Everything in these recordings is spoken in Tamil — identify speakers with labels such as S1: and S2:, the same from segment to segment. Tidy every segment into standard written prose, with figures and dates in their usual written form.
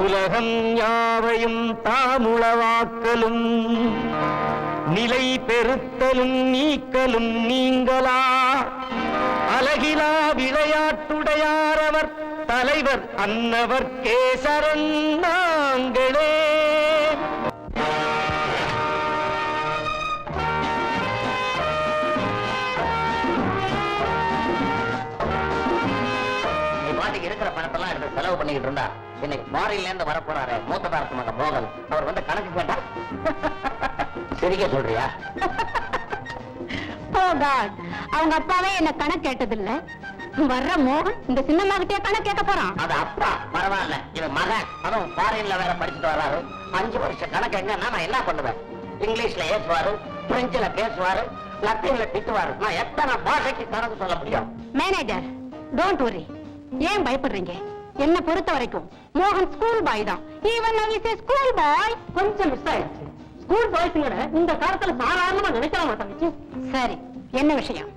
S1: உலகம் யாவையும் தாமுளவாக்கலும் நிலை பெருத்தலும் நீக்கலும் நீங்களா அழகிலா விளையாட்டுடையாரவர் தலைவர் அன்னவர் கேசரன் நாங்களே.
S2: இருக்கிற பணத்தெல்லாம் எடுத்து செலவு பண்ணிக்கிட்டு இருந்தா இன்னைக்கு ஃபாரின்ல இருந்து வர போறாரு மூத்த தாரத்து மகன் மோகன். அவர் வந்து கணக்கு கேட்டா சிரிக்க சொல்றியா?
S3: அவங்க அப்பாவே என்ன கணக்கு கேட்டதில்ல. வர்ற மோகன் இந்த சின்னம்மா கிட்டே கணக்கு கேட்க போறான்.
S2: அது அப்பா பரவாயில்ல, இது மகன். அதுவும் ஃபாரின்ல வேற படிச்சுட்டு வர்றாரு. 5 வருஷம் கணக்கு எங்க நான் என்ன பண்ணுவேன்? இங்கிலீஷ்ல ஏசுவாரு, பிரெஞ்சுல பேசுவாரு, லத்தீன்ல திட்டுவாரு. நான் எத்தனை பாஷைக்கு கணக்கு சொல்ல முடியும்?
S3: Manager, don't worry. ஏன் பயப்படுறீங்க? என்ன பொறுத்த வரைக்கும் மோகன் ஸ்கூல் பாய் தான். ஈவன் நவ் இஸ் ஸ்கூல் பாய்.
S4: கொஞ்சம் மிஸ் ஆயிடுச்சு. ஸ்கூல் பாய்ஸ்ங்கட இந்த காலத்துல சாதாரணமா நினைக்கலாம் மாட்டாங்க. சரி,
S3: என்ன விஷயம்?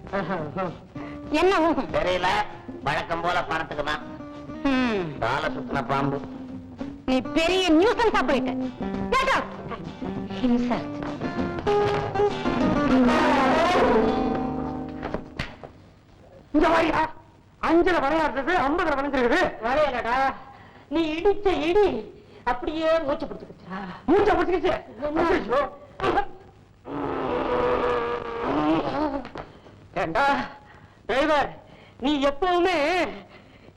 S3: என்ன ஊகம்?
S2: தெரியல, வழக்கம் போல பணத்துக்கு தான். கால சுத்தின பாம்பு.
S3: நீ பெரிய nuisance operator. Get out. Insult.
S4: இங்க வாயா. 5ல விளையாடுறது 50ல விளைஞ்சிருக்குது.
S3: வரையலடா, நீ இடிச்ச இடி அப்படியே மூச்சு பிடிச்சுக்கிச்சா?
S4: மூச்சை பிடிச்சிக்கிச்சு. ஏண்டா டிரைவர், நீ எப்பவுமே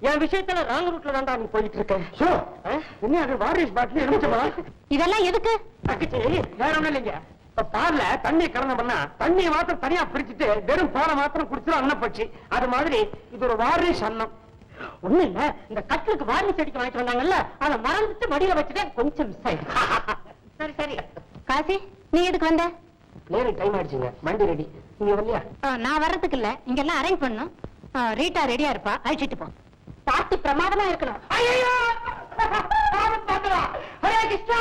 S4: என் விஷயத்துல ராங் ரூட்ல தான்டா நீ போயிட்டு இருக்க. என்ன அது வாரிஸ் பாட்டில் இருந்துச்சுமா?
S3: இதெல்லாம் எதுக்கு?
S4: வேற ஒண்ணும் இல்லைங்க. பால்ல தண்ணி கலந்து பண்ணா தண்ணியை மாத்திரம் தனியா பிரிச்சுட்டு வெறும் பாலை மாத்திரம் குடிச்சிடும் அன்னம் போச்சு. அது மாதிரி இது ஒரு வாரிஸ் அன்னம். ஒண்ணு இல்ல, இந்த கட்டிலுக்கு வாரிஸ் அடிக்க வாங்கிட்டு வந்தாங்கல்ல, அதை மறந்துட்டு மடியில வச்சுட்டேன். கொஞ்சம் மிஸ் ஆயிடுச்சு.
S3: சரி சரி. காசி, நீ எதுக்கு வந்த?
S4: பிளேன் டைம் ஆயிடுச்சுங்க. வண்டி ரெடி. நீங்க வரலையா?
S3: நான் வர்றதுக்கு இல்ல, இங்க எல்லாம் அரேஞ்ச் பண்ணும். ரீட்டா ரெடியா இருப்பா, அழைச்சிட்டு போ. பார்ட்டி பிரமாதமா இருக்கணும்.
S4: ஐயோ, ஹரே கிருஷ்ணா,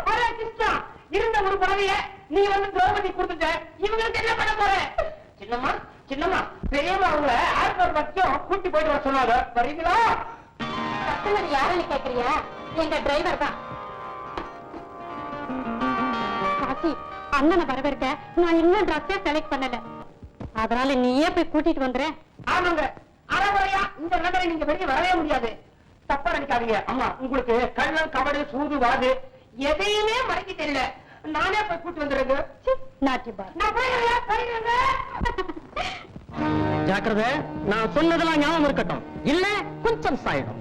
S4: ஹரே கிருஷ்ணா. இருந்த ஒரு பறவைய நீ வந்து திரௌபதி கொடுத்துட்ட. இவங்களுக்கு என்ன பண்ண போற? சின்னம்மா, சின்னம்மா, பெரியம்மா அவங்கள ஆர்டர் மட்டும் கூட்டி போயிட்டு வர சொன்னாங்க. வரீங்களா?
S3: கஸ்டமர் யாருன்னு கேக்குறியா? எங்க டிரைவர் தான். காசி, அண்ணனை வரவேற்க நான் இன்னும் ட்ரெஸ்ஸே செலக்ட் பண்ணல. அதனால நீயே போய் கூட்டிட்டு வந்துற.
S4: ஆமாங்க, அரைமுறையா இந்த நகரை நீங்க வெளியே வரவே முடியாது. தப்பா நினைக்காதீங்க. அம்மா, உங்களுக்கு கள்ளம் கபடு சூது வாது எதையுமே மறைக்க தெரியல. நானே போய் கூட்டி வந்துடுங்க. ஜாக்கிரதை, நான் சொன்னதெல்லாம் ஞாபகம் இருக்கட்டும். இல்ல கொஞ்சம் சாயிடும்.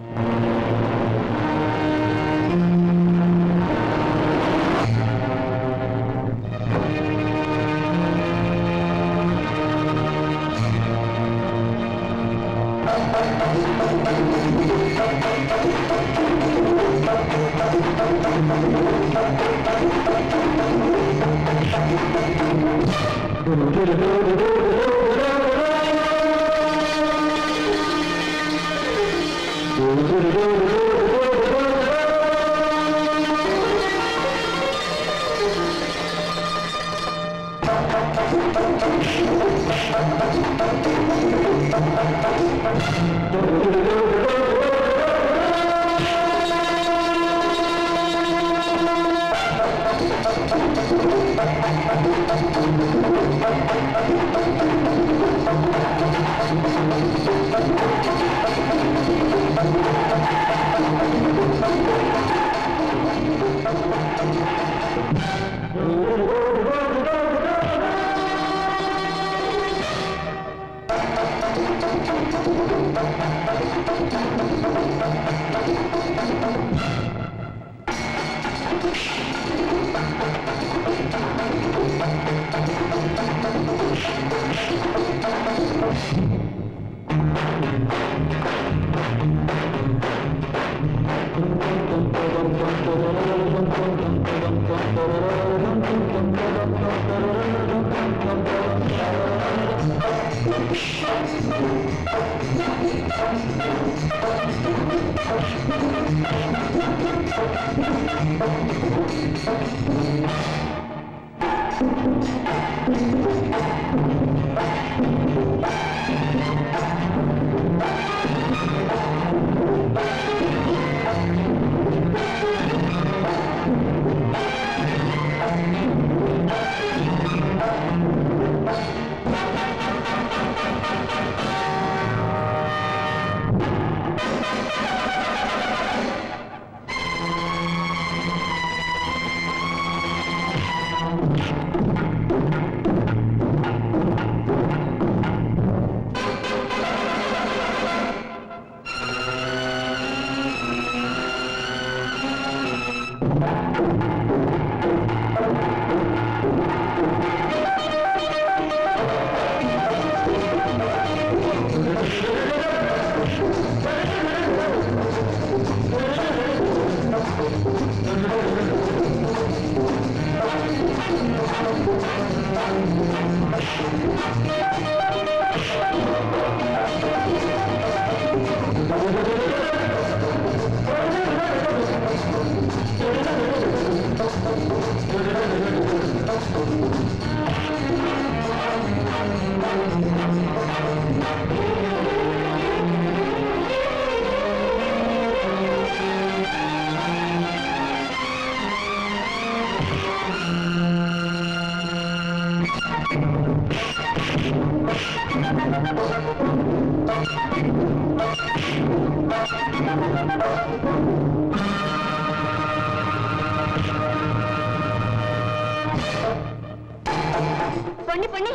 S3: பொண்ணு பொண்ணு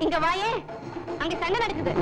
S3: இங்க வாயே, அங்க சண்டை நடக்குது.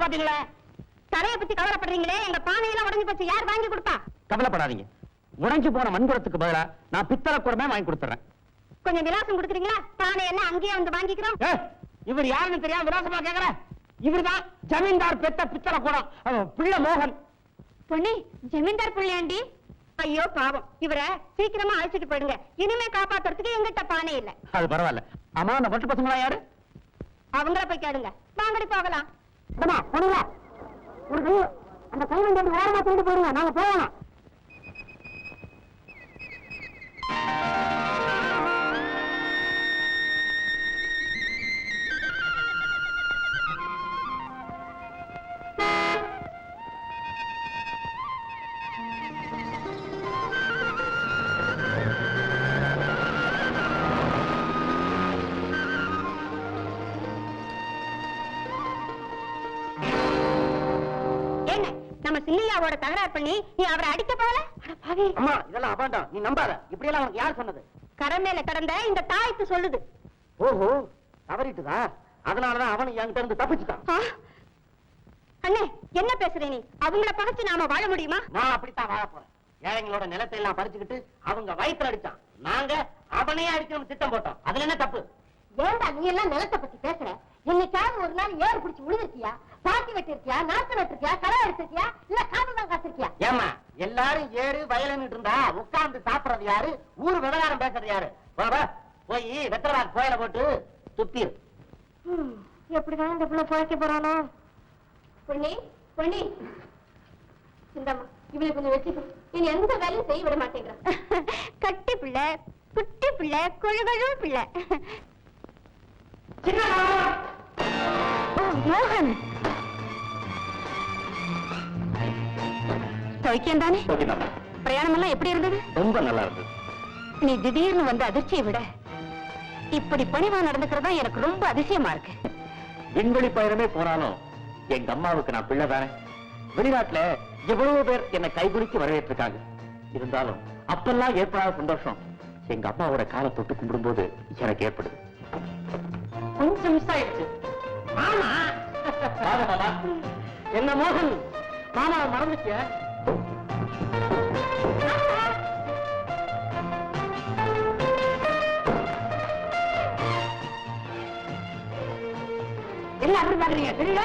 S4: பாத்தீங்களா?
S3: தரையை பத்தி கவலைப்படுறீங்களே, எங்க பானையெல்லாம் உடைஞ்சு போச்சு, யார் வாங்கி கொடுப்பா?
S4: கவலைப்படாதீங்க, உடைஞ்சு போன மண்குடத்துக்கு பதிலா நான் பித்தளை குடமே வாங்கி கொடுத்துறேன்.
S3: கொஞ்சம் விலாசம் கொடுக்குறீங்களா? பானையெல்லாம் அங்கேயே வந்து வாங்கிக்கிறோம்.
S4: இவர் யாருன்னு தெரியாம விலாசமா கேக்குற? இவர்தான் ஜமீன்தார் பெத்த பித்தளை குடம், பிள்ளை மோகன்.
S3: பொண்ணு, ஜமீன்தார் பிள்ளையாண்டி? ஐயோ பாவம், இவரை சீக்கிரமா அழைச்சிட்டு போயிடுங்க. இனிமே காப்பாத்துறதுக்கு எங்கிட்ட பானை இல்ல.
S4: அது பரவாயில்ல. ஆமா, அந்த பட்டு பசங்களா யாரு?
S3: அவங்கள போய் கேளுங்க. வாங்கடி போகலாம்.
S4: அந்த கை வந்து ஓரமா தூண்டு போடுங்க, நாங்க போகலாம்.
S3: நம்ம சின்னையாவோட தகராறு பண்ணி நீ அவரை அடிக்க போல?
S4: அம்மா, இதெல்லாம் அபாண்டம், நீ நம்பாத. இப்படி எல்லாம் உனக்கு யார் சொன்னது?
S3: கரை மேல கடந்த இந்த தாய்த்து சொல்லுது.
S4: ஓஹோ, தவறிட்டுதா? அதனாலதான் அவன் என்கிட்ட இருந்து தப்பிச்சுட்டான்.
S3: அண்ணே, என்ன பேசுற நீ? அவங்கள பகைச்சு நாம வாழ முடியுமா?
S4: நான் அப்படித்தான் வாழ போறேன். ஏழைங்களோட நிலத்தை எல்லாம் பறிச்சுக்கிட்டு அவங்க வயிற்றுல அடிச்சான். நாங்க
S2: அவனையே அடிக்கணும் திட்டம் போட்டோம். அதுல என்ன தப்பு?
S3: ஏண்டா நீ எல்லாம் நிலத்தை பத்தி பேசுற? என்னைக்காவது ஒரு நாள் ஏறு பிடிச்சி விழுந்திருக்கியா? பாத்தி வெட்டிருக்கியா? நாத்து நட்டிருக்கியா? களை எடுத்திருக்கியா? இல்ல காதுதான் காத்திருக்கியா?
S2: ஏமா எல்லாரும் ஏறு வயலுன்னு இருந்தா உட்கார்ந்து சாப்பிடுறது யாரு? ஊரு விவகாரம் பேசுறது யாரு? போய் வெத்தரவாக்கு கோயில போட்டு துப்பிரு.
S3: எப்படிதான் இந்த பிள்ளை போய்க்க போறானோ? பொண்ணி பொண்ணி இந்தம்மா இவளை கொஞ்சம் வச்சுக்கோ. இனி எந்த வேலையும் செய்ய விட மாட்டேங்கிறான். கட்டி பிள்ளை, குட்டி பிள்ளை, கொழுகழு பிள்ளை. மோகன் சௌக்கியம் தானே? பிரயாணம் எல்லாம் எப்படி இருந்தது?
S1: ரொம்ப நல்லா இருந்தது.
S3: நீ திடீர்னு வந்த அதிர்ச்சியை விட இப்படி பணிவா நடந்துக்கிறதா எனக்கு ரொம்ப அதிசயமா இருக்கு.
S1: விண்வெளி பயணமே போனாலும் எங்க அம்மாவுக்கு நான் பிள்ளை தானே. வெளிநாட்டுல எவ்வளவு பேர் என்னை கைகுலுக்கி வரவேற்றிருக்காங்க. இருந்தாலும் அப்பெல்லாம் ஏற்படாத சந்தோஷம் எங்க அம்மாவோட காலை தொட்டு கும்பிடும்போது எனக்கு ஏற்படுது.
S4: கொஞ்சம் மிஸ் ஆயிடுச்சு. மாமா என்ன மோகன் மாமாவை மறந்துட்டிய? என்ன அப்படி பாக்குறீங்க? தெரியல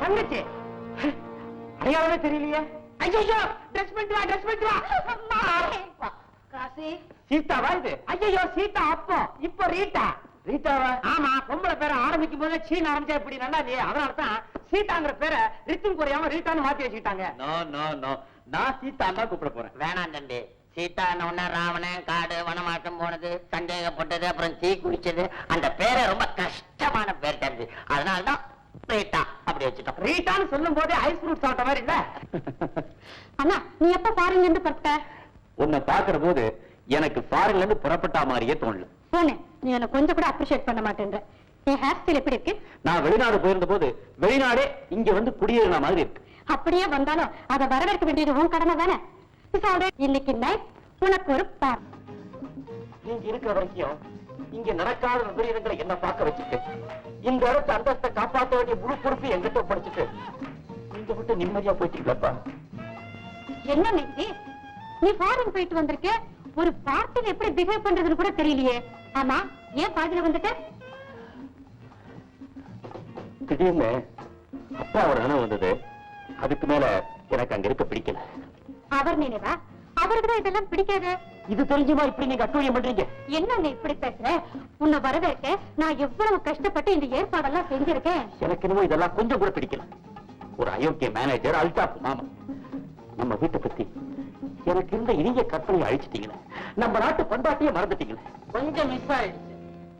S4: தங்கச்சி அடையாளமே தெரியலையே. ஐயோ ட்ரெஸ் பண்ணிட்டு வா. காசி சீதாவா இது? ஐயோ சீதா அப்போ இப்போ ரீட்டா. ரீட்டாவா? ஆமா, பொம்பளை பேரை ஆரம்பிக்கும் போது சீன் ஆரம்பிச்சா இப்படி நல்லா இல்லையே. அதனாலதான் சீதாங்கிற பேரை ரித்தும் குறையாம ரீட்டான்னு மாத்தி வச்சுக்கிட்டாங்க.
S1: நான் சீதா தான் கூப்பிட போறேன்.
S2: வேணாம் தம்பி. சீதா ஒண்ணு ராவணன் காடு வனமாட்டம் போனது, சந்தேகப்பட்டது, அப்புறம் தீ குடிச்சது. அந்த பேரை ரொம்ப கஷ்டமான பேர் தம்பி. அதனாலதான் ரீட்டா அப்படி வச்சுட்டோம்.
S4: ரீட்டான்னு சொல்லும் போதே ஐஸ் ஃப்ரூட் சாப்பிட்ட மாதிரி இல்ல?
S3: அண்ணா நீ எப்ப பாருங்க பட்ட?
S1: உன்னை பாக்குற போது எனக்கு ஃபாரின்ல இருந்து புறப்பட்ட மாதிரியே தோணல.
S3: போனே நீ என்ன கொஞ்சம் கூட அப்ரிஷியேட் பண்ண மாட்டேன்ற. என் ஹேர் ஸ்டைல் எப்படி இருக்கு?
S1: நான் வெளிநாடு போயிருந்த போது வெளிநாடே இங்க வந்து குடியேறின மாதிரி இருக்கு.
S3: அப்படியே வந்தாலும் அதை வரவேற்க வேண்டியது உன் கடமை தானே. இன்னைக்கு நைட் உனக்கு ஒரு பார்.
S1: நீங்க இருக்கிற வரைக்கும் இங்க நடக்காத விபரீதங்களை என்ன பார்க்க வச்சுட்டு இந்த இடத்து அந்தஸ்தை காப்பாற்ற வேண்டிய முழு பொறுப்பு எங்கிட்ட படிச்சுட்டு நீங்க விட்டு நிம்மதியா போயிட்டீங்களப்பா.
S3: என்ன நிதி நீ ஃபாரின் போயிட்டு வந்திருக்க, ஒரு பார்ட்டில எப்படி பிஹேவ் பண்றதுன்னு கூட தெரியலையே. ஆமா ஏன் பாதியில வந்துட்ட?
S1: திடீர்னு அப்பா ஒரு நினைவு வந்தது. அதுக்கு மேல எனக்கு அங்க இருக்க பிடிக்கல.
S3: அவர் நினைவா? அவருக்குதான் இதெல்லாம் பிடிக்காது.
S1: இது தெரிஞ்சுமா இப்படி நீங்க அட்டூழியம் பண்றீங்க?
S3: என்ன நீ இப்படி பேசுற? உன்னை வரவேற்க நான் எவ்வளவு கஷ்டப்பட்டு இந்த ஏற்பாடெல்லாம் செஞ்சிருக்கேன்.
S1: எனக்கு என்னமோ இதெல்லாம் கொஞ்சம் கூட பிடிக்கல. ஒரு அயோக்கிய மேனேஜர் அல்தாப் மாமா நம்ம வீட்டை பத்தி எனக்கு இருந்த இனிய கற்பனையை அழிச்சிட்டீங்களே. நம்ம நாட்டு பண்பாட்டையே மறந்துட்டீங்களே.
S2: கொஞ்சம் மிஸ் ஆயிடுச்சு.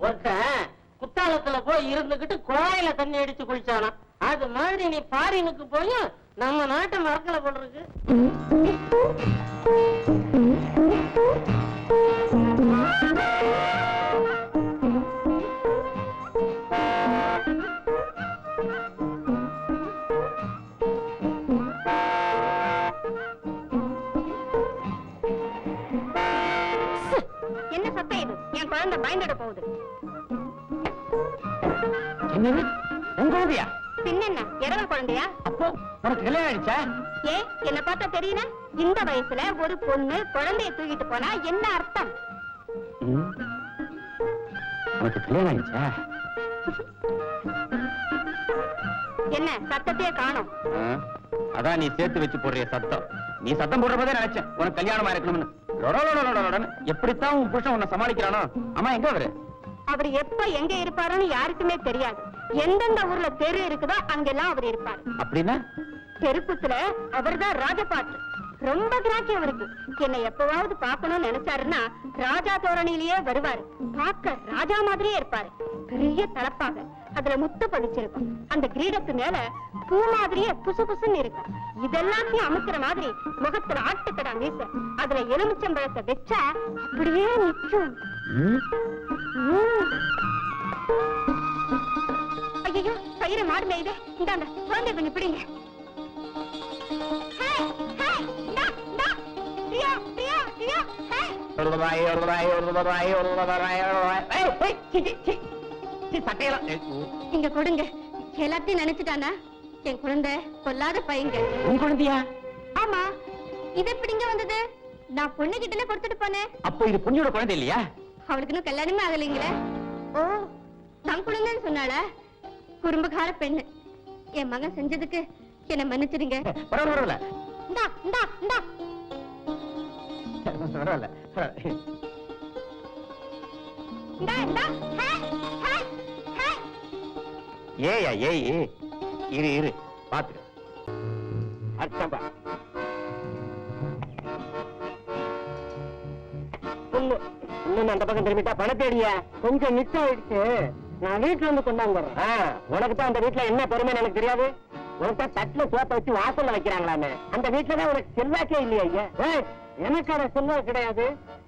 S2: ஒருத்தன் குத்தாலத்துல போய் இருந்துகிட்டு கோயில தண்ணி அடிச்சு குளிச்சானா, அது மாதிரி நீ ஃபாரினுக்கு போய் நம்ம நாட்டை மறக்கல போடுறதுக்கு.
S3: என்ன சத்தம் இது? என் குழந்தை பயந்துட போகுது.
S1: என்னது உங்களுடைய
S3: பின்ன இரவல் குழந்தையா?
S1: அப்போ உனக்கு கல்யாணம் ஆயிடுச்சா?
S3: ஏ என்ன பார்த்தா தெரியல? இந்த வயசுல ஒரு பொண்ணு குழந்தைய தூக்கிட்டு போனா என்ன அர்த்தம்?
S1: உனக்கு கல்யாணம் ஆயிடுச்சா?
S3: என்ன சத்தத்தையே காணோம்?
S1: அதான் நீ சேர்த்து வச்சு போடுற சத்தம். நீ சத்தம் போடுற போதே நினைச்சேன் உனக்கு கல்யாணமா இருக்கணும்னு. எப்படித்தான் உன் புருஷன் உன்னை சமாளிக்கிறானோ. அம்மா எங்க அவரு?
S3: அவர் எப்ப எங்க இருப்பாருன்னு யாருக்குமே தெரியாது. எந்தெந்த ஊர்ல தெரு இருக்குதோ அங்கெல்லாம் அவர் இருப்பாரு.
S1: அப்படின்னா
S3: தெருக்குத்துல அவர்தான் ராஜபாட்டு. ரொம்ப கிராக்கி அவருக்கு. என்னை எப்பவாவது பார்க்கணும்னு நினைச்சாருன்னா ராஜா தோரணியிலேயே வருவாரு. பார்க்க ராஜா மாதிரியே இருப்பாரு. பெரிய தலப்பாக, அதுல முத்து பதிச்சிருக்கும். அந்த கிரீடத்து மேல பூ மாதிரியே புசு புசுன்னு இருக்கும். இதெல்லாத்தையும் அமுக்கிற மாதிரி முகத்துல ஆட்டுக்கடா மீச, அதுல எலுமிச்சம்பழத்தை வச்சா அப்படியே நிற்கும். ஐயோ பயிர மாடு மேயுதே. இந்தாங்க குழந்தை கொஞ்சம் பிடிங்க. இங்க கொடுங்க. எல்லாத்தையும் நினைச்சுட்டானா என் குழந்தை கொல்லாத பையங்க.
S1: உன் குழந்தையா?
S3: ஆமா, இது எப்படிங்க வந்தது? நான் பொண்ணு கிட்டே கொடுத்துட்டு போனேன்.
S1: அப்போ இது பொண்ணியோட குழந்தை இல்லையா?
S3: அவளுக்கு இன்னும் கல்யாணமே ஆகலைங்களே. ஓ, தம் குழந்தைன்னு சொன்னாளா? குறும்புகார பெண்ணு. என் மகன் செஞ்சதுக்கு என்ன மன்னிச்சிடுங்க.
S1: பரவாயில்ல
S3: இந்தா இந்தா இந்தா.
S1: பரவாயில்ல.
S3: இந்தா இந்தா.
S1: ஏயா ஏய் இரு இரு பாத்துக்க. அச்சம்பா
S4: இன்னும் அந்த பக்கம் திரும்பிட்டா பணத்தேடியா கொஞ்சம் மிச்சம் ஆயிடுச்சு. நான் வீட்டுல இருந்து கொண்டாந்து உனக்கு தான் அந்த வீட்டுல என்ன பெருமை எனக்கு தெரியாது. உனக்கு தட்டுல சோத்த வச்சு வாசல்ல வைக்கிறாங்களாமே. அந்த வீட்டுலதான் உனக்கு செல்வாக்கே இல்லையா ஐயா? எனக்கான செல்வாக்கு கிடையாது.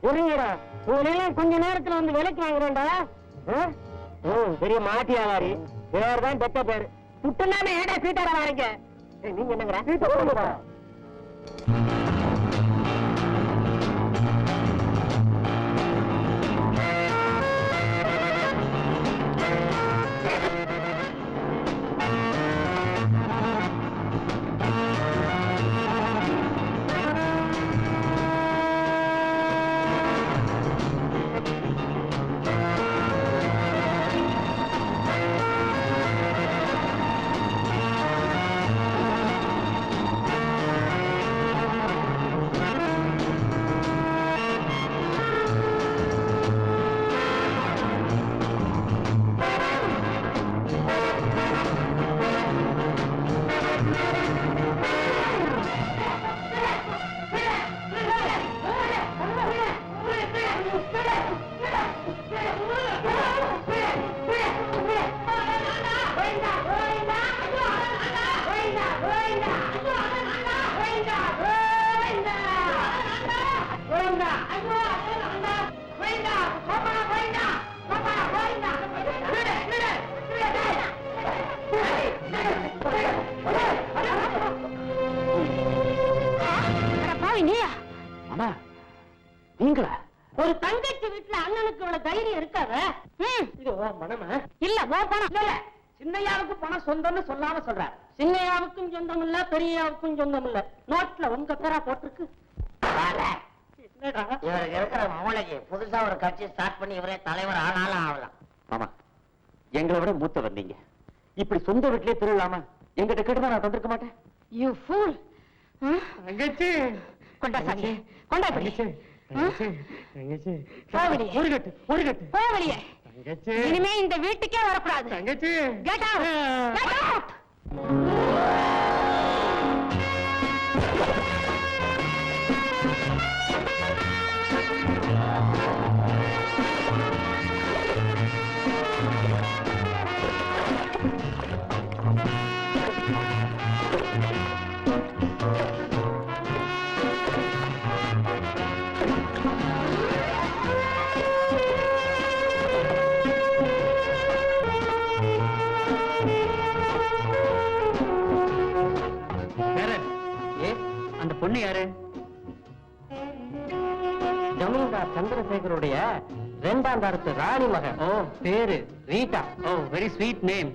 S4: இருங்கடா, உங்களையெல்லாம் கொஞ்ச நேரத்துல வந்து விலைக்கு வாங்குறேன்டா. பெரிய மாட்டி ஆவாரி வேறதான் பெத்த பேரு. புட்டுனாமே ஏடா சீட்டாரா வாங்க. நீங்க என்னங்கிற சீட்டா? நீங்களா? ஒரு தங்கச்சி வீட்டுல அண்ணனுக்கு இவ்வளவு தைரியம் இருக்காத? இது மனமா இல்ல, பணம் இல்ல. சின்னையாவுக்கு பணம் சொந்தம்னு சொல்லாம சொல்ற. சின்னையாவுக்கும் சொந்தம் இல்ல, பெரியாவுக்கும் சொந்தம் இல்ல. நோட்ல உங்க பேரா போட்டிருக்கு.
S2: இவருக்கு இருக்கிற மூளைக்கு புதுசா ஒரு கட்சி ஸ்டார்ட் பண்ணி இவரே தலைவர் ஆனாலும் ஆகலாம்.
S1: ஆமா, எங்களை விட மூத்த வந்தீங்க. இப்படி சொந்த வீட்டிலே திருவிழாம எங்கிட்ட கேட்டுதான் நான் தந்திருக்க மாட்டேன்.
S3: You pool.
S4: தங்கச்சி
S3: கொண்டா சாமி, கொண்டா
S4: தங்கச்சி தங்கச்சி
S3: ஒரு
S4: கட்டு ஒரு கட்டு
S3: போ வெளியே.
S4: தங்கச்சி
S3: இனிமே இந்த வீட்டுக்கே வரக்கூடாது.
S4: தங்கச்சி
S3: Get out! Get out!
S4: அந்த பொண்ணு யாரு? ஜமீன்தார் சந்திரசேகருடைய இரண்டாம் தாரத்து ராணி மகன். ஓ, பேரு ரீட்டா. ஓ, வெரி ஸ்வீட் நேம்.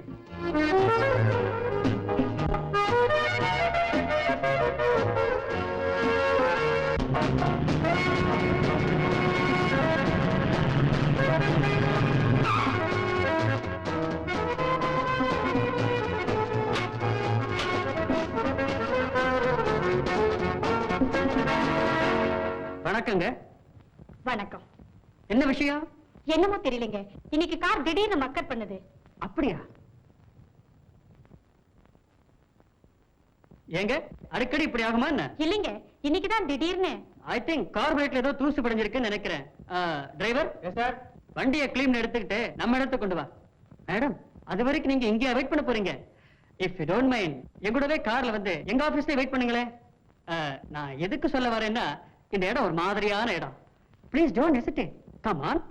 S4: வணக்கங்க.
S3: வணக்கம்.
S4: என்ன விஷயம்?
S3: என்னமோ தெரியலங்க, இன்னைக்கு கார் திடீர்னு மக்கர் பண்ணுது.
S4: அப்படியா? ஏங்க, அடிக்கடி இப்படி ஆகுமா என்ன?
S3: இல்லைங்க, இன்னைக்குதான் திடீர்னு.
S4: ஐ திங்க் கார்பரேட்ல ஏதோ தூசு படிஞ்சிருக்குன்னு நினைக்கிறேன். டிரைவர், சார், வண்டியை கிளீன் எடுத்துக்கிட்டு நம்ம இடத்துக்கு கொண்டு வா. மேடம், அது வரைக்கும் நீங்க இங்கே வெயிட் பண்ண போறீங்க. இஃப் யூ டோன்ட் மைண்ட், எங்கூடவே கார்ல வந்து எங்க ஆபீஸ்ல வெயிட் பண்ணுங்களேன். நான் எதுக்கு சொல்ல வரேன்னா, இந்த இடம் ஒரு மாதிரியான இடம். Please don't hesitate. Come on.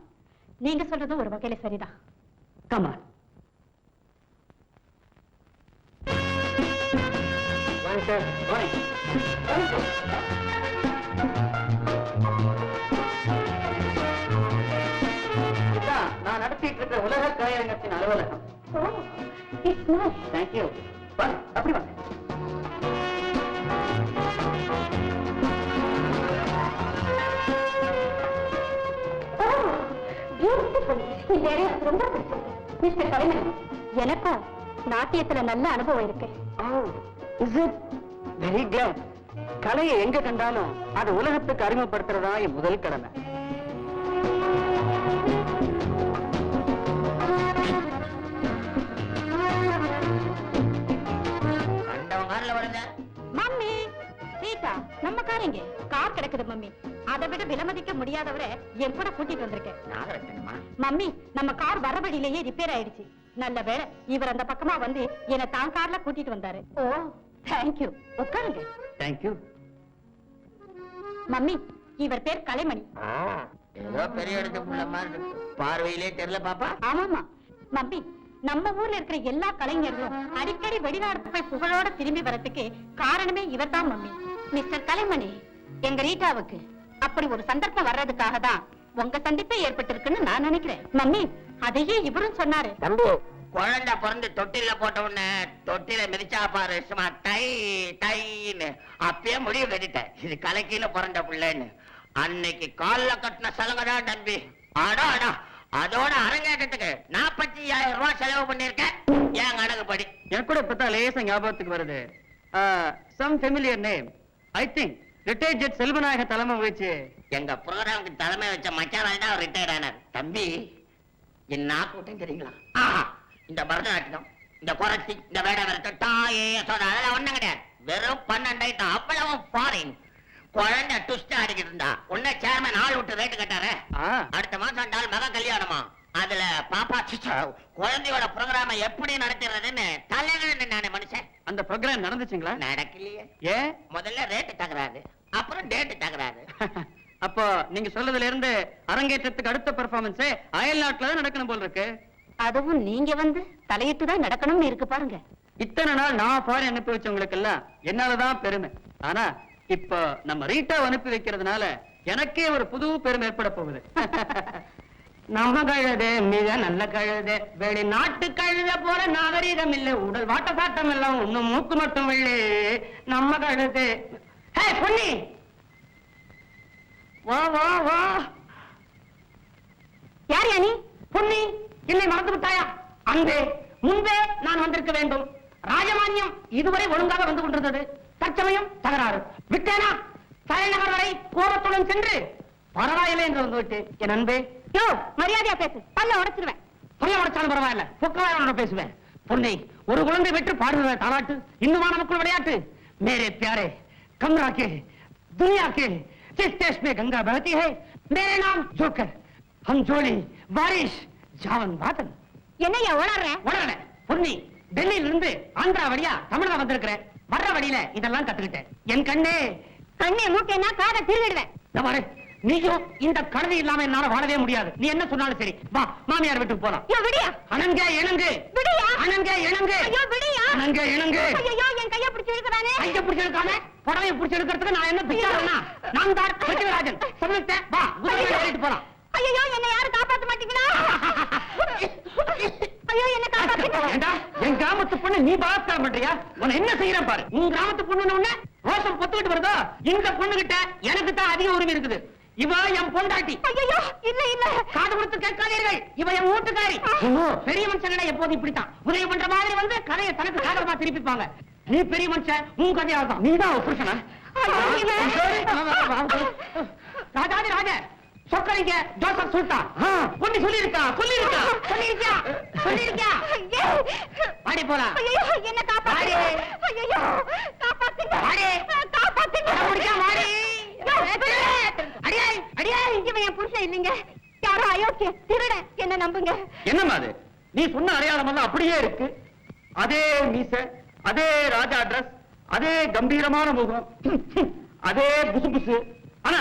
S3: நீங்க சொல்றது ஒரு வகையில சரிதான்.
S4: Come on. நான் நடத்திட்டு இருக்கிற உலக கலையரங்கத்தின் அலுவலகம். தேங்க்யூ. அப்படி வாங்க.
S3: இந்த இடம் எனக்கு ரொம்ப பிடிச்சிருக்கு. மிஸ்டர் கலைஞர், எனக்கும் நாட்டியத்துல நல்ல அனுபவம் இருக்கு.
S4: Very glad. கலையை எங்க கண்டாலும் அது உலகத்துக்கு அறிமுகப்படுத்துறதா என் முதல் கடமை.
S3: மம்மி, சீதா, நம்ம காரங்க கார் கிடக்குது மம்மி. அதை விட விலமதிக்க முடியாதவரை என் கூட கூட்டிட்டு வந்திருக்கேன். மம்மி, நம்ம கார் வர வழியிலேயே ரிப்பேர் ஆயிடுச்சு. நல்ல வேளை இவர் அந்த பக்கமா வந்து என்ன தான் கார்ல கூட்டிட்டு வந்தாரு. ஓ, தேங்க்யூ. உட்காருங்க.
S4: தேங்க்யூ.
S3: மம்மி, இவர் பேர் கலைமணி.
S2: ஏதோ பெரிய இடத்துக்குள்ள மாதிரி இருக்கு. பார்வையிலே தெரியல பாப்பா.
S3: ஆமாமா மம்மி, நம்ம ஊர்ல இருக்கிற எல்லா கலைஞர்களும் அடிக்கடி வெளிநாடு போய் புகழோட திரும்பி வரதுக்கு காரணமே இவர்தான் மம்மி. மிஸ்டர் கலைமணி, எங்க ரீட்டாவுக்கு அப்படி ஒரு சந்தர்ப்பம் வர்றதுக்காக தான் உங்க சந்திப்பே ஏற்பட்டிருக்குன்னு நான் நினைக்கிறேன். மம்மி, அதையே இவரும் சொன்னாரு.
S2: தம்பி, குழந்தை பிறந்து தொட்டில போட்ட உடனே தொட்டில மிதிச்சா பாரு சும்மா டை டைன்னு அப்பயே முடிவு கட்டிட்டேன். இது கலைக்கீழ பிறந்த பிள்ளைன்னு. அன்னைக்கு கால்ல கட்டின சலங்கதான் தம்பி. ஆடா ஆடா, அதோட அரங்கேற்றத்துக்கு 45,000 ரூபாய் செலவு பண்ணிருக்கேன். ஏன் கணக்கு படி.
S4: எனக்கு கூட இப்பதான் லேசா ஞாபகத்துக்கு வருது. Some familiar name. I think retired judge Selvanayaka தலைமை வச்சு
S2: எங்க ப்ரோக்ராமுக்கு தலைமை வச்ச மச்சான் தான் ரிட்டையர்ட் ஆனார். தம்பி, என்ன கூட்டம் தெரியுங்களா? இந்த பரதநாட்டியம், இந்த குரத்தி, இந்த வேட விரட்டம், தாயே சொன்ன அதெல்லாம் ஒண்ணும் கிடையாது. வெறும் 12 ஐட்டம். அவ்வளவு ஃபாரின். குழந்தை டுஸ்ட் ஆடிக்கிட்டு இருந்தா உன்ன சேர்மன் ஆள் விட்டு ரேட்டு கட்டாரு. அடுத்த மாசம் நாள் மக கல்யாணமா. அதுல பாப்பா சிச்சா குழந்தையோட ப்ரோக்ராம எப்படி நடத்துறதுன்னு தலைகள் நானே மனுஷன்.
S4: அந்த ப்ரோக்ராம் நடந்துச்சுங்களா?
S2: நடக்கலையே.
S4: ஏன்?
S2: முதல்ல ரேட்டு தகராறு, அப்புறம் டேட்டு தகராறு.
S4: அப்போ நீங்க சொல்றதுல இருந்து அரங்கேற்றத்துக்கு அடுத்த பெர்ஃபார்மன்ஸ் அயல் நாட்டுல தான் நடக்கணும் போல் இருக்கு.
S3: அதுவும் நீங்க வந்து தலையிட்டு தான் நடக்கணும்னு இருக்கு பாருங்க.
S4: இத்தனை நாள் நான் ஃபாரின் அனுப்பி வச்சவங்களுக்கு எல்லாம் என்னாலதான் பெருமை. ஆனா இப்ப நம்ம ரீட்டா அனுப்பி வைக்கிறதுனால எனக்கே ஒரு புது பெருமை ஏற்பட போகுது. நம்ம கழுது மிக நல்ல கழுது, வெளிநாட்டு கழுத போல நாகரீகம் இல்லை, உடல் வாட்ட சாட்டம் எல்லாம் ஒண்ணும் மூக்கு மட்டும் வெள்ளி நம்ம கழுது. பொன்னி, வா வா வா.
S3: யார் யானி?
S4: பொன்னி, என்னை மறந்து விட்டாயா? அன்பே, முன்பே நான் வந்திருக்க வேண்டும். ராஜமானியம் இதுவரை ஒழுங்காக வந்து கொண்டிருந்தது. தற்சமயம் தகராறு. விட்டேனா? தலைநகர் வரை கோபத்துடன் சென்று பரவாயில்லை என்று வந்து விட்டு என் அன்பே.
S3: யோ, மரியாதையா பேசு, பல்ல உடைச்சிருவேன்.
S4: பல்ல உடைச்சாலும் பரவாயில்ல, பொக்கவாயோட பேசுவேன். பொன்னி, ஒரு குழந்தை பெற்று பாடுகிற தாலாட்டு இன்னுமா நமக்குள் விளையாட்டு? மேரே प्यारे कमरा के दुनिया के जिस देश में गंगा बहती है मेरे नाम जोकर हम जोली बारिश ஜாவன் வாதன்.
S3: என்னையா உணர்ற?
S4: உணர்ற. பொன்னி, டெல்லியில இருந்து ஆந்திரா வழியா தமிழ்நாடு வந்திருக்கிறேன். வர்ற வழியில இதெல்லாம் கத்துக்கிட்டேன். என் கண்ணே,
S3: கண்ணே மூக்கேன்னா காதை திருடிடுவேன்.
S4: பாரு, நீயும் இந்த கழுதை இல்லாம என்னால வாழவே முடியாது. நீ என்ன சொன்னாலும் சரி, வா மாமியார் வீட்டுக்கு போலாம்.
S3: யோ, விடியா.
S4: அணங்க இணங்கு.
S3: விடியா.
S4: அணங்க இணங்கு.
S3: ஐயோ, விடியா.
S4: அணங்க இணங்கு.
S3: ஐயோ, என் கைய பிடிச்சு இழுக்கறானே.
S4: கைய பிடிச்சு இழுக்காம புடவைய பிடிச்சு இழுக்கிறதுக்கு நான் என்ன பிச்சாரனா? நான் தான் வெற்றிராஜன். சொல்லிட்டேன், வா குதிரை ஏறிட்டு போலாம்.
S3: ஐயோ, என்ன யாரும் காப்பாத்த மாட்டீங்களா? ஐயோ, என்ன காப்பாத்துங்க.
S4: ஏண்டா, என் கிராமத்து பொண்ணு நீ பாஸ்தா பண்றியா? உன்னை என்ன செய்யறேன் பாரு. உன் கிராமத்து பொண்ணுன்னு உடனே ரோஷம் பொத்துக்கிட்டு வருதோ? இந்த பொண்ணு கிட்ட எனக்கு தான் அதிக உரிமை இருக்குது. இவ என் பொண்டாட்டி.
S3: ஐயோ, இல்ல இல்ல,
S4: காது கொடுத்து கேட்காதீர்கள். இவ என் வீட்டுக்காரி. பெரிய மனுஷன் எப்போது இப்படித்தான் உதவி பண்ற மாதிரி வந்து கதையை தனக்கு சாதகமா திருப்பிப்பாங்க. நீ பெரிய மனுஷன், உன் கதையால் தான். நீதான் புருஷனா? ராஜாதி ராஜ சொக்கரிங்க ஜோசப் சுல்தான் பொண்ணு சொல்லிருக்கா சொல்லிருக்கா சொல்லிருக்கா சொல்லிருக்கா. வாடி போலாம்.
S3: ஐயோ, என்ன காப்பாத்துங்க. ஐயோ, காப்பாத்துங்க. காப்பாத்துங்க.
S4: வாடி.
S3: அடியாய் அடியாய், இவன் என் புருஷன் இல்லைங்க. யாரோ அயோக்கிய திருட. என்ன நம்புங்க.
S4: என்னம்மா அது? நீ சொன்ன அடையாளம் எல்லாம் அப்படியே இருக்கு. அதே மீச, அதே ராஜா ட்ரெஸ், அதே கம்பீரமான முகம், அதே புசு புசு. ஆனா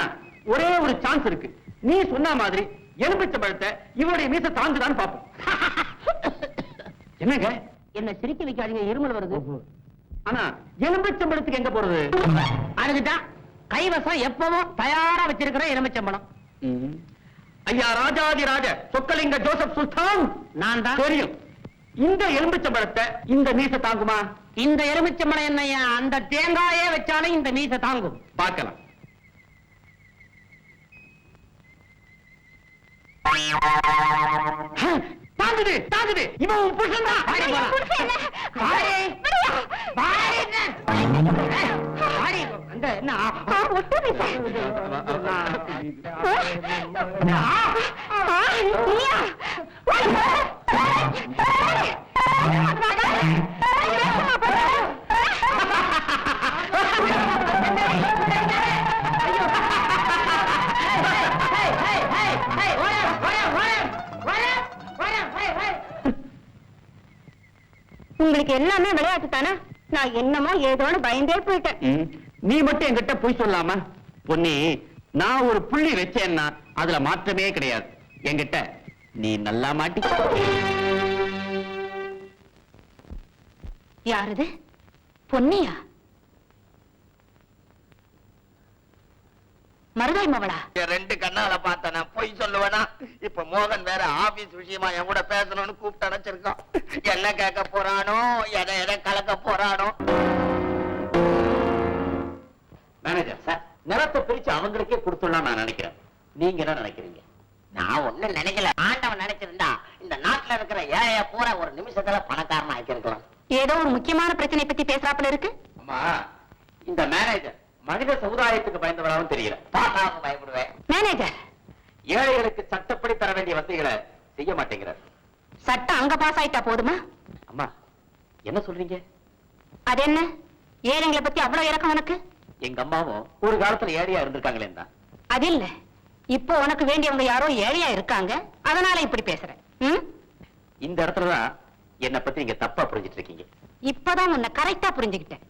S4: ஒரே ஒரு சான்ஸ் இருக்கு. நீ சொன்ன மாதிரி எலும்பிச்ச பழத்தை இவருடைய மீச தாங்குதான்னு பாப்போம். என்னங்க
S2: என்ன சிரிக்க வைக்காதீங்க, இருமல் வருது.
S4: ஆனா எலும்பிச்சம்பழத்துக்கு எங்க போறது?
S2: அதுக்குதான் கைவசம் எப்பவும் தயாரா வச்சிருக்கிற எலுமிச்சம்பழம்.
S4: ஐயா ராஜாதி ராஜ சொக்கலிங்க ஜோசப் சுல்தான்.
S2: நான் தான்.
S4: தெரியும். இந்த எலும்பிச்சம்பழத்தை இந்த மீச தாங்குமா?
S2: இந்த எலுமிச்சம்பழம் என்னையா, அந்த தேங்காயே வச்சாலும் இந்த மீச தாங்கும்.
S4: பார்க்கலாம். தாங்குது தாங்குது இவன் உன் புருஷன் தான்
S3: உங்களுக்கு எல்லாமே விளையாட்டு தானே? நான் என்னமோ ஏதோன்னு பயந்தே போயிட்டேன்.
S1: நீ மட்டும் என்கிட்ட போய் சொல்லாம பொன்னி, நான் ஒரு புள்ளி வச்சேன்னா அதுல மாற்றமே கிடையாது. என்கிட்ட நீ நல்லா மாட்டி.
S3: யாரது? பொன்னியா? மருதாய் மவளா?
S2: ரெண்டு கண்ணால பார்த்த நான் பொய் சொல்லுவேனா? இப்ப மோகன் வேற ஆபீஸ் விஷயமா என் கூட பேசணும்னு கூப்பிட்டு அடைச்சிருக்கான். என்ன கேட்க போறானோ, எதை எதை கலக்க போறானோ.
S1: மேனேஜர் சார், நிலத்தை பிரிச்சு அவங்களுக்கே கொடுத்துடலாம் நான் நினைக்கிறேன். நீங்க என்ன நினைக்கிறீங்க?
S2: நான் ஒண்ணும் நினைக்கல. ஆண்டவன் நினைச்சிருந்தா இந்த நாட்டுல இருக்கிற ஏழைய பூரா ஒரு நிமிஷத்துல பணக்காரனா ஆக்கிருக்கலாம்.
S3: ஏதோ ஒரு முக்கியமான பிரச்சனை பத்தி பேசுறாப்புல இருக்கு.
S1: அம்மா, இந்த மேனேஜர் மனித சமுதாயத்துக்கு பயந்தவராகவும் தெரியல.
S2: பாப்பாவுக்கு பயப்படுவேன்.
S3: மேனேஜர்,
S1: ஏழைகளுக்கு சட்டப்படி தர வேண்டிய வசதிகளை செய்ய மாட்டேங்கிறார்.
S3: சட்டம் அங்க பாஸ் ஆயிட்டா போதுமா?
S1: அம்மா, என்ன சொல்றீங்க?
S3: அது என்ன, ஏழைங்களை பத்தி அவ்வளவு இறக்கம் உனக்கு?
S1: எங்க அம்மாவும் ஒரு காலத்துல ஏழையா இருந்திருக்காங்களே தான்.
S3: அது இல்ல, இப்போ உனக்கு வேண்டியவங்க யாரோ ஏழையா இருக்காங்க, அதனால இப்படி பேசுறேன்.
S1: இந்த இடத்துலதான் என்னை பத்தி நீங்க தப்பா புரிஞ்சிட்டு இருக்கீங்க.
S3: இப்பதான் உன்னை கரெக்டா புரிஞ்சுக்கிட்டேன்.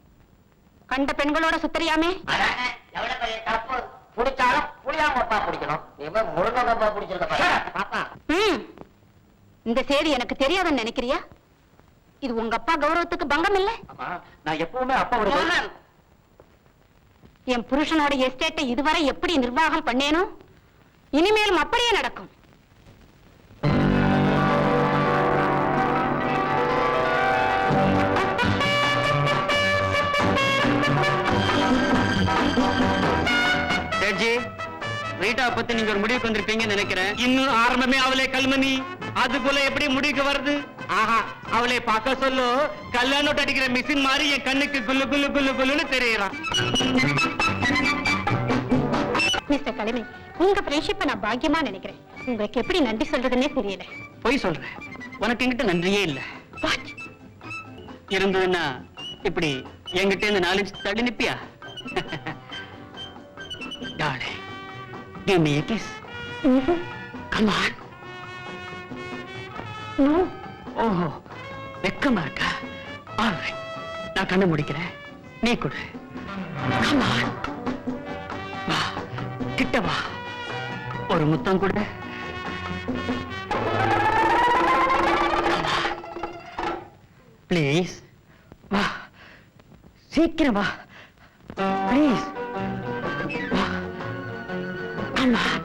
S3: கண்ட பெண்களோட சுத்தறியாமே?
S2: அதானே எவ்வளவு பெரிய தப்பு. பிடிச்சாலும் புளியாங்கப்பா பிடிக்கணும். இவன் முருங்கப்பா பிடிச்சிருக்க பாப்பா.
S3: இந்த செய்தி எனக்கு தெரியாதுன்னு நினைக்கிறியா? இது உங்க அப்பா கௌரவத்துக்கு பங்கம் இல்ல?
S1: அம்மா, நான் எப்பவுமே அப்பாவோட
S2: மோகன்,
S3: என் புருஷனோட எஸ்டேட்டை இதுவரை எப்படி நிர்வாகம் பண்ணேனோ இனிமேலும் அப்படியே நடக்கும்.
S1: ரீட்டா பத்தி நீங்க ஒரு முடிவுக்கு வந்திருப்பீங்கன்னு நினைக்கிறேன். இன்னும் ஆரம்பமே அவளே கல்மணி, அதுக்குள்ள எப்படி முடிவுக்கு வருது? ஆஹா, அவளை பார்க்க சொல்லு. கல்யாணம் அடிக்கிற மிஷின் மாதிரி என் கண்ணுக்கு குல்லு குல்லு குல்லு குல்லுன்னு தெரியறான்.
S3: மிஸ்டர் கலைமை, உங்க ஃப்ரெண்ட்ஷிப்பை நான் பாக்கியமா நினைக்கிறேன். உங்களுக்கு எப்படி நன்றி சொல்றதுன்னே தெரியல.
S1: போய் சொல்றேன், உனக்கு என்கிட்ட நன்றியே இல்ல. இருந்ததுன்னா இப்படி என்கிட்ட இருந்து 4 இன்ச் தள்ளி நிப்பியா? Darling, give me a kiss. Come on.
S3: No.
S1: ஓஹோ, வெக்கமா இருக்கா? All right, நான் கண்ணை முடிக்கிறேன், நீ கொடு. Come on. வா, கிட்ட வா, ஒரு முத்தம் கொடு. Come on. Please. வா, சீக்கிரம் வா. Please. வா. Come on.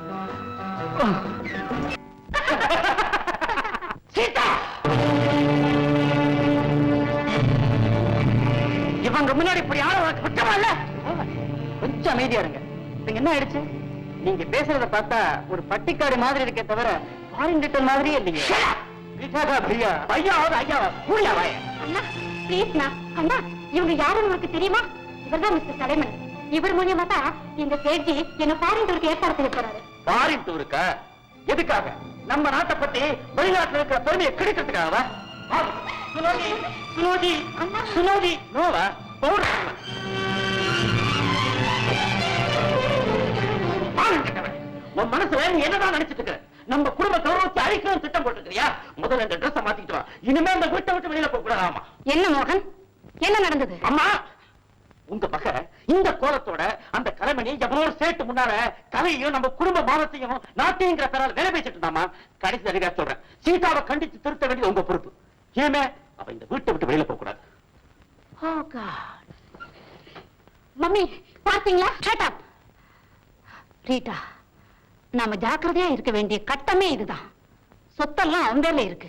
S1: Oh. சீதா, இவங்க முன்னாடி இப்படி ஆள குற்றமா இல்ல? கொஞ்சம் அமைதியா இருங்க. நீங்க என்ன ஆயிடுச்சு? நீங்க பேசுறத பார்த்தா ஒரு பட்டிக்காடு மாதிரி இருக்கே தவிர ஃபாரின் ரிட்டர்ன் மாதிரியே இல்லைங்க.
S3: அண்ணா, ப்ளீஸ்ண்ணா. அண்ணா, இவங்க யாருன்னு உனக்கு தெரியுமா? இவர்தான் மிஸ்டர் கலைமன். இவர் மூலியமா தான் இந்த சேட்ஜி என்ன ஃபாரின் டூருக்கு ஏற்பாடு செய்ய போறாரு.
S1: ஃபாரின் டூருக்கா? எதுக்காக? நம்ம நாட்டை பத்தி வெளிநாட்டுல இருக்கிற பெருமையை கிடைக்கிறதுக்காகவா? சுனோதி, சுனோதி, சுனோதி, நோவா? உன் மனசுல நீ என்னதான் நினைச்சிட்டு இருக்க? நம்ம குடும்ப கௌரவத்தை அழிக்கவும் திட்டம் போட்டுக்கிறியா? முதல்ல இந்த ட்ரெஸ் மாத்திக்கிட்டு வா. இனிமே அந்த வீட்டை விட்டு வெளியில போக கூடாதாமா?
S3: என்ன மோகன், என்ன நடந்தது?
S1: அம்மா, உங்க பக்க இந்த கோலத்தோட அந்த கலைமணி எவ்வளவு சேட்டு முன்னால கலையையும் நம்ம குடும்ப மானத்தையும் நாட்டையுங்கிற பேரால் வேலை பேசிட்டு இருந்தாமா. கடைசி அதிகார சொல்றேன், சீதாவை கண்டித்து திருத்த வேண்டியது உங்க பொறுப்பு. ஏமே அவ இந்த வீட்டை விட்டு வெளியில போக கூடாது.
S3: மம்மி, பாத்தீங்களா? Shut up. ரீட்டா, நாம ஜாக்கிரதையா இருக்க வேண்டிய கட்டமே இதுதான். சொத்தெல்லாம் அவன் பேர்ல இருக்கு.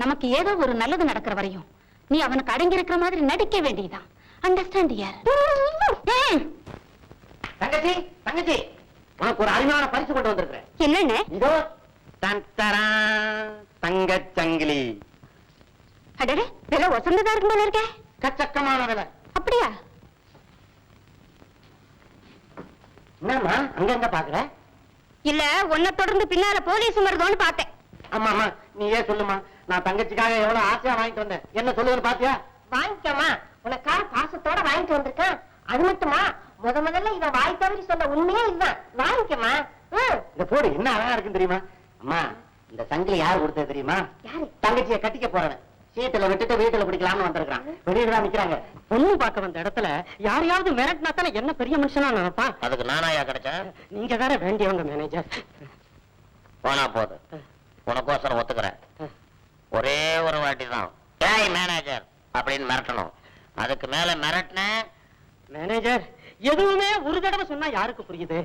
S3: நமக்கு ஏதோ ஒரு நல்லது நடக்கிற வரையும் நீ அவனுக்கு அடங்கி இருக்கிற மாதிரி நடிக்க வேண்டியதுதான். அண்டர்ஸ்டாண்ட் யார்?
S1: தங்கச்சி, தங்கச்சி, உனக்கு ஒரு அருமையான பரிசு கொண்டு வந்திருக்கிறேன்.
S3: என்னன்னு?
S1: இதோ
S2: தங்கச்சங்கிலி
S3: அடடே விலை வசந்ததா இருக்கும் போல இருக்கே.
S2: கச்சக்கமான விலை.
S3: அப்படியா?
S2: என்னம்மா அங்க பாக்குற?
S3: இல்ல உன்னை தொடர்ந்து பின்னால போலீஸ் வருதோன்னு பார்த்தேன்.
S2: ஆமா ஆமா நீயே சொல்லுமா. நான் தங்கச்சிக்காக எவ்வளவு ஆசையா வாங்கிட்டு வந்தேன். என்ன சொல்லுன்னு பாத்தியா?
S3: வாங்கிக்கமா, உனக்காக பாசத்தோட வாங்கிட்டு வந்திருக்கேன். அது மட்டுமா, முதல்ல இத வாய் தவறி சொல்ல உண்மையே இதுதான். வாங்கிக்கமா.
S2: இந்த போடு என்ன அழகா இருக்குன்னு தெரியுமா? அம்மா இந்த சங்கிலி யாரு கொடுத்தது தெரியுமா?
S3: யாரு?
S2: தங்கச்சியை கட்டிக்க போறவன். சீட்டுல விட்டுட்டு வீட்டுல பிடிக்கலாம்னு வந்திருக்கான். வெளியில நிக்கிறாங்க.
S4: பொண்ணு பார்க்க வந்த இடத்துல யாரையாவது மிரட்டினா தானே என்ன பெரிய மனுஷனா நினைப்பான்.
S2: அதுக்கு நானாயா கிடைச்சேன்?
S4: நீங்க வேற வேண்டியவங்க மேனேஜர்.
S2: போனா போது உனக்கோசரம் ஒத்துக்கிறேன். ஒரே ஒரு வாட்டி தான் டேய் மேனேஜர் அப்படின்னு மிரட்டணும். அதுக்கு மேல மிரட்டின
S4: மேனேஜர் எதுவுமே ஒரு தடவை சொன்னா யாருக்கு புரியுது?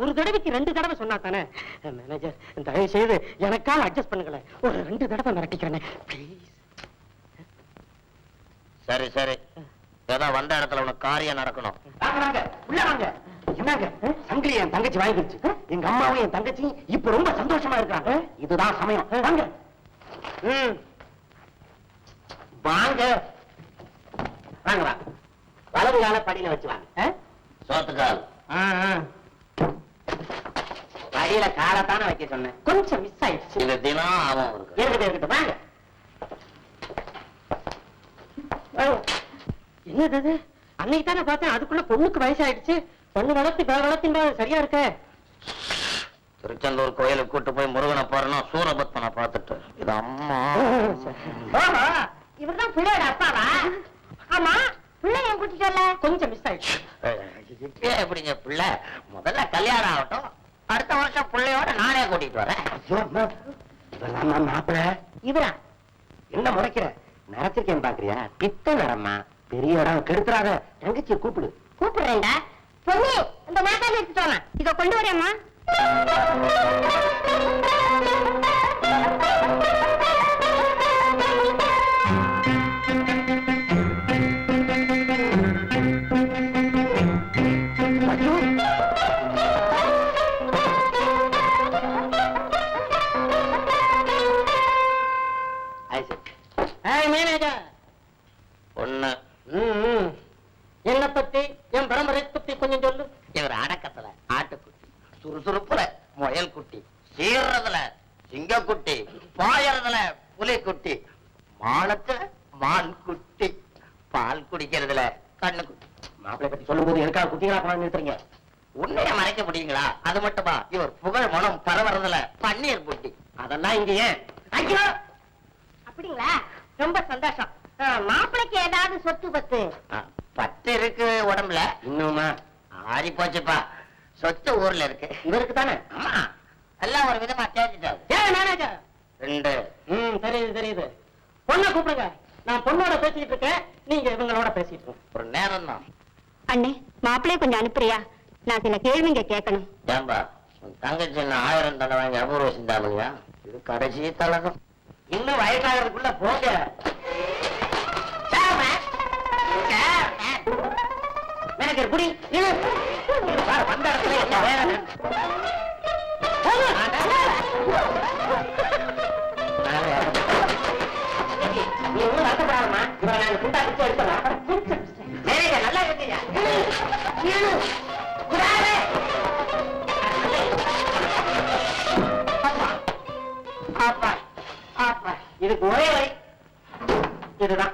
S4: ஒரு தடவைக்கு 2 தடவை சொன்னா தானே. மேனேஜர் தயவு செய்து எனக்காக அட்ஜஸ்ட் பண்ணுங்களேன். ஒரு 2 தடவை மிரட்டிக்கிறேன் ப்ளீஸ்.
S2: சரி சரி ஏதோ வந்த இடத்துல உனக்கு காரியம் நடக்கணும்.
S4: உள்ள வாங்க. என்னங்க சங்கிலி என் தங்கச்சி வாங்கிடுச்சு. எங்க அம்மாவும் என் தங்கச்சியும் இப்ப ரொம்ப சந்தோஷமா இருக்காங்க. இதுதான் சமயம். வாங்க.
S2: வாங்க வாங்க வாங்க. வலது கால படியில வச்சு வாங்க. சோத்துக்கால் படியில காலத்தானே வைக்க சொன்னேன்.
S4: கொஞ்சம் மிஸ் ஆயிடுச்சு.
S2: இது தினம் ஆகும்
S4: இருக்கட்டும் இருக்கட்டும் வாங்க. என்னது இது? அன்னைக்கு தானே பார்த்தேன், அதுக்குள்ள பொண்ணுக்கு வயசாயிடுச்சு. பொண்ணு வளர்த்தி சரியா இருக்க.
S2: திருச்செந்தூர் கோயிலுக்கு கூட்டு போய் முருகனை பாருன்னா சூரபத்மனை பார்த்துட்டு இது அம்மா.
S3: இவர்தான் பிள்ளையோட அப்பாவா? ஆமா, பிள்ளை என் கூட்டிட்டு வரல.
S4: கொஞ்சம் மிஸ் ஆயிடுச்சு.
S2: எப்படிங்க பிள்ளை? முதல்ல கல்யாணம் ஆகட்டும், அடுத்த வருஷம் பிள்ளையோட நானே கூட்டிட்டு வரேன்.
S4: மாப்பிள்ள
S3: இவரா?
S2: என்ன முறைக்கிற? நினைச்சிருக்கேன் பாக்குறியா? பித்த நடம்மா. பெரிய இடம் கெடுத்துறாத. தங்கச்சியை கூப்பிடு.
S3: கூப்பிடுறேன்டா. பொண்ணு, இந்த மாட்டால எடுத்துட்டு வாங்க. இத கொண்டு வரேம்மா.
S2: ஒண்ணு
S4: என்ன பத்தி, என் பரம்பரை பத்தி கொஞ்சம் சொல்லு.
S2: இவர் அடக்கத்துல ஆட்டுக்குட்டி, சுறுசுறுப்புல முயல் குட்டி, சீர்றதுல சிங்கக்குட்டி, பாயறதுல புலிக்குட்டி, மானத்துல மான் குட்டி, பால் குடிக்கிறதுல கண்ணு குட்டி.
S4: மாப்பிள்ளை பத்தி சொல்லும் போது எனக்காக குட்டிகளா கொண்டு நிறுத்துறீங்க.
S2: உன்னைய மறைக்க முடியுங்களா? அது மட்டுமா, இவர் புகழ் மனம் பரவறதுல பன்னீர் குட்டி.
S4: அதெல்லாம் இங்க ஏன்?
S3: ஐயோ, அப்படிங்களா? ரொம்ப சந்தோஷம். மாப்பிளைக்கு ஏதாவது சொத்து பத்து?
S2: பத்து இருக்கு உடம்புல.
S4: இன்னுமா?
S2: ஆறி போச்சுப்பா. சொத்து ஊர்ல இருக்கு.
S4: இவருக்கு தானே?
S2: ஆமா, எல்லாம் ஒரு விதமா தேடிட்டாரு.
S4: ஏன் மேனேஜர்?
S2: 2.
S4: தெரியுது தெரியுது. பொண்ணை கூப்பிடுங்க. நான் பொண்ணோட பேசிட்டு இருக்கேன், நீங்க இவங்களோட பேசிட்டு இருக்கேன்.
S2: ஒரு நேரம் தான்.
S3: அண்ணே, மாப்பிளைய கொஞ்சம் அனுப்புறியா? நான் சில கேள்விங்க கேட்கணும்.
S2: ஏன்பா உன் தங்கச்சி என்ன 1000 தலை வாங்கி அபூர்வ சிந்தாமணியா? இது கடைசி தலகம்.
S4: இன்னும் வயசாகிறதுக்குள்ள போங்க. மேனேஜர் குடி.
S2: வந்த இடத்துல என்ன வேலை?
S4: நீ ஒன்றும் வருத்தப்படாதம்மா. இவரை நாங்க குண்டா பிடிச்சு எடுத்துடலாம்.
S2: மேனேஜர் நல்லா இருக்கீங்க.
S4: இதுக்கு ஒரே வழி இதுதான்.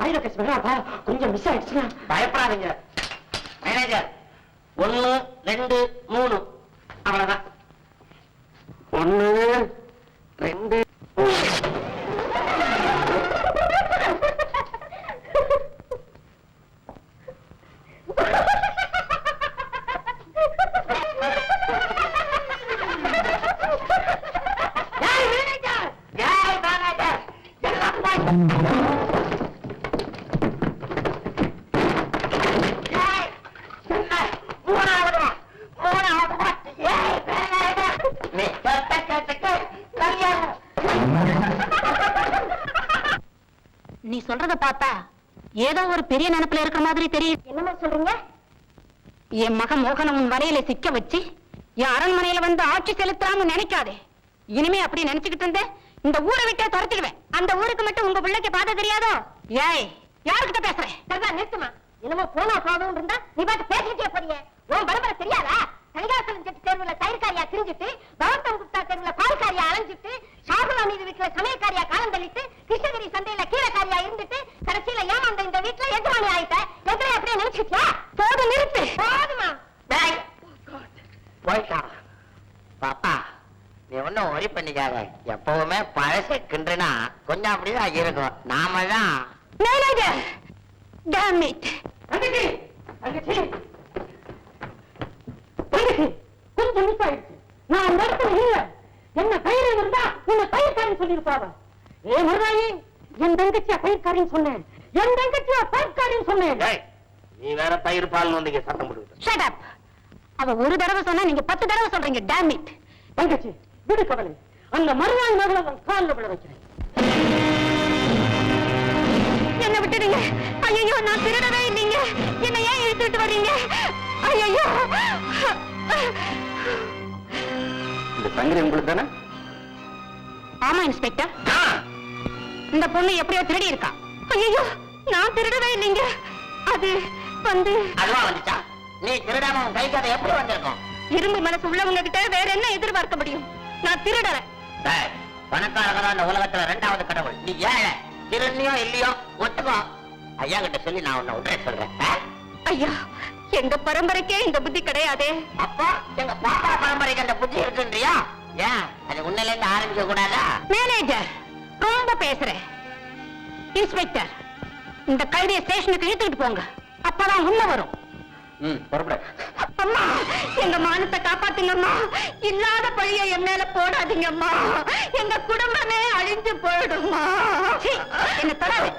S4: ஆயிரக்கேஸ் வேணாப்பா, கொஞ்சம் மிஸ் ஆயிடுச்சுன்னா.
S2: பயப்படாதீங்க மேனேஜர். 1, 2, 3
S4: அவ்வளவுதான். 1, 2
S3: நீ சொல்றத பார்த்தா ஏதோ ஒரு பெரிய நினைப்புல இருக்கிற மாதிரி தெரியுது. என்னமா சொல்றீங்க? என் மகன் மோகன உன் வலையில சிக்க வச்சு என் அரண்மனையில வந்து ஆட்சி செலுத்தலாம்னு நினைக்காதே. இனிமே அப்படி நினைச்சுக்கிட்டு இருந்த இந்த ஊரை விட்டே துரத்திடுவேன். அந்த ஊருக்கு மட்டும் உங்க பிள்ளைக்கு பாத தெரியாதோ? ஏய், யாருக்கிட்ட பேசுறேன்? சரிதான், நிறுத்துமா. என்னமோ போனா போதும் இருந்தா நீ பாட்டு பேசிக்கிட்டே போறீங்க. உன் பரம்பரை தெரியாதா? கலிகாசலம் செட்டு தெருவுல தயிர்காரியா திரிஞ்சிட்டு, கௌதம் குப்தா தெருவுல பால்காரியா அலைஞ்சிட்டு, ஷாகுலா மீது வீட்டுல சமயக்காரியா காலம் தள்ளிட்டு, கிருஷ்ணகிரி சந்தையில கீழக்காரியா இருந்துட்டு, கடைசியில ஏமாந்த இந்த வீட்டுல எஜமானி ஆயிட்ட. எதிரே அப்படியே நினைச்சிட்டியா? போது, நிறுத்து. போதுமா.
S2: போயிட்டா பாப்பா, நீ ஒன்னும் ஒரி பண்ணிக்காத. எப்பவுமே பழசை கிண்டுனா கொஞ்சம் அப்படிதான் இருக்கும். நாம தான்
S3: மேனேஜர். Damn it.
S4: தங்கச்சி, தங்கச்சி, தங்கச்சி, கொஞ்சம் மிஸ் ஆயிடுச்சு. நான் அந்த இடத்துல இல்ல. என்ன தைரியம் இருந்தா உன்னை பயிர்காரின்னு சொல்லியிருப்பாவ. ஏ மருதாயி, என் தங்கச்சியா பயிர்காரின்னு சொன்னேன். என் தங்கச்சியா பயிர்காரின்னு சொன்னேன்.
S2: நீ வேற பயிர் பால் வந்து சத்தம் போடுது.
S3: Shut up. அவ ஒரு தடவை சொன்னா நீங்க 10 தடவை சொல்றீங்க. Damn it.
S4: தங்கச்சி, விடு கவலை. அந்த மருதாயி மகளை காலில் விட வைக்கிறேன்.
S3: என்ன விட்டுடுங்க. ஐயோ, நான் திருடவே இல்லைங்க. என்ன ஏன் இழுத்துட்டு வர்றீங்க? ஐயோ.
S1: இந்த சங்கரி உங்களுக்கு தானே?
S3: ஆமா இன்ஸ்பெக்டர். இந்த பொண்ணு எப்படியோ திருடி இருக்கா. ஐயோ, நான் திருடவே இல்லைங்க. அது வந்து
S2: அதுவா வந்துச்சா? நீ திருடாம உன் கைக்கு அதை எப்படி வந்திருக்கும்?
S3: இரும்பு மனசு உள்ளவங்க கிட்ட வேற என்ன எதிர்பார்க்க முடியும்? நான் திருடல.
S2: பணக்காரங்க தான் இந்த உலகத்துல 2வது கடவுள். நீ ஏழை. திருநியோ இல்லையோ ஒத்துக்கோ. ஐயா கிட்ட சொல்லி நான் உன்னை உடனே சொல்றேன்.
S3: ஐயா, எங்க பரம்பரைக்கே இந்த புத்தி கிடையாதே.
S2: அப்போ எங்க பாப்பா பரம்பரைக்கு அந்த புத்தி இருக்குன்றியா? ஏன் அது உன்னில இருந்து ஆரம்பிக்க கூடாதா?
S3: மேனேஜர், ரொம்ப பேசுறேன். இன்ஸ்பெக்டர், இந்த கைதியை ஸ்டேஷனுக்கு இழுத்துக்கிட்டு போங்க. அப்பதான் உண்மை வரும்.
S1: புறப்பட.
S3: அம்மா, எங்க மானத்தை காப்பாத்துங்கம்மா. இல்லாத பழிய என் மேல போடாதீங்கம்மா. எங்க குடும்பமே அழிஞ்சு போயிடுமா. என்ன தொடாது.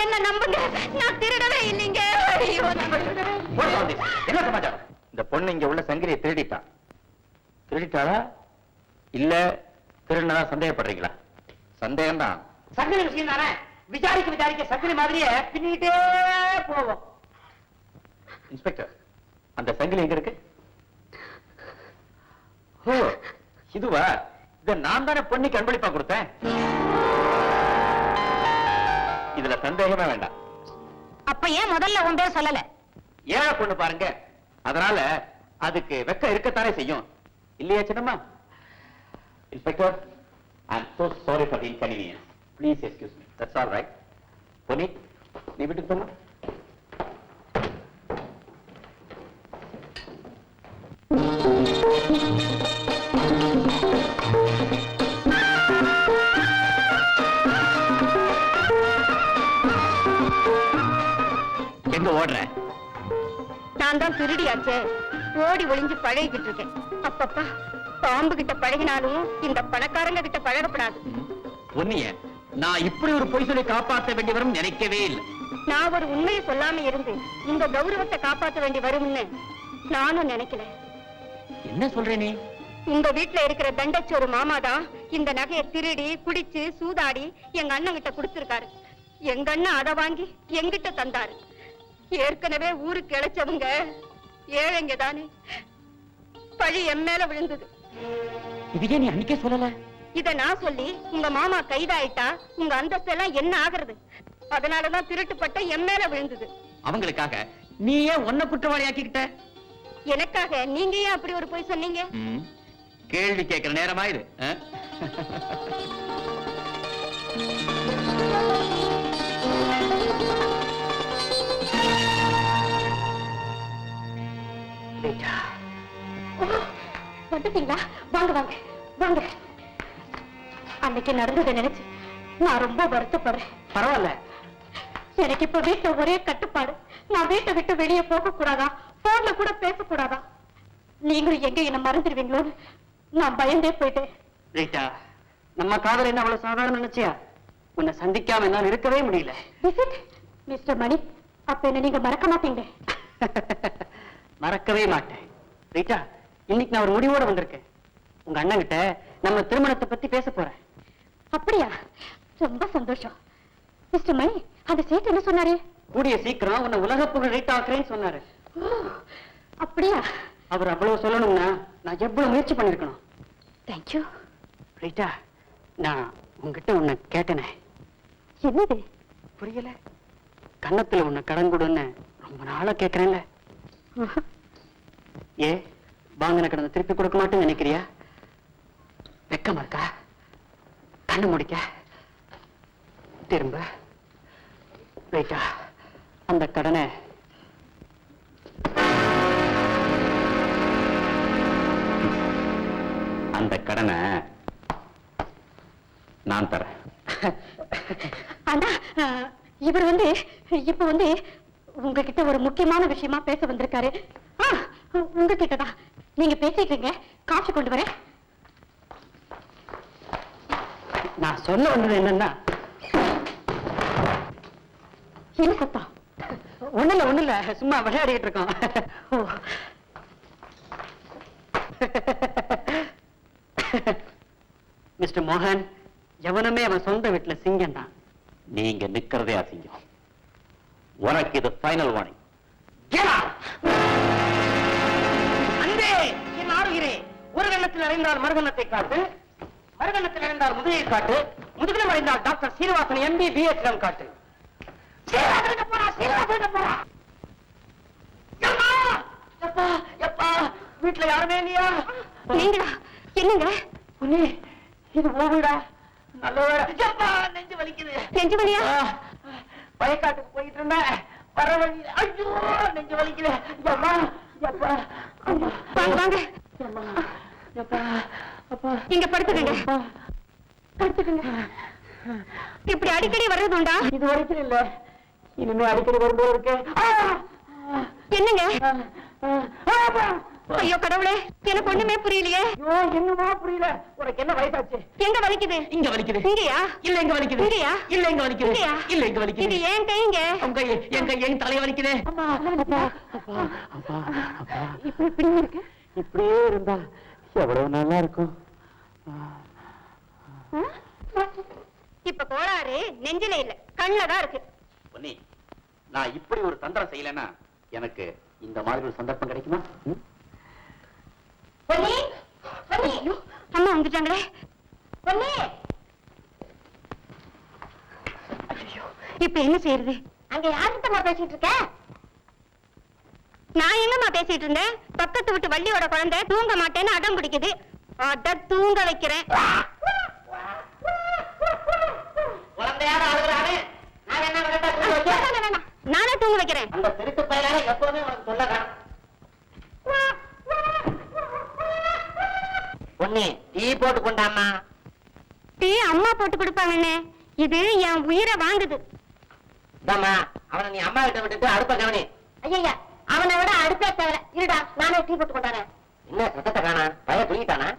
S3: என்ன நம்புங்க, நான் திருடவே இல்லைங்க. ஐயோ,
S1: என்ன சமாச்சாரம்? இந்த பொண்ணு இங்க உள்ள சங்கிலியை திருடிட்டாளா இல்ல திருடினதா சந்தேகப்படுறீங்களா? சந்தேகம் தான்.
S4: சங்கிலி விஷயம் தானே. விசாரிக்க சங்கிலி மாதிரியே பின்னிட்டே போவோம்.
S1: இன்ஸ்பெக்டர், அந்த சங்கிலி எங்க இருக்கு? ஓ, இதுவா? இத நான் தானே பொண்ணுக்கு அன்பளிப்பா கொடுத்தேன். இதுல சந்தேகமே வேண்டாம்.
S3: அப்ப ஏன் முதல்ல உன் பேர் சொல்லல?
S1: ஏழை பொண்ணு பாருங்க, அதனால அதுக்கு வெக்க இருக்கத்தானே செய்யும். இல்லையா சின்னம்மா? Inspector, I am so sorry for the inconvenience. Please excuse me. That's all right. Ponni, நீ வீட்டுக்கு போமா? எங்க ஓடுற?
S3: நான் தான் திருடியாச்சே. ஓடி ஒளிஞ்சு பழகிக்கிட்டு இருக்கேன். அப்பப்பா, பாம்பு கிட்ட பழகினாலும் இந்த பணக்காரங்க கிட்ட பழகப்படாது.
S1: பொன்னிய நான் இப்படி ஒரு பொய் சொல்லி காப்பாற்ற வேண்டி வரும் நினைக்கவே இல்லை.
S3: நான் ஒரு உண்மையை சொல்லாம இருந்து இந்த கௌரவத்தை காப்பாற்ற வேண்டி வரும்னு நானும் நினைக்கல.
S1: என்ன சொல்ற நீ?
S3: இந்த வீட்டுல இருக்கிற தண்டச்சோறு மாமாதான் இந்த நகையை திருடி குடிச்சு சூதாடி எங்க அண்ணன் கிட்ட கொடுத்திருக்காரு. எங்க அண்ணன் அதை வாங்கி எங்கிட்ட தந்தாரு. ஏற்கனவே ஊருக்கு இழைச்சவங்க ஏழைங்க தானே. பழி என் மேல விழுந்தது.
S1: இதுக்கே நீ அன்னைக்கே சொல்லல?
S3: இத நான் சொல்லி உங்க மாமா கைதாயிட்டா உங்க அந்தஸ்து எல்லாம் என்ன ஆகுறது? அதனாலதான் திருட்டுப்பட்ட என் மேல விழுந்தது.
S1: அவங்களுக்காக நீ ஏன் உன்னை குற்றவாளி ஆக்கிக்கிட்ட?
S3: எனக்காக நீங்க ஏன் அப்படி ஒரு பொய் சொன்னீங்க?
S1: கேள்வி கேட்கிற நேரமாயிரு.
S3: வந்துட்டீங்களா? வாங்க வாங்க வாங்க. அன்னைக்கு நடந்ததை நினைச்சு நான் ரொம்ப வருத்தப்படுறேன்.
S4: பரவாயில்ல.
S3: எனக்கு இப்ப வீட்டுல ஒரே கட்டுப்பாடு. நான் வீட்டை விட்டு வெளியே போக கூடாதா, போன்ல கூட பேசக்கூடாதா. நீங்களும் எங்க என்ன மறந்துடுவீங்களோன்னு நான் பயந்தே போயிட்டேன்.
S4: ரீட்டா, நம்ம காதல் என்ன அவ்வளவு சாதாரண நினைச்சியா? உன்னை சந்திக்காம என்னால இருக்கவே முடியல.
S3: மிஸ்டர் மணி, அப்ப என்ன நீங்க மறக்க மாட்டீங்க?
S4: மறக்கவே மாட்டேன். ரீட்டா, இன்னைக்கு நான் ஒரு முடிவோட வந்திருக்கேன். உங்க அண்ணன் கிட்ட நம்ம திருமணத்தை பத்தி பேச போறேன்.
S3: அப்படியா? ரொம்ப சந்தோஷம். மிஸ்டர் மணி, அந்த சேட்டு என்ன சொன்னாரு?
S4: கூடிய சீக்கிரம் உன்னை உலக புகழ் ரீட்டா ஆக்குறேன்னு சொன்னாரு.
S3: அப்படியா?
S4: அவர் அவ்வளவு சொல்லணும்னா நான் எவ்வளவு முயற்சி பண்ணிருக்கணும்.
S3: தேங்க்யூ.
S4: ரைட்டா, நான் உங்ககிட்ட உன்னை கேட்டனே,
S3: என்னது?
S4: புரியல? கன்னத்துல உன்னை கடன் கொடுன்னு ரொம்ப நாளா கேட்கறேன்ல. ஏ, வாங்கின கடனை திருப்பி கொடுக்க மாட்டேன்னு நினைக்கிறியா? வெக்கமா இருக்கா? கண்ணு முடிக்க திரும்ப. ரைட்டா, அந்த கடனை
S1: அந்த கடனை நான் தரேன்.
S3: ஆனா இவர் இப்ப உங்ககிட்ட ஒரு முக்கியமான விஷயமா பேச வந்திருக்காரு. உங்ககிட்ட தான். நீங்க பேசிக்கிறீங்க, காசு கொண்டு வரேன்.
S4: நான் சொல்ல வந்தது என்னன்னா,
S3: என்ன சத்தம்?
S4: ஒண்ணு இல்ல, சும்மா விளையாடிட்டு இருக்கோம். மிஸ்டர் மோகன், எவனுமே அவன் சொந்த வீட்டுல சிங்கம் தான்.
S1: நீங்க நிக்கிறதே அசிங்கம். உனக்கு இது ஃபைனல் வார்னிங்.
S4: அன்பே, என் ஆறுகிறே, ஒரு கண்ணத்தில் அறிந்தால் மறுகண்ணத்தை காட்டு, மறுகண்ணத்தில் அறிந்தால் முதுகை காட்டு, முதுகிலும் அறிந்தால் டாக்டர் சீனிவாசன் MBBS காட்டு. வீட்டுல யாருமே இல்லையா?
S3: நீங்களா? என்னங்க?
S4: பொன்னி, இது ஓவிடா. நல்ல வேளை. எப்பா, நெஞ்சு வலிக்குது.
S3: நெஞ்சு வலியா?
S4: வயக்காட்டுக்கு போயிட்டு இருந்தேன், வர வழி ஐயோ நெஞ்சு வலிக்குது. எப்பா, எப்பா,
S3: வாங்க வாங்க,
S4: எப்பா, அப்பா.
S3: இங்க படுத்துக்கங்க. படுத்துக்கங்க. இப்படி அடிக்கடி வர்றது உண்டா?
S4: இது வரைக்கும் இல்ல, இனிமே அடிக்கடி வரும்போது இருக்கு.
S3: என்னங்க? ஐயோ கடவுளே, எனக்கு ஒண்ணுமே புரியலையே.
S4: ஐயோ, என்னமா புரியல? உனக்கு என்ன வயசாச்சு?
S3: எங்க வலிக்குது?
S4: இங்க வலிக்குது.
S3: இங்கயா?
S4: இல்ல இங்க வலிக்குது.
S3: இங்கயா?
S4: இல்ல இங்க வலிக்குது.
S3: இங்கயா?
S4: இல்ல இங்க வலிக்குது.
S3: இது ஏன் கைங்க?
S4: உங்க கை, என் கை, என் தலை வலிக்குது.
S3: அப்பா, அப்பா, அப்பா, அப்பா. இப்படி இருக்கு.
S4: இப்படியே இருந்தா எவ்வளவு நல்லா இருக்கும்.
S3: இப்ப கோளாறு நெஞ்சில இல்ல, கண்ணுலதான் இருக்கு.
S1: பொன்னி, நான் இப்படி ஒரு தந்திரம் செய்யலைன்னா எனக்கு இந்த மாதிரி ஒரு சந்தர்ப்பம் கிடைக்குமா?
S3: பொன்னி, பொன்னி, ஐயோ, அம்மா வந்துட்டாங்களே. பொன்னி, ஐயோ, இப்ப என்ன செய்யறது? அங்க யார்கிட்டமா பேசிட்டு இருக்க? நான் எங்கம்மா பேசிட்டு இருந்தேன்? பக்கத்து வீட்டு வள்ளியோட குழந்தை தூங்க மாட்டேன்னு அடம் பிடிக்குது. அத தூங்க வைக்கிறேன்.
S2: குழந்தையார அழுகுறானே, நான் என்ன விளையாட்டா தூங்க வைக்க?
S3: வேண்டாம், வேண்டாம், நானே தூங்க வைக்கிறேன்.
S2: அந்த திருட்டு பையனால எப்பவுமே உனக்கு சொல்லலாம். பொன்னி, டீ போட்டு கொண்டாமா.
S3: டீ அம்மா போட்டு கொடுப்பாங்கன்னு. இது என் உயிரை வாங்குது.
S2: இதாம்மா, அவனை நீ அம்மா கிட்ட விட்டுட்டு அடுப்ப கவனி.
S3: ஐயா, அவனை விட அடுப்பே தேவை. இருடா, நானே டீ போட்டு கொண்டாரேன்.
S2: என்ன சத்தத்தை காணா? பையன் தூங்கிட்டானா?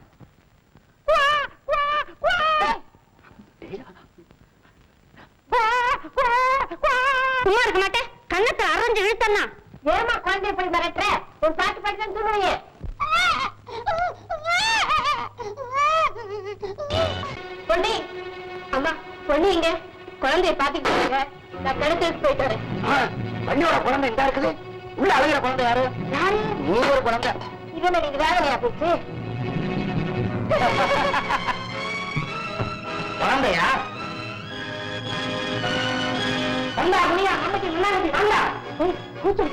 S3: சும்மா இருக்க மாட்டேன், கண்ணத்தை அரைஞ்சு இழுத்தன்னா. ஏமா குழந்தைய போய் மிரட்டுற? ஒரு பாட்டு பாட்டு தான் தூங்குவீங்க. பொன்னி, அம்மா, பொன்னி இங்க குழந்தைய பாத்துக்கிட்டு நான் கிணத்துக்கு போயிட்டு வரேன்.
S2: வண்டியோட குழந்தை இந்த இருக்குது. உள்ள அழுகிற குழந்தை யாரு?
S3: யாரு?
S2: நீ ஒரு குழந்தை.
S3: இதென்ன நீங்க வேலையா போச்சு?
S2: குழந்தையா? வந்தா முனியா, அம்மைக்கு முன்னாடி வந்தா.
S3: கூச்சல்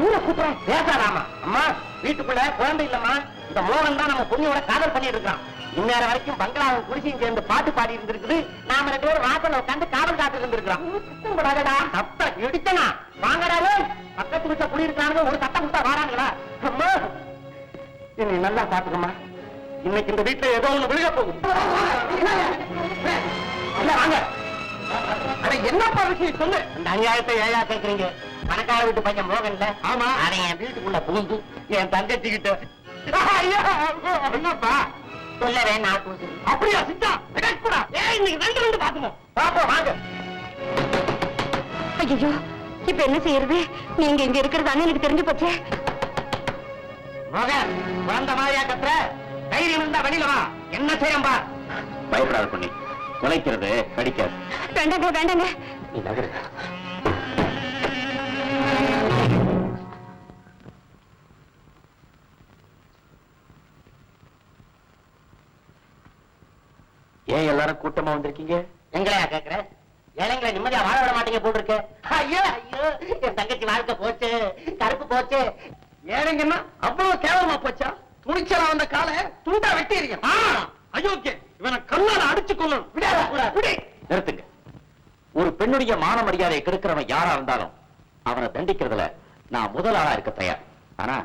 S3: ஊரை கூட்டுறேன்.
S2: பேசாதாமா. அம்மா, வீட்டுக்குள்ள குழந்தை இல்லம்மா. இந்த மோகன் தான் நம்ம பொண்ணியோட காதல் பண்ணிட்டு இருக்கான். இந்நேரம் வரைக்கும் பங்களாவும் குடிசையும் சேர்ந்து பாட்டு பாடி இருந்திருக்குது. நாம 2 பேரும் வாசல்ல உட்காந்து காவல் காத்து இருந்திருக்கிறோம். சத்தம் இடிச்சனா வாங்கடாரு. பக்கத்து வீட்டுல குடியிருக்காங்க, ஒரு சத்தம் கொடுத்தா வாராங்களா? அம்மா, என்னை நல்லா பாத்துக்கம்மா. இன்னைக்கு இந்த வீட்டுல ஏதோ ஒண்ணு விழுக போகுது. இல்ல, வாங்க. அட, என்னப்பா விஷயம் சொல்லு. இந்த அநியாயத்தை ஏயா கேட்கறீங்க? பணக்கார வீட்டு பையன் மோகன்ல. ஆமா, அவன் என் வீட்டுக்குள்ள புகுந்து என் தங்கச்சி கிட்ட. என்னப்பா சொல்லவே நான் கூசு. அப்படியா சித்தா? இன்னைக்கு 2 பாத்துங்க. பாப்போம், வாங்க.
S3: ஐயோ, இப்ப என்ன செய்யறது? நீங்க இங்க இருக்கிறது அண்ணனுக்கு தெரிஞ்சு போச்சே.
S2: மகன், குழந்தை மாதிரியா கத்துற? தைரியம் இருந்தா வெளியில வா. என்ன செய்யம்பா?
S1: பயப்படாத பொன்னி, குலைக்கிறது கடிக்காது.
S3: வேண்டாங்க, வேண்டாங்க.
S1: நீ நகரு. ஏன் எல்லாரும் கூட்டமா வந்திருக்கீங்க?
S2: எங்களையா கேக்குற? ஏழைங்களை நிம்மதியா வாழ விட மாட்டீங்க போட்டிருக்க. ஐயோ ஐயோ, என் தங்கச்சி வாழ்க்கை போச்சு, கருப்பு போச்சு.
S4: ஏழைங்கன்னா அவ்வளவு கேவலமா போச்சா? துணிச்சலா வந்த காலை துண்டா வெட்டிடுங்க. அயோக்கிய, இவனை கல்லால அடிச்சு கொள்ளணும். விடு.
S1: நிறுத்துங்க. ஒரு பெண்ணுடைய மான மரியாதையை கெடுக்கிறவன் யாரா இருந்தாலும் அவனை தண்டிக்கிறதுல நான் முதலாளா இருக்க தயார். ஆனா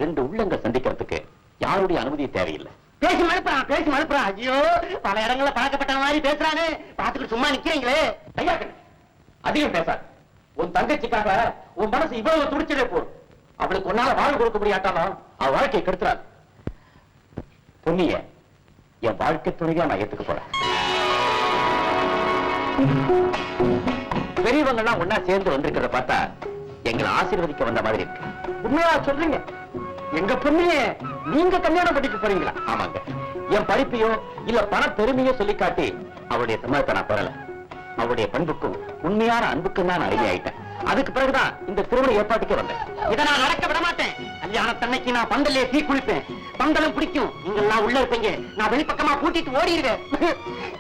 S1: 2 உள்ளங்கள் சந்திக்கிறதுக்கு யாருடைய அனுமதி தேவையில்லை.
S2: பேசி மறுப்புறான். ஐயோ, பல இடங்கள்ல பழக்கப்பட்ட மாதிரி பேசுறானே, பாத்துக்கிட்டு சும்மா நிக்கிறீங்களே.
S1: ஐயா, அதிகம் பேசாது. உன் தங்கச்சிக்காக உன் மனசு இவ்வளவு துடிச்சதே போதும். அவளுக்கு உன்னால வாழ் கொடுக்க முடியாட்டாலும் அவ வாழ்க்கையை கெடுத்துறாள். பொன்னிய என் வாழ்க்கை துணையா நான் ஏத்துக்க போறேன். பெரியவங்க எல்லாம் ஒன்னா சேர்ந்து வந்திருக்கிறத பார்த்தா எங்களை ஆசீர்வதிக்க வந்த மாதிரி இருக்கு.
S4: உண்மையா சொல்றீங்க? எங்க பொண்ணைய நீங்க கல்யாணம் பண்ணிக்க போறீங்களா?
S1: ஆமாங்க. என் படிப்பையோ இல்ல பண பெருமையோ சொல்லி காட்டி அவளுடைய சம்மதத்தை நான் பெறல. அவளுடைய பண்புக்கும் உண்மையான அன்புக்கும் நான் அடிமையாயிட்டேன். அதுக்கு பிறகுதான் இந்த திருமண ஏற்பாட்டுக்கு வந்தேன்.
S2: இதை நான் நடக்க விட மாட்டேன். கல்யாணத்தன்னைக்கு நான் பந்தல்லே தீ குளிப்பேன். பந்தலும் பிடிக்கும். நீங்க எல்லாம் உள்ள இருப்பீங்க, நான் வெளிப்பக்கமா கூட்டிட்டு ஓடிடுவேன்.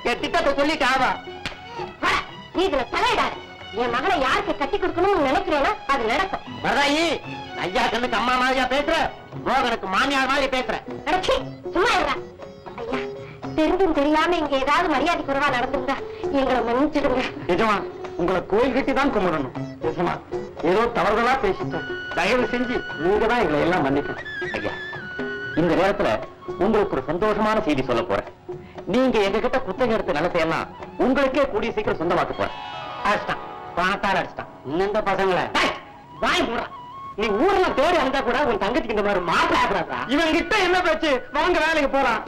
S2: என் திட்டத்தை சொல்லிட்டு ஆவா.
S3: நீ இதுல தலையிடாது. என் மகளை யாருக்கு கட்டி கொடுக்கணும்னு நினைக்கிறேன்னா அது நடக்கும்.
S2: வரதாயி, ஐயா கண்ணுக்கு அம்மா மாதிரியா பேசுற, மோகனுக்கு மாமியார் மாதிரி பேசுற.
S3: அடச்சி, சும்மா இருடா. ஐயா, தெரிஞ்சும் தெரியாம இங்க ஏதாவது மரியாதை குறைவா நடந்துருந்தா எங்களை மன்னிச்சிடுங்க.
S4: நிஜமா உங்களை கோயில் கட்டி தான் கும்பிடணும். நிஜமா ஏதோ தவறுதலா பேசிட்டோம். தயவு செஞ்சு நீங்க தான் எங்களை எல்லாம் மன்னிக்கணும்.
S1: ஐயா, இந்த நேரத்துல உங்களுக்கு ஒரு சந்தோஷமான செய்தி சொல்ல போறேன். நீங்க எங்க கிட்ட குத்தகை எடுத்த நிலத்தை எல்லாம் உங்களுக்கே கூடிய சீக்கிரம் சொந்தமாக்க போறேன்.
S2: அடிச்சிட்டான், பணத்தால் அடிச்சிட்டான். இந்த பசங்களை வாய் மூடா. நீ ஊர்ல தேடி வந்தா கூட உன் தங்கச்சிக்கு இந்த மாதிரி மாப்பிள்ளை.
S4: இவன் கிட்ட என்ன பேச்சு? வாங்க வேலைக்கு போறான்.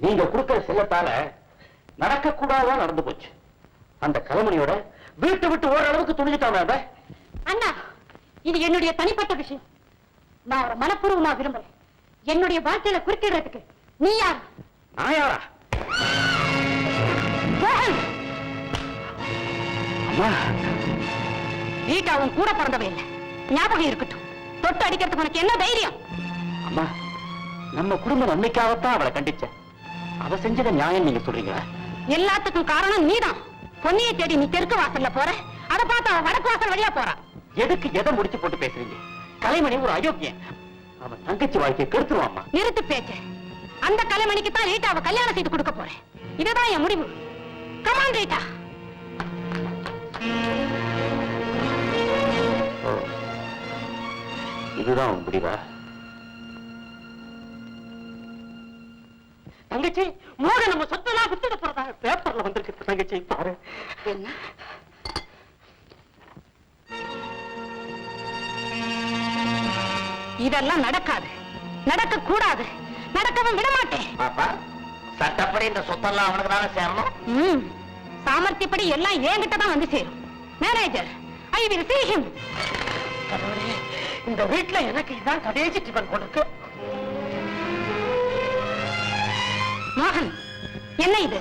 S1: நீங்க கொடுக்கிற செல்லத்தால நடக்க கூடாதா நடந்து போச்சு. அந்த கலமணியோட வீட்டு விட்டு ஓர அளவுக்கு துணிஞ்சிட்டாங்க.
S3: அண்ணா, இது என்னுடைய தனிப்பட்ட விஷயம். நான் அவரை மனப்பூர்வமா விரும்புறேன். என்னுடைய வாழ்க்கையில குறுக்கிடுறதுக்கு நீ யார்?
S1: நான் யாரா? அம்மா,
S3: வீட்டை அவன் கூட பிறந்தவன் இல்லை. ஞாபகம் இருக்கட்டும். தொட்டு அடிக்கிறதுக்கு உனக்கு என்ன தைரியம்?
S1: அம்மா, நம்ம குடும்ப நன்மைக்காகத்தான் அவளை கண்டிச்சேன். அவ செஞ்சத நியாயம் நீங்க சொல்றீங்களா?
S3: எல்லாத்துக்கும் காரணம் நீதான். பொன்னியை தேடி நீ தெற்கு வாசல்ல போற, அதை பார்த்து அவன் வடக்கு வாசல் வழியா போறான்.
S1: எதுக்கு எதை முடிச்சு போட்டு பேசுறீங்க? கலைமணி ஒரு அயோக்கியன். அவன் தங்கச்சி வாழ்க்கையை கெடுத்துருவாம்மா.
S3: நிறுத்து பேச்ச. அந்த கலைமணிக்கு தான் ரீட்டாவை கல்யாணம் செய்து கொடுக்க போறேன். இதுதான் என் முடிவு. Come on Rita.
S1: இதுதான் உன் முடிவா?
S4: தங்கச்சி, மோகன் நம்ம சொத்தெல்லாம் வித்துட போறதா பேப்பர்ல வந்திருக்கு. தங்கச்சி பாரு.
S3: என்ன? இதெல்லாம் நடக்காது, நடக்க கூடாது, நடக்கவும் விட மாட்டேன்.
S2: பாப்பா, சட்டப்படி இந்த சொத்தெல்லாம் அவனுக்கு தானே சேரணும்.
S3: சாமர்த்தியப்படி எல்லாம் என்கிட்ட தான் வந்து சேரும். Manager, I will see him.
S4: இந்த வீட்டுல எனக்கு இதான் கடைசி டிபன் கொடுக்கு.
S3: மோகன், என்ன இது?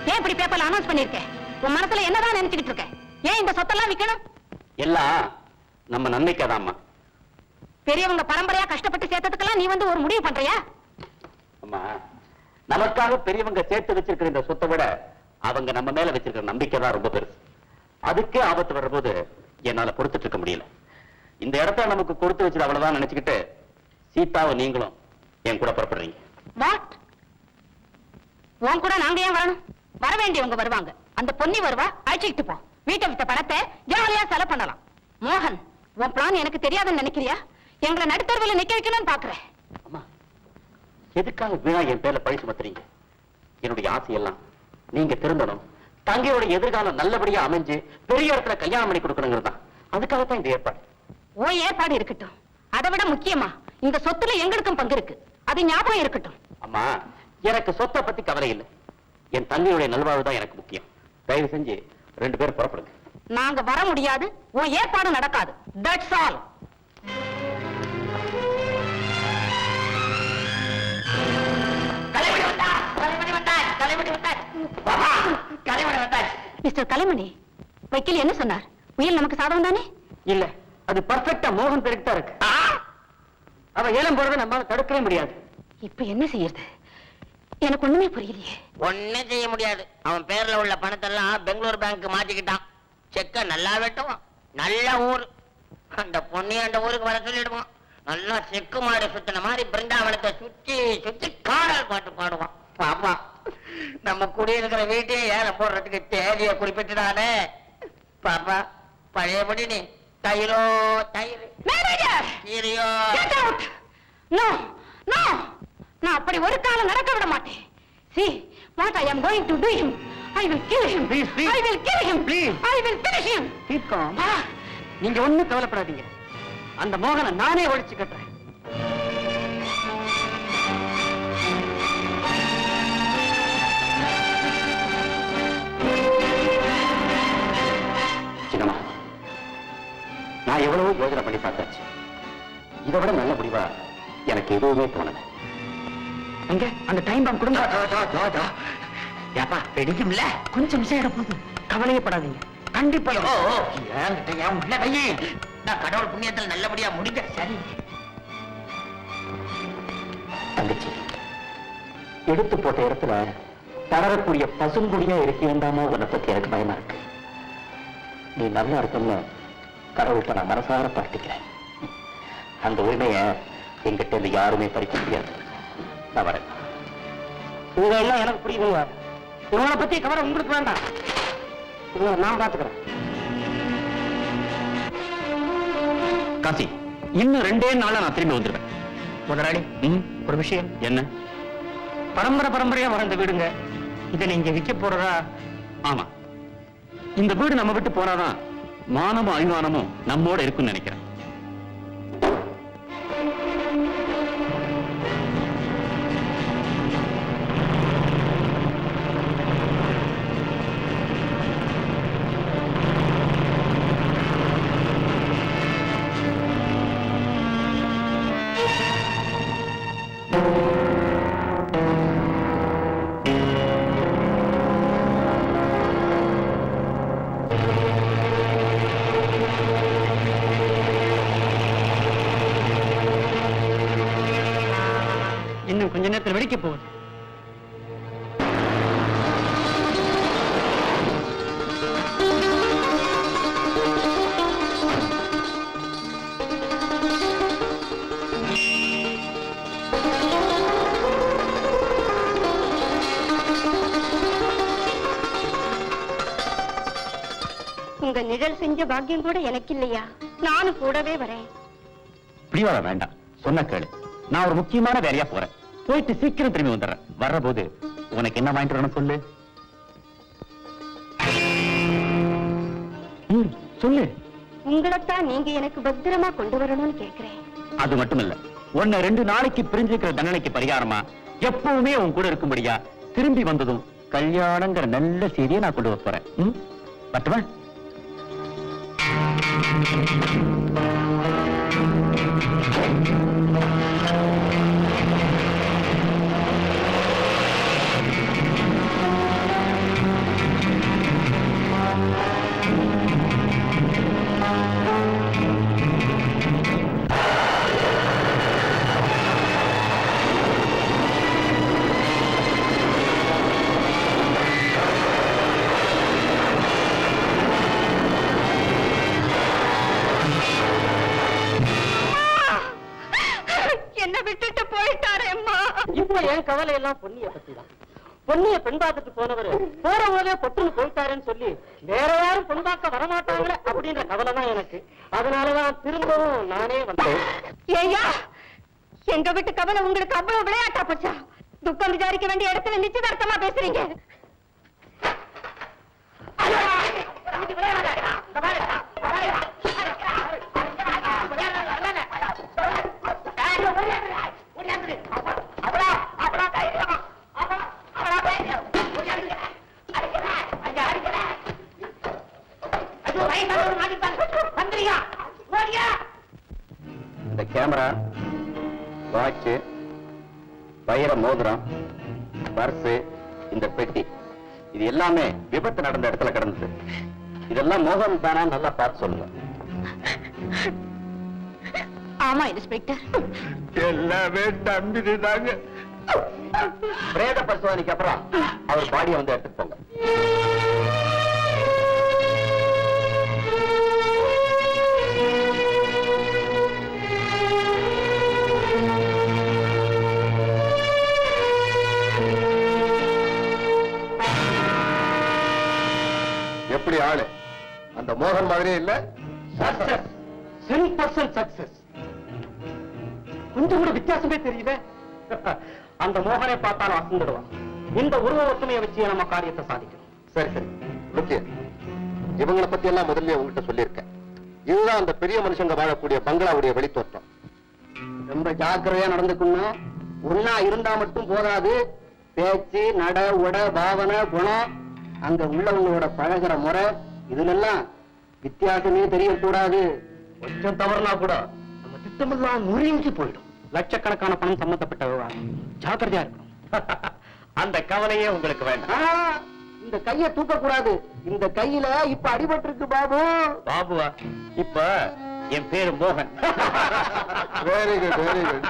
S3: ஏன் இப்படி பேப்பர்ல அனௌன்ஸ் பண்ணிருக்க? உன் மனசுல என்னதான் நினைச்சுக்கிட்டு இருக்க? ஏன் இந்த சொத்தெல்லாம் விக்கணும்?
S1: எல்லாம் நம்ம நன்மைக்காதாம்மா.
S3: பெரியவங்க பரம்பரையா கஷ்டப்பட்டு சேர்த்ததுக்கெல்லாம் நீ வந்து ஒரு முடிவு பண்றியா?
S1: அம்மா, நமக்காக பெரியவங்க சேர்த்து வச்சிருக்கிற இந்த சொத்தை விட அவங்க நம்ம மேல வச்சிருக்கிற நம்பிக்கை தான் ரொம்ப பெருசு. அதுக்கே ஆபத்து வர்றபோது என்னால பொறுத்துட்டு இருக்க முடியல. இந்த இடத்த நமக்கு கொடுத்து வச்சது அவ்வளவுதான் நினைச்சுக்கிட்டு சீதாவை நீங்களும் என் கூட புறப்படுறீங்க.
S3: வாட்? உன் கூட நாங்க ஏன் வரணும்? வர வேண்டியவங்க வருவாங்க. அந்த பொன்னி வருவா, அழைச்சிட்டு போ. வீட்டை விட்ட பணத்தை ஜாலியா செலவு பண்ணலாம். மோகன், உன் பிளான் எனக்கு தெரியாதுன்னு நினைக்கிறியா? எங்களை நடுத்தருவில் நிக்க வைக்கணும்னு பாக்குறேன்.
S1: அம்மா, எதுக்காக வீணா என் பேர்ல பழி சுமத்துறீங்க? என்னுடைய ஆசையெல்லாம் நீங்க திருந்தணும், தங்கையோட எதிர்காலம் நல்லபடியா அமைஞ்சு பெரிய இடத்துல கல்யாணம் பண்ணி கொடுக்கணுங்கிறது தான். அதுக்காகத்தான் இந்த ஏற்பாடு.
S3: ஓ ஏற்பாடு இருக்கட்டும். அதை விட முக்கியமா இந்த சொத்துல எங்களுக்கும் பங்கு இருக்கு. அது ஞாபகம் இருக்கட்டும்.
S1: அம்மா, எனக்கு சொத்தை பத்தி கவலை இல்லை. என் தங்கையுடைய நல்வாழ்வு தான் எனக்கு முக்கியம். தயவு செஞ்சு 2 பேரும் புறப்படுங்க.
S3: நாங்க வர முடியாது. உன் ஏற்பாடு நடக்காது. That's all. மிஸ்டர் கலைமணி, வக்கீல் என்ன சொன்னார்? உயில் நமக்கு சாதகம் தானே?
S4: இல்ல, அது பர்ஃபெக்ட்டா மோகன் பேருக்கு தான் இருக்கு. அவ ஏலம் போறதை நம்மால தடுக்கவே முடியாது.
S3: இப்ப என்ன செய்யறது? எனக்கு ஒண்ணுமே புரியலையே.
S2: ஒன்னும் செய்ய முடியாது. அவன் பேர்ல உள்ள பணத்தெல்லாம் பெங்களூர் பேங்க் மாட்டிக்கிட்டான். செக்க நல்லா வெட்டுவான். நல்ல ஊர். அந்த பொண்ணு அந்த ஊருக்கு வர சொல்லிடுவான். நல்லா செக்கு மாடு சுத்தின மாதிரி பிருந்தாவனத்தை சுத்தி சுத்தி காடல் பாட்டு பாடுவான். பாப்பா, நம்ம குடியிருக்கிற வீட்டையே ஏலம் போடுறதுக்கு தேதிய குறிப்பிட்டுதானே. பாப்பா, பழையபடி நீ தயிரோ தயிர் கீரையோ.
S3: No, no. நான் அப்படி ஒரு காலம் நடக்க விட மாட்டேன். See what I am going to do him. I will kill him.
S4: Please, please.
S3: I will kill him.
S4: Please.
S3: I will finish him.
S4: தீர்க்கம். நீங்க ஒண்ணும் கவலைப்படாதீங்க. அந்த மோகனை நானே ஒழிச்சு கட்டுறேன்.
S1: சின்னம்மா, நான் எவ்வளவோ யோசனை பண்ணி பார்த்தாச்சு. இதை விட நல்ல முடிவா எனக்கு எதுவுமே தோணல.
S4: அங்க அந்த டைம் பாம் கொடுங்க.
S2: ஏப்பா, வெடிக்கும்ல?
S4: கொஞ்சம் மிஸ் ஆயிட போகுது. கவலையப்படாதீங்க, கண்டிப்பா.
S2: நான் கடவுள் புண்ணியத்தில் நல்லபடியா முடிஞ்ச. சரி
S1: தங்கச்சி, எடுத்து போட்ட இடத்துல தளரக்கூடிய பசுங்குடியா இருக்க வேண்டாமோ உன்னை பத்தி எனக்கு பயமா இருக்கு. நீ நல்லா இருக்கணும்னு கடவுள்கிட்ட நான் மனசார பிரார்த்திக்கிறேன். அந்த உரிமையை எங்கிட்ட இருந்து யாருமே பறிக்க முடியாது. நான் வரேன்.
S4: இதெல்லாம் எனக்கு புரியுதுங்க. இவங்களை பத்தி கவலை உங்களுக்கு வேண்டாம். இவங்களை நான் பாத்துக்கிறேன்.
S1: காசி, இன்னும் 2 நாள்ல நான் திரும்பி வந்துடுவேன்.
S4: முதலாளி, ஒரு விஷயம்.
S1: என்ன?
S4: பரம்பரையா வளர்ந்த வீடுங்க. இதை நீங்க விற்க போறதா?
S1: ஆமா, இந்த வீடு நம்ம விட்டு போனாதான் மானமும் அபிமானமும் நம்மோட இருக்குன்னு நினைக்கிறேன்.
S4: இன்னும் கொஞ்ச நேரத்தில் வெடிக்க போகுது.
S3: நிழல் செஞ்ச பாக்கியம் கூட எனக்கு இல்லையா? நானும் கூடவே வரேன்.
S1: பிடிவாத வேண்டாம், சொன்ன கேளு. நான் ஒரு முக்கியமான வேலையா போறேன். போயிட்டு சீக்கிரம் திரும்பி வந்துடுறேன். வர்ற போது உனக்கு என்ன வாங்கிட்டு வரணும் சொல்லு. சொல்லு.
S3: உங்களைத்தான் நீங்க எனக்கு பத்திரமா கொண்டு வரணும்னு கேக்குறேன். அது
S1: மட்டும் இல்ல, உன்னை 2 நாளைக்கு பிரிஞ்சிருக்கிற தண்டனைக்கு பரிகாரமா எப்பவுமே உன் கூட இருக்கும்படியா திரும்பி வந்ததும் கல்யாணங்கிற நல்ல செய்தியை நான் கொண்டு வர போறேன். பட்டுமா?
S3: என்ன விட்டுட்டு போயிட்டாரே அம்மா.
S4: இப்ப என் கவலை எல்லாம் பொன்னிய பத்தி தான். பொன்னிய பெண் பார்த்துட்டு போனவர் போற போதே பொட்டுன்னு போயிட்டாருன்னு சொல்லி வேற யாரும் பெண் பார்க்க வரமாட்டாங்களே அப்படின்ற கவலை தான் எனக்கு. அதனாலதான் திரும்பவும் நானே வந்தேன்.
S3: ஏய்யா, எங்க வீட்டு கவலை உங்களுக்கு அவ்வளவு விளையாட்டா போச்சா? துக்கம் விசாரிக்க வேண்டிய இடத்துல நிச்சயதார்த்தமா பேசுறீங்க.
S1: இந்த கேமரா, வாட்ச், வைர மோதிரம், பர்ஸ், இந்த பெட்டி, இது எல்லாமே விபத்து நடந்த இடத்துல கிடந்தது. இதெல்லாம் மோகன் தானா? நல்லா பார்த்து சொல்லுங்க.
S3: ஆமா இன்ஸ்பெக்டர்,
S1: எல்லாமே தம்பிதாங்க. பிரேத பரிசோதனைக்கு அப்புறம் அவர் பாடியை வந்து எடுத்துட்டு போங்க.
S5: எப்படி ஆளு? அந்த மோகன் மாதிரியே இல்ல?
S4: Success, 10% success. கொஞ்சம் கூட வித்தியாசமே தெரியல. அந்த மோகனை பார்த்தாலும் அசந்துடுவான். இந்த உருவ ஒத்துமையை வச்சு நம்ம காரியத்தை சாதிக்கணும்.
S5: சரி சரி, ஓகே. இவங்களை பத்தி எல்லாம் முதல்ல உங்ககிட்ட சொல்லியிருக்கேன். இதுதான் அந்த பெரிய மனுஷங்க வாழக்கூடிய பங்களாவுடைய வெளித்தோற்றம்.
S4: ரொம்ப ஜாக்கிரதையா நடந்துக்கணும். ஒன்னா இருந்தா மட்டும் போதாது. பேச்சு, நட, உட, பாவனை, குணம், அங்க உள்ளவங்களோட பழகிற முறை, இதுல எல்லாம் வித்தியாசமே தெரியக்கூடாது. கொஞ்சம் தவறுனா கூட நம்ம திட்டமெல்லாம் நுழைஞ்சு போயிடும். லட்சக்கணக்கான பணம் சம்பந்தப்பட்ட விவகாரம். ஜாக்கிரதையா இருக்கணும்.
S1: அந்த கவலையே உங்களுக்கு வேண்டாம்.
S4: இந்த கைய தூக்க கூடாது. இந்த கையில இப்ப அடிபட்டு இருக்கு பாபு.
S1: பாபுவா? இப்ப என் பேரு மோகன்.
S5: Very good, very good.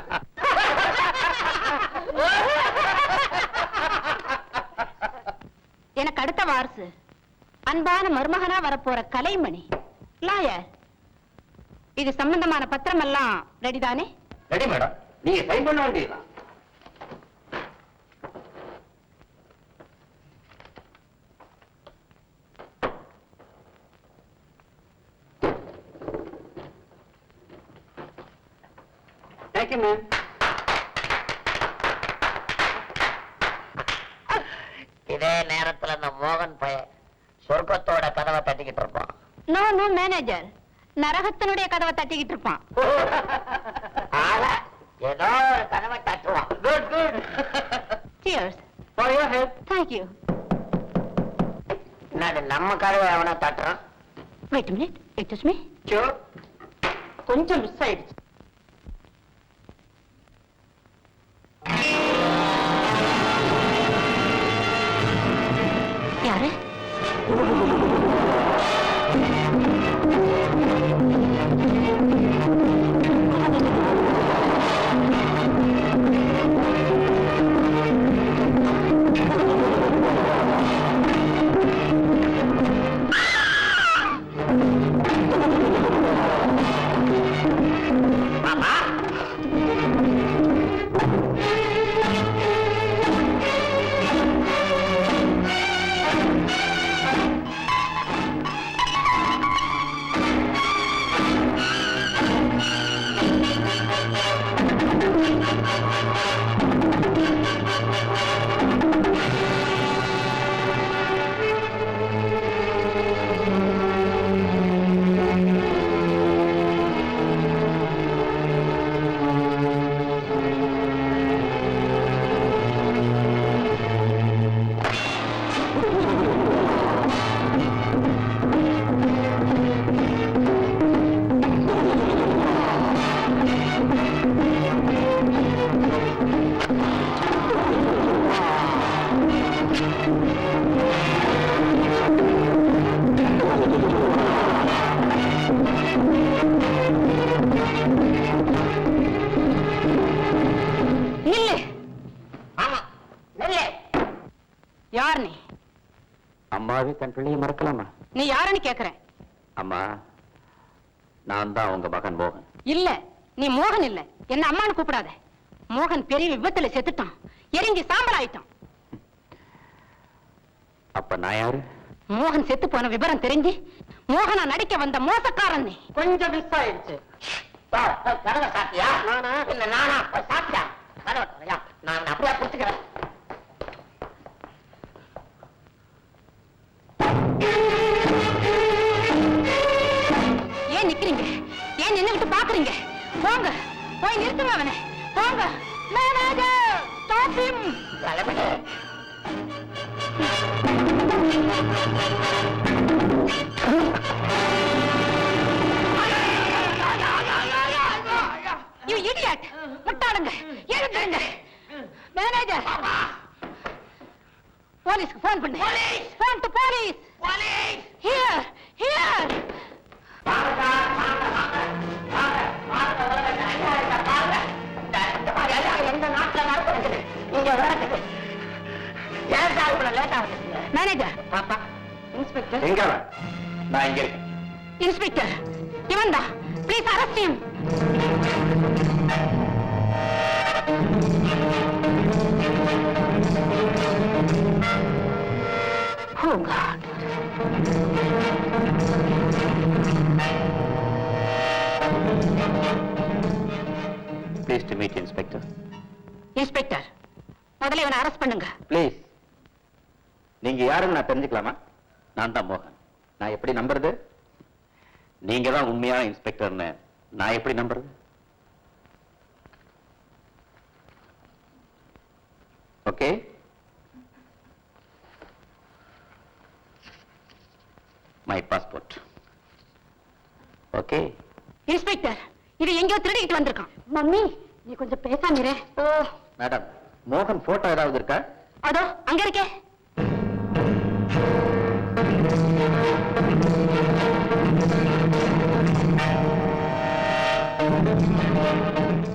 S3: எனக்கு அடுத்த வாரிசு அன்பான மருமகனா வரப்போற கலைமணி லாயர். இது சம்பந்தமான பத்திரம் எல்லாம் ரெடிதானே?
S1: ரெடி மேடம், நீங்க சைன் பண்ண வேண்டியதுதான்.
S4: Thank you ma'am.
S2: இதே நேரத்துல அந்த மோகன் பையன் சொர்க்கத்தோட கதவை தட்டிக்கிட்டு இருப்பான்.
S3: நோ நோ மேனேஜர், நரகத்தினுடைய கதவை தட்டிக்கிட்டு இருப்பான்.
S2: ஆளா ஏதோ ஒரு கதவை தட்டுவான்.
S1: Good good.
S3: Cheers.
S4: For your help.
S3: Thank you.
S2: என்னது நம்ம கதவை அவனை தட்டுறான்?
S3: Wait a minute. Excuse me.
S4: Sure. கொஞ்சம் மிஸ் ஆயிடுச்சு.
S3: யாரு?
S1: தன் பிள்ளையை மறக்கலாமா?
S3: நீ யாருன்னு கேக்குறேன்.
S1: அம்மா, நான் தான் உங்க மகன் மோகன்.
S3: இல்ல, நீ மோகன் இல்ல. என்ன அம்மான்னு கூப்பிடாத. மோகன் பெரிய விபத்துல செத்துட்டான், எரிஞ்சு சாம்பல் ஆயிட்டான்.
S1: அப்ப நான் யாரு?
S3: மோகன் செத்து போன விவரம் தெரிஞ்சு மோகனா நடிக்க வந்த மோசக்காரன் நீ.
S4: கொஞ்சம் மிஸ் ஆயிடுச்சு.
S2: கதவை சாத்தியா? நானா? இல்ல நானா? சாத்தியா? கதவை திறயா? நான் அப்படியே புடிச்சுக்கிறேன்.
S3: ஏன் நிக்கிறீங்க? ஏன் நின்னுகிட்டு பாக்குறீங்க? போங்க, போய் நிறுத்துங்க அவனை. போங்க. Manager, stop him.
S2: தலைமையே.
S3: You idiot! முட்டாளுங்க, எழுந்துருங்க. மேனேஜர், போலீஸ்க்கு போன் பண்ணு. Phone to police. Here, here.
S2: எந்த நாட்டுல நடக்குது? இங்க நடக்குது. ஏன் சார் இவ்வளவு லேட் ஆகுது?
S3: மேனேஜர்,
S2: பாப்பா,
S3: இன்ஸ்பெக்டர்.
S1: எங்க அவன்? நான் இங்க இருக்கேன்.
S3: இன்ஸ்பெக்டர், இவன் தான். Please arrest him. Oh God.
S1: Pleased to meet you, Inspector.
S3: Inspector, முதல்ல இவனை அரெஸ்ட் பண்ணுங்க.
S1: Please. நீங்க யாருன்னு நான் தெரிஞ்சுக்கலாமா? நான் தான் மோகன். நான் எப்படி நம்புறது? நீங்க தான் உண்மையான இன்ஸ்பெக்டர்னு நான் எப்படி நம்புறது? Okay, my passport. Okay.
S3: Inspector, இது எங்கேயோ திருடிட்டு வந்திருக்கான். மம்மி, நீ கொஞ்சம் பேசாம. ஓ
S1: மேடம், மோகன் போட்டோ ஏதாவது இருக்கா?
S3: அதோ அங்க இருக்கே.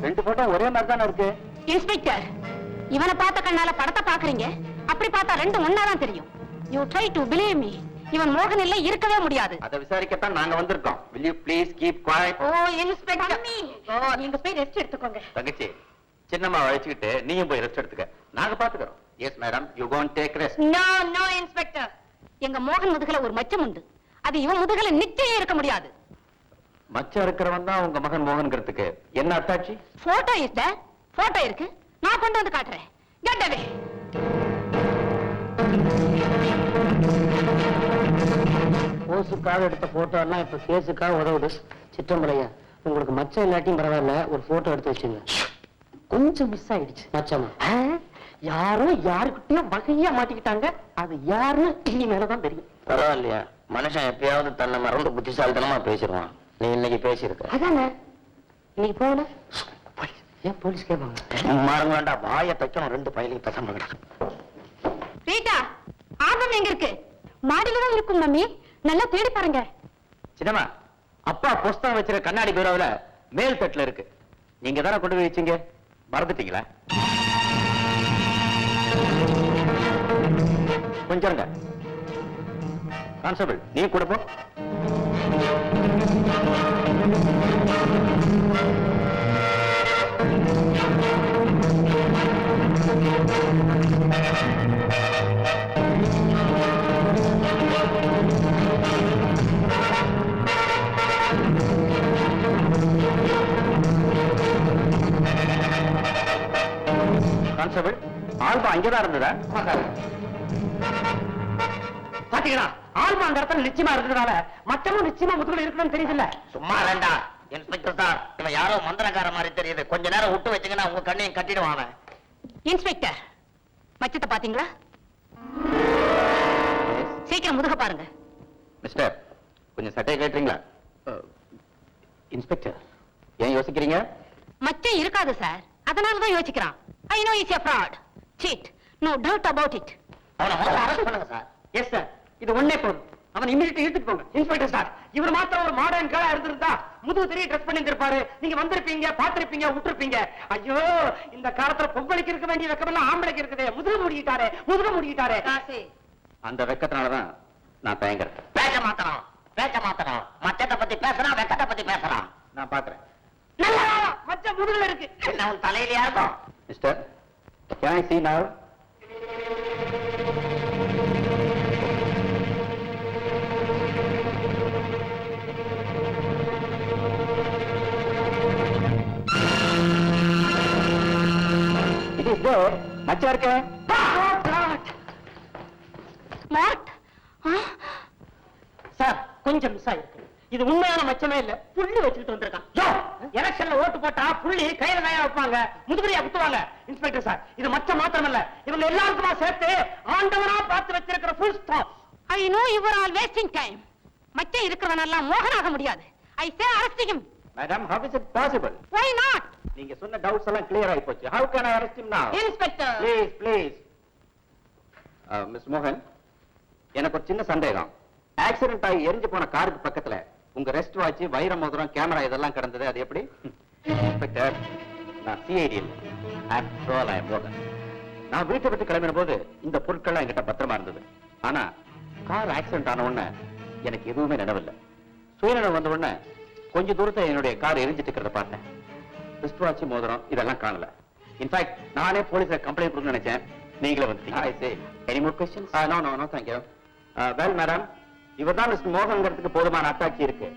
S1: ரெண்டு போட்டோ ஒரே மாதிரி தானே இருக்கு.
S3: இன்ஸ்பெக்டர், இவனை பார்த்த கண்ணால படத்தை பாக்குறீங்க, அப்படி பார்த்தா ரெண்டும் ஒன்னாதான் தெரியும். You try to believe me. இவன் மோகன் இல்ல, இருக்கவே முடியாது.
S1: அதை விசாரிக்கத்தான் நாங்க வந்திருக்கோம். Will you please keep quiet?
S3: Oh inspector, oh நீங்க போய் ரெஸ்ட் எடுத்துக்கோங்க.
S1: தங்கச்சி, சின்னம்மா அழைச்சுக்கிட்டு நீயும் போய் ரெஸ்ட் எடுத்துக்க. நாங்க பாத்துக்கிறோம். Yes madam, you gone take rest.
S3: No no inspector, எங்க மோகன் முதுகுல ஒரு மச்சம் உண்டு. அது இவன் முதுகுல நிச்சயம் இருக்க முடியாது.
S1: மச்சம் இருக்கிறவன் தான் உங்க மகன் மோகன்கிறதுக்கு என்ன அத்தாட்சி?
S3: Photo is there. போட்டோ இருக்கு, நான் கொண்டு வந்து காட்டுறேன். Get away.
S4: போஸுக்காக எடுத்த போட்டோ எல்லாம் இப்ப கேஸுக்காக உதவுது. சிற்றம்பலையா, உங்களுக்கு மச்சம் இல்லாட்டியும் பரவாயில்ல, ஒரு போட்டோ எடுத்து வச்சுங்க. கொஞ்சம் மிஸ் ஆயிடுச்சு. மச்சமா யாரும் யாருக்கிட்டையும் வகையா மாட்டிக்கிட்டாங்க. அது யாருன்னு இனிமேலதான் தெரியும்.
S2: பரவாயில்லையா? மனுஷன் எப்பயாவது தன்னை மறந்து புத்திசாலித்தனமா பேசிடுவான். நீ இன்னைக்கு பேசியிருக்க.
S4: அதானே இன்னைக்கு போன ஏன் போலீஸ் கேட்பாங்க?
S2: மாறுங்க வேண்டாம், வாயை தைக்கணும். ரெண்டு பயிலையும் பேசாம
S3: ரீட்டா, ஆல்பம் எங்க இருக்கு? மாடியில தான் இருக்கும் மம்மி, நல்லா தேடி பாருங்க.
S1: சின்னம்மா, அப்பா புஸ்தகம் வச்சிருக்க கண்ணாடி பீரோவுல மேல் தட்டுல இருக்கு. நீங்க தானே கொண்டு போய் வச்சீங்க, மறந்துட்டீங்களா? கொஞ்சம் இருங்க. கான்ஸ்டபிள், நீ கூட போ. கான்ஸ்டபிள், ஆல்பம் அங்கேதான் இருந்ததா?
S4: பாத்தீங்களா, ஆல்பம் அந்த இடத்துல நிச்சயமா இருந்ததுனால மச்சமும் நிச்சயமா முதுகுல இருக்கணும்னு தெரியுதுல்ல.
S2: சும்மா வேண்டாம் இன்ஸ்பெக்டர் சார், இவன் யாரோ மந்திரக்கார மாதிரி தெரியுது. கொஞ்ச நேரம் விட்டு வச்சுங்கன்னா உங்க கண்ணையும் கட்டிடுவாங்க.
S3: இன்ஸ்பெக்டர், மச்சத்தை பாத்தீங்களா? சீக்கிரம் முதுக பாருங்க.
S1: மிஸ்டர், கொஞ்சம் சட்டையை கேட்டுறீங்களா? இன்ஸ்பெக்டர், ஏன் யோசிக்கிறீங்க?
S3: மச்சம் இருக்காது சார், அதனாலதான் யோசிக்கிறான். I know it's a fraud. Cheat. No doubt about it.
S2: அவனை முதல்ல அரெஸ்ட் பண்ணுங்க சார்.
S4: எஸ் சார், இது ஒண்ணே போதும். அவன் இமிடியேட் இழுத்துட்டு போங்க. இன்ஸ்பெக்டர் சார், இவர் மாத்திரம் ஒரு மாடர்ன் கேர்ளா இருந்திருந்தா முதுகு தெரிய ட்ரெஸ் பண்ணி இருப்பாரு. நீங்க வந்திருப்பீங்க, பாத்திருப்பீங்க, விட்டுருப்பீங்க. ஐயோ, இந்த காலத்துல பொம்பளைக்கு இருக்க வேண்டிய வெக்கமெல்லாம் ஆம்பளைக்கு இருக்குதே. முதுகு முடிக்கிட்டாரே, முதுகு முடிக்கிட்டாரே.
S1: அந்த வெக்கத்தினாலதான் நான் தயங்குறேன்.
S2: பேச்ச மாத்தணும் மச்சத்தை பத்தி பேசுறான், வெக்கத்தை பத்தி பேசுறான்.
S1: நான் பாக்குறேன்.
S4: மச்ச முதுகுல இருக்கு.
S2: என்ன உன் தலையிலயா இருக்கும்?
S1: Mister, can I see now? It is there. மச்சா இருக்க.
S3: மார்ட்
S4: சார், கொஞ்சம் மிஸ் ஆயிருக்கு. இது உண்மையான மச்சமே இல்ல, புள்ளி வச்சுக்கிட்டு வந்திருக்கான். எலெக்ஷன்ல ஓட்டு போட்டா புள்ளி கையில கையா வைப்பாங்க, முதுகுறியா குத்துவாங்க. இன்ஸ்பெக்டர் சார், இது மச்சம் மாத்திரமல்ல, இவங்க எல்லாருக்குமா சேர்த்து ஆண்டவனா பார்த்து வச்சிருக்கிற full stop.
S3: I know you are all wasting time. மச்சம் இருக்கிறவனெல்லாம் மோகனாக முடியாது. ஐ சே arrest him.
S1: Madam, how is it possible?
S3: Why not?
S1: நீங்க சொன்ன டவுட்ஸ் எல்லாம் கிளியர் ஆயி போச்சு. How can I arrest him now?
S3: Inspector.
S1: Please. Miss மோகன், எனக்கு ஒரு சின்ன சந்தேகம். ஆக்சிடென்ட் ஆகி எரிஞ்சு போன காருக்கு பக்கத்துல உங்க ரெஸ்ட் வாட்ச், வைர மோதிரம், கேமரா இதெல்லாம் கிடந்தது. அது எப்படி? இன்ஸ்பெக்டர், நான் சிஐடி இல்ல. ஆஃப்டர் ஆல் ஐ அம் மோகன். நான் வீட்டை விட்டு கிளம்பின போது இந்த பொருட்கள்லாம் என்கிட்ட பத்திரமா இருந்தது. ஆனா கார் ஆக்சிடென்ட் ஆன உடனே எனக்கு எதுவுமே நினைவில்லை. சுயநினைவு வந்த உடனே கொஞ்ச தூரத்தை என்னுடைய கார் எரிஞ்சிட்டு இருக்கிறத பார்த்தேன். ரிஸ்ட் வாட்ச், மோதிரம் இதெல்லாம் காணல. இன்ஃபேக்ட் நானே போலீஸ்ல கம்ப்ளைண்ட் கொடுக்க நினைச்சேன். நீங்களே வந்து I say any more questions? No thank you. Well madam, இவர்தான் மிஸ்டர் மோகன்ங்கிறதுக்கு போதுமான அத்தாட்சி இருக்கு.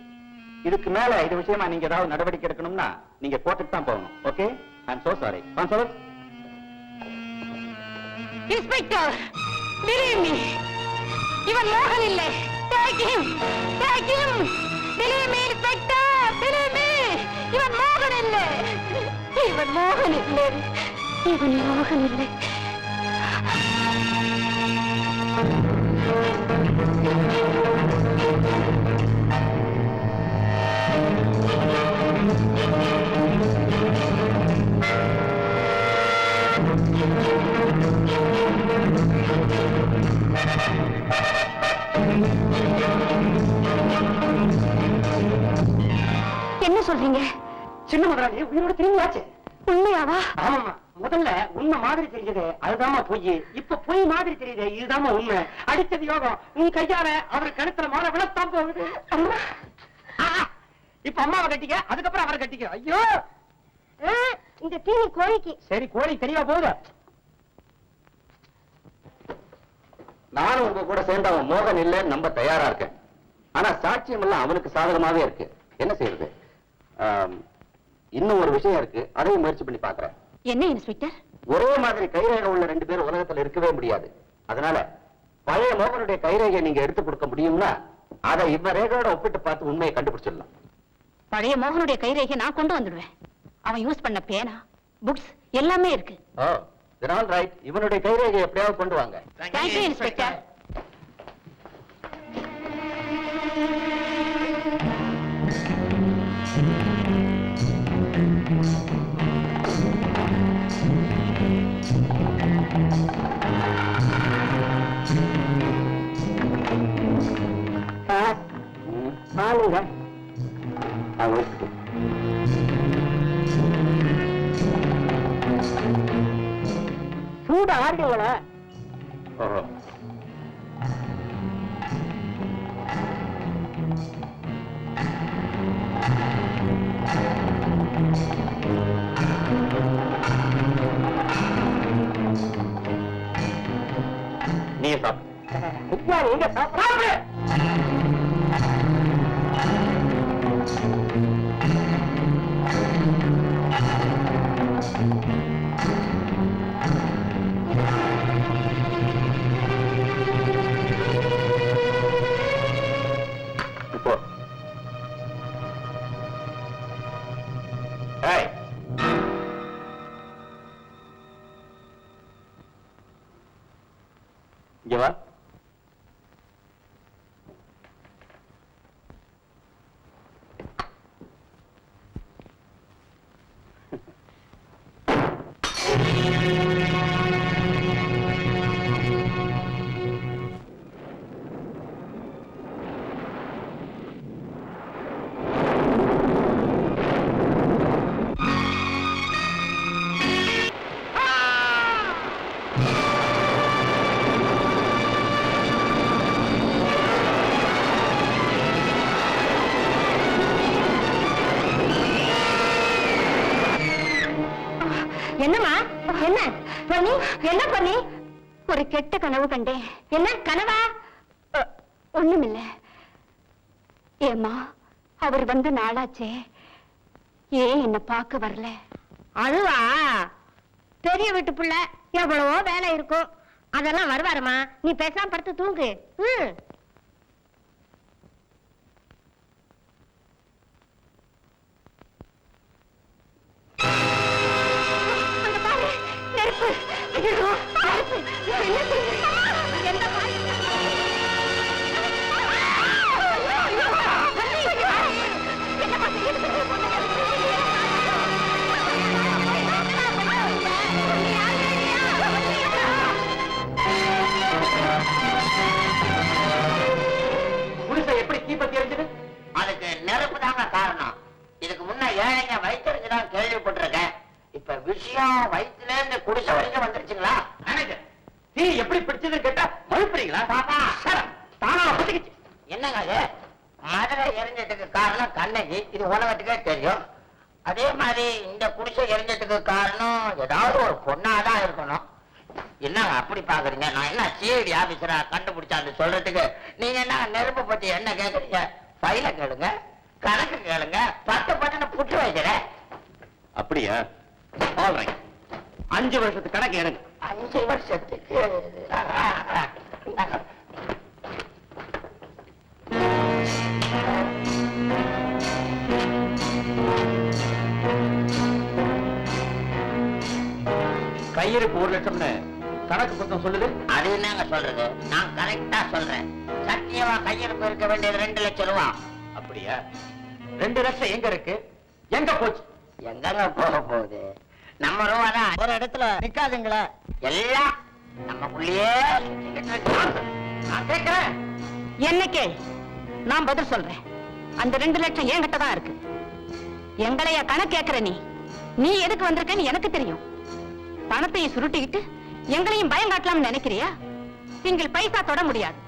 S1: இதுக்கு மேல இது விஷயமா நீங்க ஏதாவது நடவடிக்கை எடுக்கணும்னா நீங்க கோர்ட்டுக்கு தான் போகணும். Okay, I am so sorry. Constable.
S3: Inspector, believe me, இவன் மோகன் இல்லை. Take him. Believe me, Inspector, believe me. இவன் மோகன் இல்லை. இவன் மோகன் இல்லை. என்ன சொல்றீங்க?
S4: சின்ன முதலாளி உயிரோட திரும்பியாச்சு.
S3: உண்மையாவா?
S4: ஆமாமா, முதல்ல உண்மை மாதிரி தெரிஞ்சது அதுதாம்மா பொய். இப்ப பொய் மாதிரி தெரியுது, இதுதாம்மா உண்மை. அடிச்சது யோகம். உன் கையால அவர் கழுத்துல மாலை விழத்தான் போகுது. இப்ப அம்மாவை கட்டிக்க, அதுக்கப்புறம் அவரை கட்டிக்க. ஐயோ,
S3: இந்த தீனி கோழிக்கு.
S4: சரி, கோழி தெரியவா போகுது.
S1: நானும் உங்க கூட சேர்ந்து அவன் மோகன் இல்லைன்னு நம்ப தயாரா இருக்கேன். ஆனா சாட்சியம் எல்லாம் அவனுக்கு சாதகமாவே இருக்கு. என்ன செய்யறது? இன்னும் ஒரு விஷயம் இருக்கு, அதையும் முயற்சி பண்ணி பாக்குறேன்.
S3: என்ன இன்ஸ்பெக்டர்?
S1: ஒரே மாதிரி கைரேகை உள்ள ரெண்டு பேரும் உலகத்துல இருக்கவே முடியாது. அதனால பழைய மோகனுடைய கைரேகை நீங்க எடுத்து கொடுக்க முடியும்னா அதை இவ ரேகையோட ஒப்பிட்டு பார்த்து உண்மையை கண்டுபிடிச்சிடலாம்.
S3: பழைய மோகனுடைய கைரேகை நான் கொண்டு வந்துடுவேன். அவன் யூஸ் பண்ண பேனா, புக்ஸ் எல்லாமே இருக்கு.
S1: ஓ, then all right. இவனுடைய கைரேகை எப்படியாவது கொண்டு வாங்க.
S3: Thank you, Inspector.
S4: பாருங்க, சூட ஆடுங்கள.
S1: ஓஹோ, நீங்க சாப்பிடு.
S4: நீங்க சாப்பிடு.
S1: இப்போ ஏய், இங்க வா.
S3: என்ன பண்ணி? ஒரு கெட்ட கனவு கண்டேன். என்ன கனவா? ஒண்ணுமில்ல. ஏம்மா, அவர் வந்து நாளாச்சே, ஏன் என்ன பார்க்க வரல?
S6: அதுவா, பெரிய வீட்டு புள்ள, எவ்வளவோ வேலை இருக்கும், அதெல்லாம் வருவாருமா. நீ பேசாம படுத்து தூங்கு.
S3: அங்க பாரு, நெருப்பு. ஐயோ, நெருப்பு. என்ன செய்யுது? எந்த பாரு? என்னப்பா செய்யுது?
S4: குடிசை எப்படி தீபத்தி எரிஞ்சது?
S2: அதுக்கு நெருப்பு தாங்க காரணம். இதுக்கு முன்ன ஏழைங்க வயிற்றுதான் கேள்விப்பட்டிருக்கேன். இப்ப விஷயம் வயிற்றுல இருந்து குடிசை வரைக்கும் வந்துருச்சுங்களா?
S4: மேனேஜர், தீ எப்படி பிடிச்சதுன்னு கேட்டா மறுப்புறீங்களா?
S2: பாப்பா,
S4: தானா பத்திக்கிச்சு.
S2: என்னங்க அது? மதுரை எரிஞ்சதுக்கு காரணம் கண்ணகி, இது உலகத்துக்கே தெரியும். அதே மாதிரி இந்த குடிசை எரிஞ்சதுக்கு காரணம் ஏதாவது ஒரு பொண்ணாதான் இருக்கணும். என்னங்க அப்படி பாக்குறீங்க? நான் என்ன சிஐடி ஆபீசரா கண்டுபிடிச்சான்னு சொல்றதுக்கு நீங்க என்ன நெருப்பு பத்தி என்ன கேக்குறீங்க? ஃபைல கேளுங்க, கணக்கு கேளுங்க, 10 புட்டு வைக்கிறேன்.
S1: அப்படியா? 5 வருஷத்துக்கு கணக்கு எனக்கு.
S2: 5 வருஷத்துக்கு
S1: கையிருப்பு 1 லட்சம்னு கணக்கு புத்தகம் சொல்லுது.
S2: அது என்னங்க சொல்றது? நான் கரெக்டா சொல்றேன். சத்தியமா கையிருப்பு இருக்க வேண்டியது 2 லட்சம் ரூபா.
S1: அப்படியா? 2 லட்சம் எங்க இருக்கு? எங்க போச்சு?
S2: எங்கங்க போக போகுது? நம்ம ரூபா தான் ஒரு இடத்துல நிக்காதுங்களா? எல்லாம் நமக்குள்ளேயே சுத்திக்கிட்டு இருக்கு. நான் கேட்கிறேன்.
S3: என்ன கேள், நான் பதில் சொல்றேன். அந்த 2 லட்சம் என்கிட்ட தான் இருக்கு. எங்களைய கணக்கு கேட்கிற நீ எதுக்கு வந்திருக்கன்னு எனக்கு தெரியும். பணத்தையும் சுருட்டிக்கிட்டு எங்களையும் பயம் காட்டலாம்னு நினைக்கிறியா? நீங்கள் பைசா தொட முடியாது.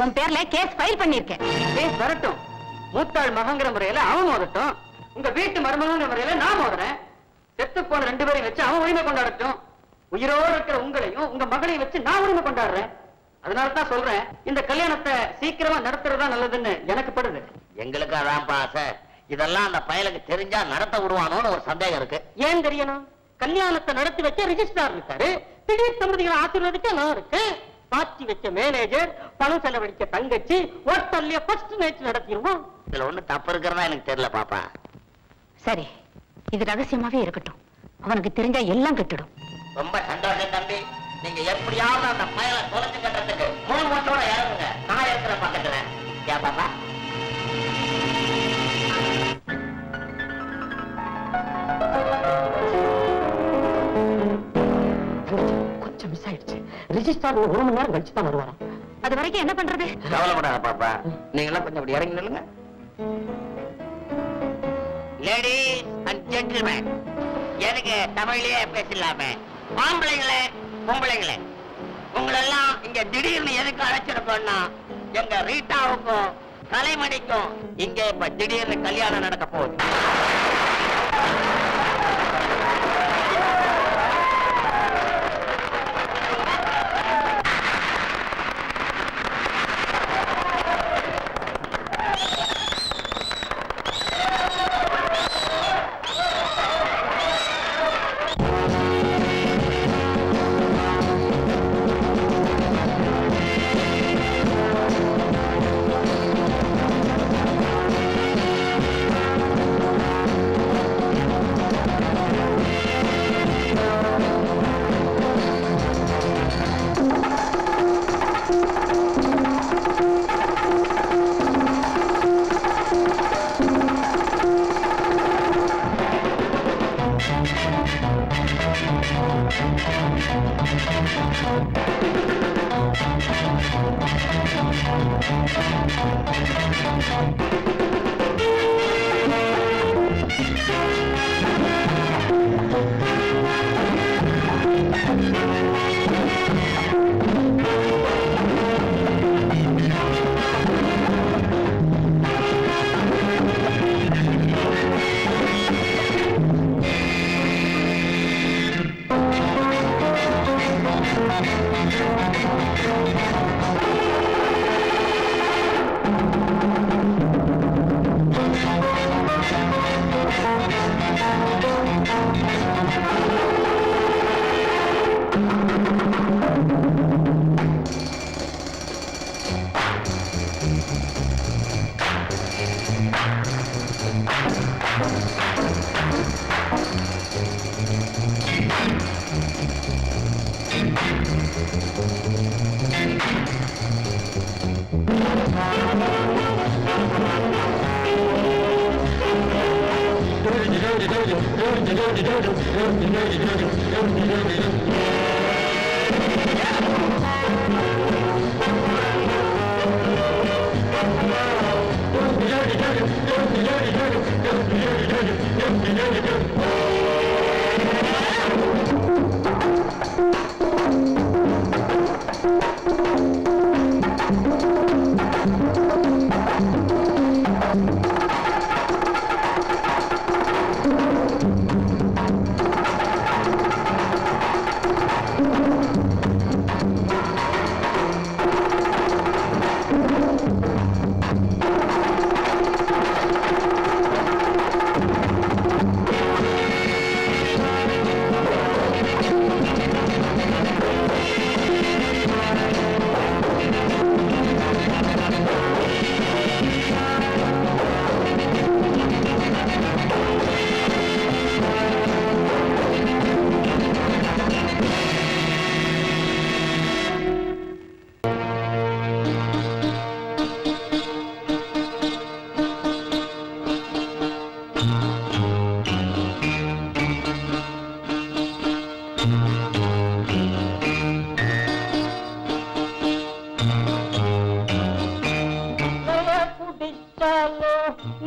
S3: உன் பேர்ல கேஸ் ஃபைல் பண்ணிருக்கேன்.
S4: கேஸ் வரட்டும். மூத்தாள் மகங்கிற முறையில அவன் மோதட்டும். உங்க வீட்டு மருமகங்கிற முறையில நான் மோதுறேன். செத்து போன 2 பேரையும் வச்சு அவன் உரிமை கொண்டாடட்டும். உயிரோடு இருக்கிற உங்களையும் உங்க மகளையும் வச்சு நான் உரிமை கொண்டாடுறேன். அதனாலதான் சொல்றேன், இந்த கல்யாணத்தை சீக்கிரமா நடத்துறதா நல்லதுன்னு எனக்கு படுது.
S2: எங்களுக்கு அதான் ஆசை. இதெல்லாம் அந்த பயலுக்கு தெரிஞ்சா நடத்த விடுவானோன்னு ஒரு சந்தேகம் இருக்கு.
S4: ஏன் தெரியணும்? கல்யாணத்தை நடத்தி வச்ச ரிஜிஸ்ட்ரார் இருக்காரு, திடீர் தம்பதிகளை ஆசீர்வதிக்க நான் இருக்கேன், பார்ட்டி வச்ச மேனேஜர், பணம் செலவழிக்க தங்கச்சி, ஹோட்டல்ல ஃபர்ஸ்ட் நைட் நடத்திடுவோம்.
S2: இதுல ஒண்ணு தப்பு இருக்கிறதா எனக்கு தெரியல பாப்பா.
S3: சரி, இது ரகசியமாவே இருக்கட்டும். அவனுக்கு தெரிஞ்சா எல்லாம் கெட்டுடும்.
S2: ரொம்ப சந்தோஷம் தம்பி. நீங்க எப்படியாவது அந்த பயலை தொலைச்சு கட்டுறதுக்கு முழு மொத்தோட இறங்குங்க. நான் இருக்கிற பக்கத்துல. ஏன் பாப்பா?
S4: கொஞ்சம் மிஸ் ஆயிடுச்சு. ரிஜிஸ்ட்ரார் 1 மணி நேரம் கழிச்சு தான் வருவாராம்.
S3: அது வரைக்கும் என்ன பண்றது?
S2: கவலைப்படாத பாப்பா. நீங்க எல்லாம் கொஞ்சம் இப்படி இறங்கி நில்லுங்க. லேடிஸ் அண்ட் ஜென்டில்மேன், எனக்கு தமிழ்லயே பேசலாமே. ஆம்பளைங்களே பொம்பளைங்களே, உங்களெல்லாம் இங்க திடீர்னு எதுக்கு அழைச்சிருக்கோம்னா, எங்க ரீட்டாவுக்கும் கலைமணிக்கும் இங்க இப்ப திடீர்னு கல்யாணம் நடக்க போகுது.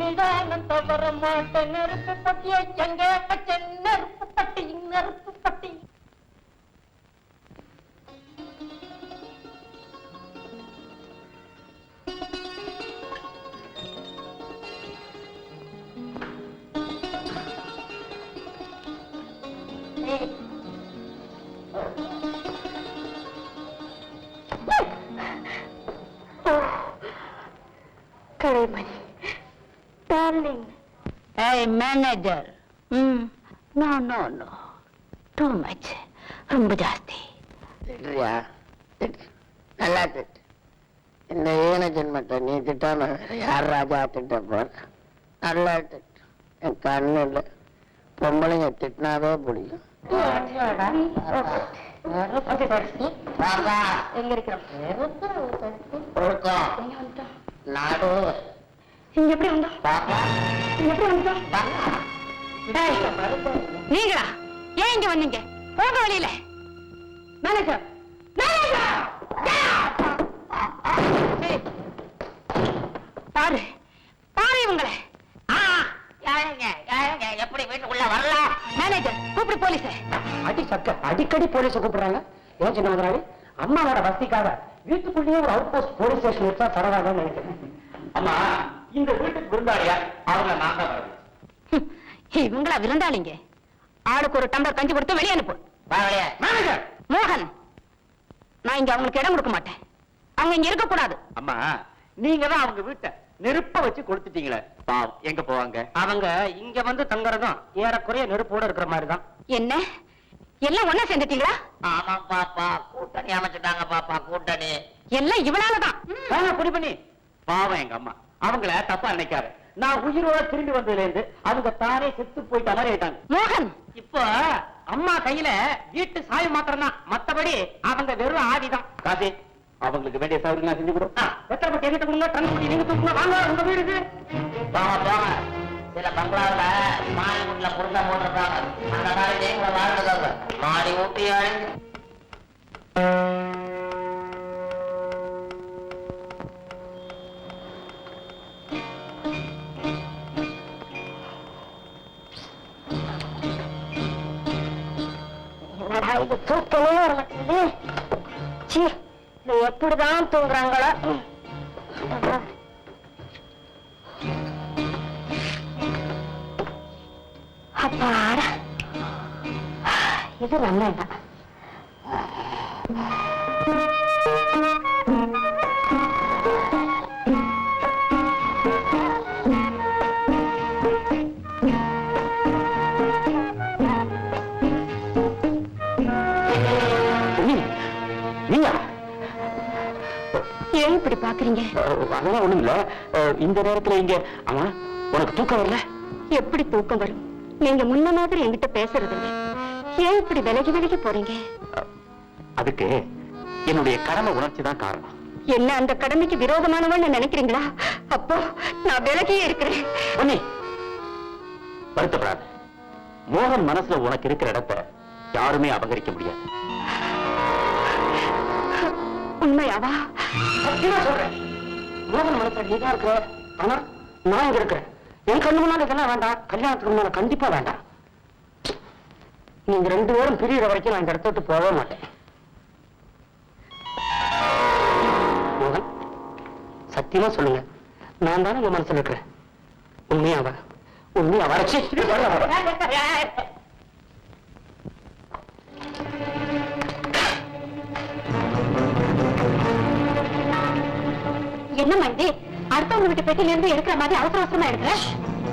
S4: நிதானம் தவற மாட்டேன். நெருப்பு பட்டியை எங்க வச்சேன்? நெருப்பு பட்டி, நெருப்பு பட்டி.
S3: Kalaimani darling.
S6: Hey, manager. No, no, no. Too much. ரொம்ப ஜாஸ்தி.
S2: திட்டுறியா? திட்டு. நல்லா திட்டு. இந்த ஏன ஜென்மத்தை நீ திட்டாம யார் ராஜா திட்ட போற? நல்லா திட்டு. என் கண்ணு இல்லை. பொம்பளைங்க திட்டினாவே பிடிக்கும்.
S6: எங்க இருக்கிறோம்?
S2: நாடு
S3: இங்க எப்படி வந்தோம்? இங்க எப்படி வந்தோம்?
S6: நீங்களா ஏன் இங்க வந்தீங்க? போக வழியில. மேனேஜர், பாரு பாரு இவங்களை.
S2: எப்படி வீட்டுக்குள்ள வரலாம்?
S6: மேனேஜர் கூப்பிடு போலீஸ.
S4: அடி சக்க அடிக்கடி போலீஸ கூப்பிடுறாங்க. ஏன் சின்ன முதலாளி, அம்மாவோட வசதிக்காக வீட்டுக்குள்ளேயே ஒரு அவுட் போஸ்ட் போலீஸ் ஸ்டேஷன் வச்சா பரவாயில்லன்னு நினைக்கிறேன்.
S1: அம்மா, இந்த வீட்டுக்கு விருந்தாளியா அவங்க நாங்க வரது.
S6: இவங்களா விருந்தாளிங்க? ஆளுக்கு ஒரு டம்ளர் கஞ்சி கொடுத்து வெளியே அனுப்பு.
S4: மேனேஜர்
S6: மோகன், நான் இங்க அவங்களுக்கு இடம் கொடுக்க மாட்டேன். அவங்க இங்க இருக்க கூடாது.
S1: அம்மா, நீங்க தான் அவங்க வீட்டை நெருப்ப வச்சு கொடுத்துட்டீங்களே. பாவம், எங்க போவாங்க?
S4: அவங்க இங்க வந்து தங்குறதும் ஏறக்குறைய நெருப்போட இருக்கிற மாதிரி தான்.
S6: என்ன எல்லாம் ஒண்ணா சேர்ந்துட்டீங்களா?
S2: ஆமா பாப்பா, கூட்டணி அமைச்சுட்டாங்க பாப்பா, கூட்டணி.
S6: எல்லாம் இவனாலதான்.
S1: புடி பண்ணி பாவம் எங்க அம்மா. அவங்கள தப்பா நினைக்காத. நான் உயிரோட திரும்பி வந்ததுல இருந்து அவங்க தானே செத்து போயிட்டு அமரிட்டாங்க.
S6: மோகன்,
S4: இப்போ அம்மா கையில வீட்டு சாவி மாத்திரம் தான், மத்தபடி அவங்க வெறும் ஆதிதான்.
S1: காசி, அவங்களுக்கு வேண்டிய சௌகரியம் செஞ்சு கொடு.
S4: எத்தனை பட்டி எங்கிட்ட கொடுங்க, தண்ணி நீங்க தூக்குங்க, வாங்க உங்க வீடு இது.
S2: போங்க போங்க. சில பங்களாவில மாடி வீட்டுல புரிஞ்சா போட்டிருக்காங்க. அந்த மாதிரி நீங்க வாழ்ந்துக்காங்க. மாடி ஊட்டி அழிஞ்சு
S6: இது தூக்கமே வர மாட்டேங்குது. சீ, இது எப்படிதான் தூங்குறாங்களோ. அப்பாடா, இது நல்ல இடம்.
S1: ஏன் இப்படி பாக்குறீங்க? அதெல்லாம் ஒண்ணும் இல்ல. இந்த நேரத்துல இங்க ஆமா உனக்கு தூக்கம் வரல?
S3: எப்படி தூக்கம் வரும்? நீங்க முன்ன மாதிரி என்கிட்ட பேசுறது இல்ல. ஏன் இப்படி விலகி விலகி போறீங்க?
S1: அதுக்கு என்னுடைய கடமை உணர்ச்சி தான் காரணம்.
S3: என்ன அந்த கடமைக்கு விரோதமானவன்னு நினைக்கிறீங்களா? அப்போ நான் விலகியே இருக்கிறேன்.
S1: பொன்னி, வருத்தப்படாத. மோகன் மனசுல உனக்கு இருக்கிற இடத்தை யாருமே அபகரிக்க முடியாது.
S3: உண்மையாவா?
S4: சத்தியமா சொல்றேன். மோகன் மனசுல நீதான் இருக்கிற. ஆனா நான் இங்க இருக்கிறேன். என் கண்ணு முன்னால இதெல்லாம் வேண்டாம். கல்யாணத்துக்கு முன்னால கண்டிப்பா வேண்டாம். நீங்க 2 பேரும் பிரியிற வரைக்கும் நான் இந்த இடத்த விட்டு போகவே மாட்டேன். மோகன், சத்தியமா சொல்லுங்க, நான் தானே உங்க மனசுல இருக்கிறேன். உண்மையாவா? உண்மையாவா?
S3: என்னம்மா இது? அடுத்தவங்க வீட்டு பெட்டில இருந்து எடுக்கிற மாதிரி அவசர அவசரமா எடுக்கிற?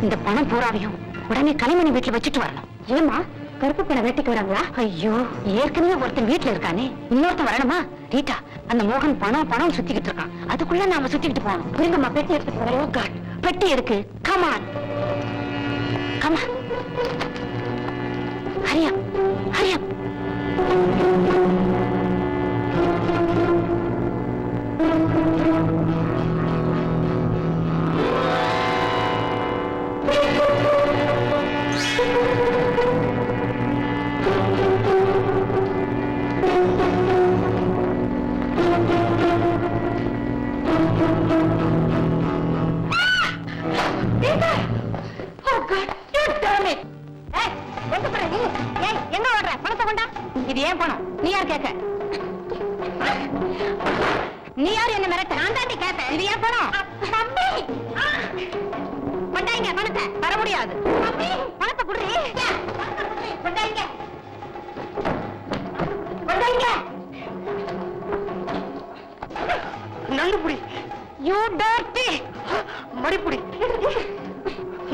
S3: இந்த பணம் பூராவையும் உடனே கனிமணி வீட்டுல வச்சுட்டு வரணும். ஏமா கருப்பு பணம் வெட்டிக்கு வராங்களா? ஐயோ, ஏற்கனவே ஒருத்தன் வீட்டுல இருக்கானே, இன்னொருத்தன் வரணுமா? ரீட்டா, அந்த மோகன் பணம் பணம் சுத்திக்கிட்டு இருக்கான். அதுக்குள்ள நாம சுத்திக்கிட்டு போகணும். புரியுங்கம்மா, பெட்டி எடுத்துட்டு வரேன். ஓ காட், பெட்டி எதுக்கு? Come on come on, Hariya Hariya. இது ஏன் பணம்? நீ யார் கேட்க? நீ யார் என்ன மிரட்ட? நான் தாண்டி கேட்டேன். இது ஏன் பணம்? கொண்டாங்க பணத்தை. தர முடியாது. பணத்தை குடுறி. கொண்டாங்க கொண்டாங்க.
S4: நண்டுபுடி.
S3: You dirty.
S4: மடிப்புடி.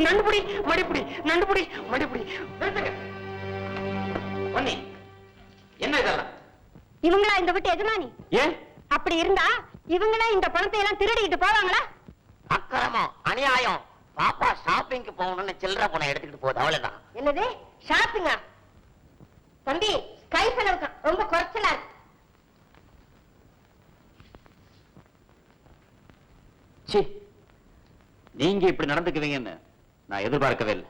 S4: நண்டுபுடி, மடிப்புடி, நண்டுபுடி, மடிப்புடி.
S1: பொன்னி, என்ன இதெல்லாம்?
S3: இவங்களா இந்த வீட்டு எஜமானி?
S1: ஏன்?
S3: அப்படி இருந்தா இவங்களா இந்த பணத்தை எல்லாம் திருடிக்கிட்டு போவாங்களா?
S2: அக்கிரமம், அநியாயம். பாப்பா ஷாப்பிங்க்கு போகணும்னு சில்லற பணம் எடுத்துக்கிட்டு போகுது, அவ்வளவுதான்.
S3: என்னது ஷாப்பிங்கா? தம்பி, கை செலவுக்கு ரொம்ப குறைச்சலா இருக்கு.
S1: சி, நீங்க இப்படி நடந்துக்குவீங்கன்னு நான் எதிர்பார்க்கவே இல்லை.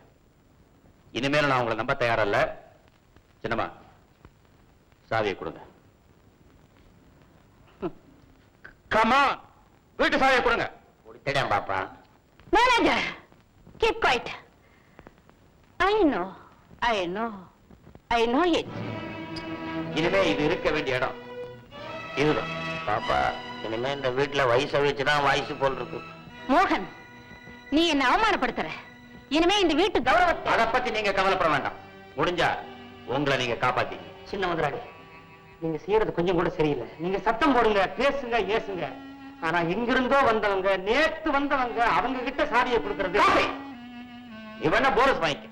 S1: இனிமேல நான் உங்களை நம்ப தயாரில்ல. சின்னம்மா, சாவியை கொடுங்க. கமா, வீட்டு சாவியை கொடுங்க.
S2: கொடுத்துடேன் பாப்பா.
S3: Manager, keep quiet. I know it.
S1: இனிமே இது இருக்க வேண்டிய இடம் இதுதான்.
S2: பாப்பா, இனிமே இந்த வீட்டுல வயசை வச்சுதான் வயசு போல் இருக்கு.
S3: மோகன், நீ என்ன அவமானப்படுத்துற. இனிமே இந்த வீட்டு கௌரவத்தை
S1: அதை பத்தி நீங்க கவலைப்பட வேண்டாம். முடிஞ்சா உங்களை நீங்க காப்பாத்தி.
S4: சின்ன முதலாளி, நீங்க செய்யறது கொஞ்சம் கூட சரியில்லை. நீங்க சத்தம் போடுங்க, பேசுங்க, ஏசுங்க. ஆனா எங்கிருந்தோ வந்தவங்க, நேத்து வந்தவங்க, அவங்க கிட்ட சாவியை கொடுக்கறது.
S1: இவன போனஸ் வாங்கிக்க.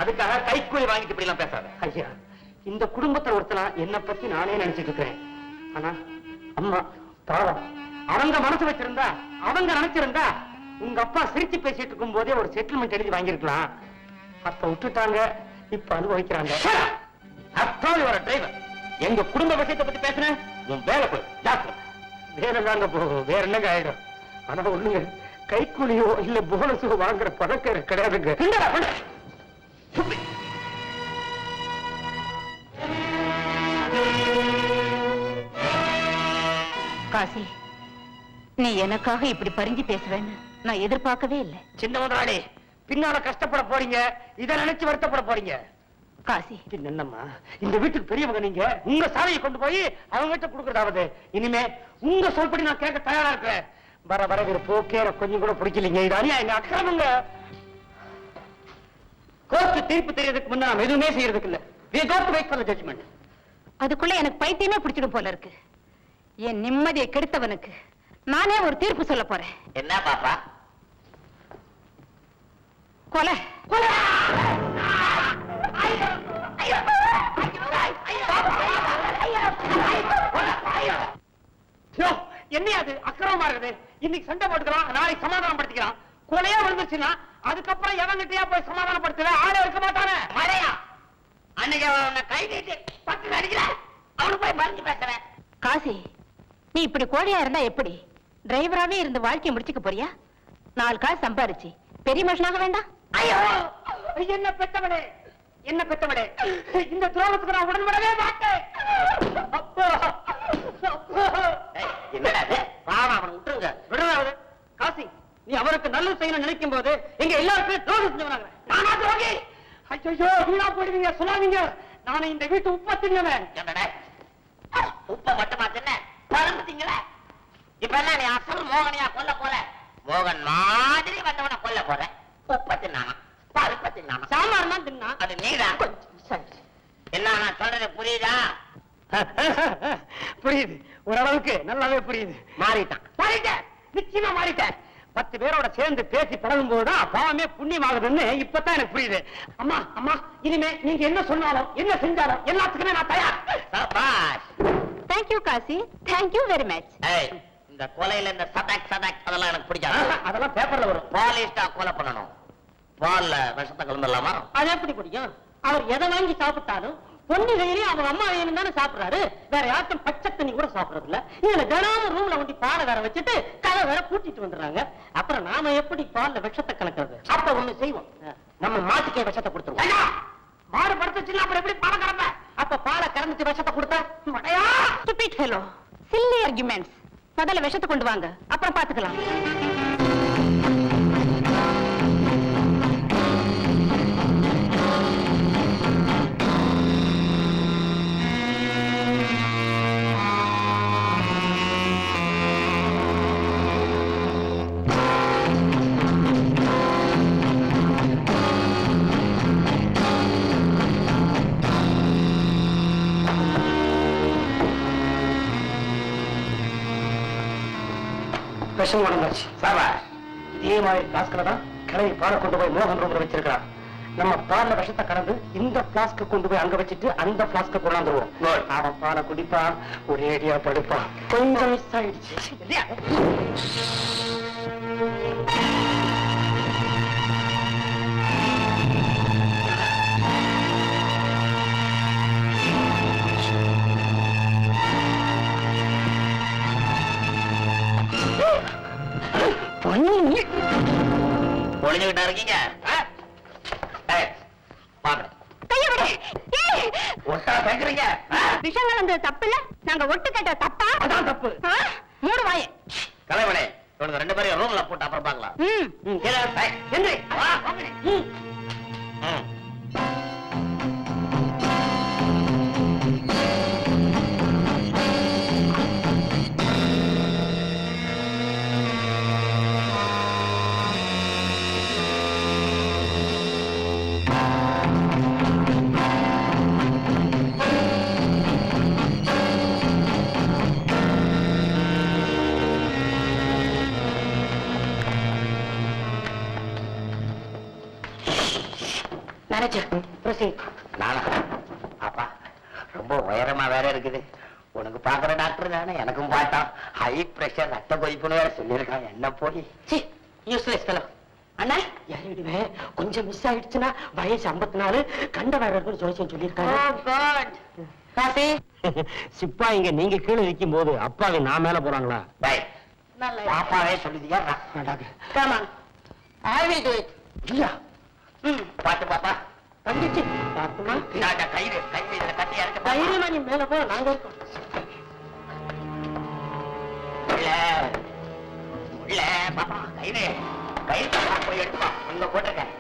S1: அதுக்காக கைக்கூலி வாங்கிட்டு இப்படி எல்லாம் பேசாத.
S4: ஐயா, இந்த குடும்பத்துல ஒருத்தனா என்ன பத்தி நானே நினைச்சிட்டு இருக்கிறேன். ஆனா அம்மா பாவம், அவங்க மனசு வச்சிருந்தா, அவங்க நினைச்சிருந்தா, உங்க அப்பா சிரிச்சு பேசிட்டு இருக்கும் போதே ஒரு செட்டில்மெண்ட் எழுதி வாங்கிருக்கலாம். அப்ப விட்டுட்டாங்க, இப்ப அனுபவிக்கிறாங்க.
S1: அத்தான் இவர டிரைவர். எங்க குடும்ப விஷயத்தை பத்தி பேசுறேன். உன் வேலை போய் ஜாக்கிரதை.
S4: வேலை தாங்க போகும், வேற என்னங்க ஆயிடும். ஆனா ஒண்ணுங்க, கைக்கூலியோ இல்ல போனஸோ வாங்குற பழக்கம் எனக்கு கிடையாதுங்க.
S1: இந்தடா, பண்ணு. சுப்பி.
S3: காசி, நீ எனக்காக இப்படி பறிஞ்சு பேசுவேன்னு நான் எதிர்பார்க்கவே இல்லை.
S4: சின்ன முதலாளி, பின்னால கஷ்டப்பட போறீங்க, இதை நினைச்சு வருத்தப்பட போறீங்க.
S3: காசி,
S4: என்னம்மா, இந்த வீட்டுக்கு பெரியவங்க நீங்க. உங்க சாவியை கொண்டு போய் அவங்க கிட்ட கொடுக்கறதாவது. இனிமே உங்க சொல்படி நான் கேட்க தயாரா இருக்கிறேன். வர வர ஒரு போக்கேற கொஞ்சம் கூட பிடிக்கலீங்க. இது அநியாயம், அக்கிரமங்க. கோர்ட்டு தீர்ப்பு தெரியறதுக்கு முன்ன நாம எதுவுமே செய்யறதுக்கு இல்ல. We got to wait for the judgment.
S3: அதுக்குள்ள எனக்கு பைத்தியமே பிடிச்சிடும் போல இருக்கு. என் நிம்மதியை கெடுத்தவனுக்கு நானே ஒரு தீர்ப்பு சொல்ல போறேன்.
S2: என்ன பாப்பா?
S3: கொலை.
S4: என்ன அது அக்கிரமமா இருக்குது? இன்னைக்கு சண்டை போட்டுக்கலாம், நாளைக்கு சமாதானம் படுத்திக்கலாம். கொலையா விழுந்துச்சுன்னா அதுக்கப்புறம் எவங்கிட்டயா போய் சமாதானப்படுத்துவேன்? ஆளே இருக்க மாட்டானே.
S2: மழையா அன்னைக்கு அவன் உன்னை கை நீட்டி பட்டு அடிக்கல, அவனு போய் மறைஞ்சு பேசுறேன்.
S6: காசி, நீ இப்படி கோழையா இருந்தா எப்படி? டிரைவராவே இருந்து வாழ்க்கையை முடிச்சுக்க போறியா? 4 காசு சம்பாரிச்சு பெரிய மனுஷனாக வேண்டாம்?
S2: ஐயோ
S4: என்ன பெத்தவளே, என்ன பெத்தவளே, இந்த துரோகத்துக்கு நான் உடன்படவே மாட்டேன். அப்பா,
S2: என்னடா இது? பாவம், அவனை விட்டுருங்க.
S4: விடுறாரு. காசி, நீ அவருக்கு நல்லது செய்யணும்னு நினைக்கும் போது எங்க எல்லாருக்கும் துரோகம் செஞ்சவனாங்க.
S2: நானா துரோகி?
S4: ஐயோ, வீணா போயிடுவீங்க, சொல்லாதீங்க. நானே இந்த வீட்டு உப்பா தின்னவன்.
S2: என்னடா உப்ப மட்டுமா தின்ன? பரம்புத்தீங்களா? இப்ப என்ன நீ அசல் மோகனையா கொல்ல போல? மோகன் மாதிரி வந்தவனை கொல்ல போற. உப்ப தின்னானா, பருப்ப தின்னானா?
S4: சாம்பார் தான் தின்னா.
S2: அது நீதான். என்ன நான் சொல்றது புரியுதா?
S4: புரியுது, ஓரளவுக்கு நல்லாவே புரியுது.
S2: மாறிட்டான்.
S4: மாறிட்டேன், நிச்சயமா மாறிட்டேன். 10 பேரோட சேர்ந்து பேசி பழகும் போதுதான் பாவமே புண்ணியமாகுதுன்னு இப்பதான் எனக்கு புரியுது. அம்மா, அம்மா, இனிமே நீங்க என்ன சொன்னாலும் என்ன செஞ்சாலும் எல்லாத்துக்குமே நான் தயார்.
S2: சபாஷ்.
S6: Thank you Kasi, thank you very much.
S2: ஏய், இந்த கொலையில இந்த சதாக் சதாக் அதெல்லாம் எனக்கு பிடிக்காது.
S4: அதெல்லாம் பேப்பர்ல வரும்.
S2: பாலிஷ்டா கொலை பண்ணணும். பால்ல விஷத்தை கலந்துடலாமா?
S4: அது எப்படி பிடிக்கும்? அவர் எதை வாங்கி சாப்பிட்டாலும் பொண்ணு கையிலையும் அவங்க அம்மா கையிலும் தானே சாப்பிடுறாரு. வேற யாருக்கும் பச்சை தண்ணி கூட சாப்பிடறது இல்ல. இதுல தினமும் ரூம்ல ஒண்டி பாலை வேற வச்சுட்டு கதை வேற கூட்டிட்டு வந்துடுறாங்க. அப்புறம் நாம எப்படி பால்ல விஷத்தை கலக்கிறது?
S2: அப்ப ஒண்ணு செய்வோம், நம்ம மாட்டுக்கே விஷத்தை கொடுத்துருவோம்.
S4: மாடு படுத்துச்சுன்னா அப்புறம் எப்படி பாலை கறப்ப?
S2: அப்ப பாலை கறந்துட்டு விஷத்தை கொடுத்தா
S4: மடையா?
S6: Stupid fellow. Silly arguments. முதல்ல விஷத்தை கொண்டு வாங்க, அப்புறம் பாத்துக்கலாம்.
S4: விஷம் உடந்தாச்சு.
S2: சபாஷ்.
S4: இதே மாதிரி பிளாஸ்க்ல தான் கிளவி பாலை கொண்டு போய் மோகன் ரூம்ல வச்சிருக்கான். நம்ம பால்ல விஷத்தை கலந்து இந்த பிளாஸ்க கொண்டு போய் அங்க வச்சுட்டு அந்த பிளாஸ்க கொண்டாந்துருவோம். அவன் பாலை குடிப்பான், ஒரேடியா படுப்பான். கொஞ்சம் மிஸ் ஆயிடுச்சு.
S2: ஒளிஞ்சுகிட்டா இருக்கீங்க?
S6: கையை விடு.
S2: ஒட்டா கேக்குறீங்க?
S6: விஷம் கலந்தது தப்பு இல்ல, நாங்க ஒட்டு கேட்ட தப்பா?
S4: அதான் தப்பு.
S6: மூடு வாயே.
S2: கலைவனே, இவனுக்கு 2 பேரையும் ரூம்ல போட்டு அப்புறம் பார்க்கலாம்.
S4: என்ன?
S2: வா, வாங்கடி. ம். நானா? அப்பா, ரொம்ப உயரமா வேற இருக்குது. உனக்கு பாக்குற டாக்டர் தானே, எனக்கும் பார்த்தான். ஹை பிரஷர், ரத்த கொதிப்புன்னு வேற சொல்லியிருக்கான். என்ன போய்
S4: யூஸ்லெஸ் ஃபெலோ. அண்ணா, யாரிடுவேன்? கொஞ்சம் மிஸ் ஆயிடுச்சுன்னா வயசு 54, கண்ட வேற இருக்குன்னு சொல்லியிருக்காங்க.
S6: காசி,
S4: சிப்பா இங்க நீங்க கீழே நிற்கும் போது அப்பாவை நான் மேல போறாங்களா?
S2: By, பாப்பாவே சொல்லுதியா?
S6: come on. I will do it.
S4: இல்லையா?
S2: பாத்து பாப்பா.
S4: தங்கச்சி பார்த்துமா?
S2: நான் கயிறு கயிறு இதுல கட்டி இறக்க.
S4: தைரியமா நீ மேல போ, நாங்க இருக்கோம்.
S2: உள்ள உள்ள பாப்பா, கயிறு கயிறு பாப்பா, போய் எடுத்துக்கோ. அங்க போட்டிருக்கேன்.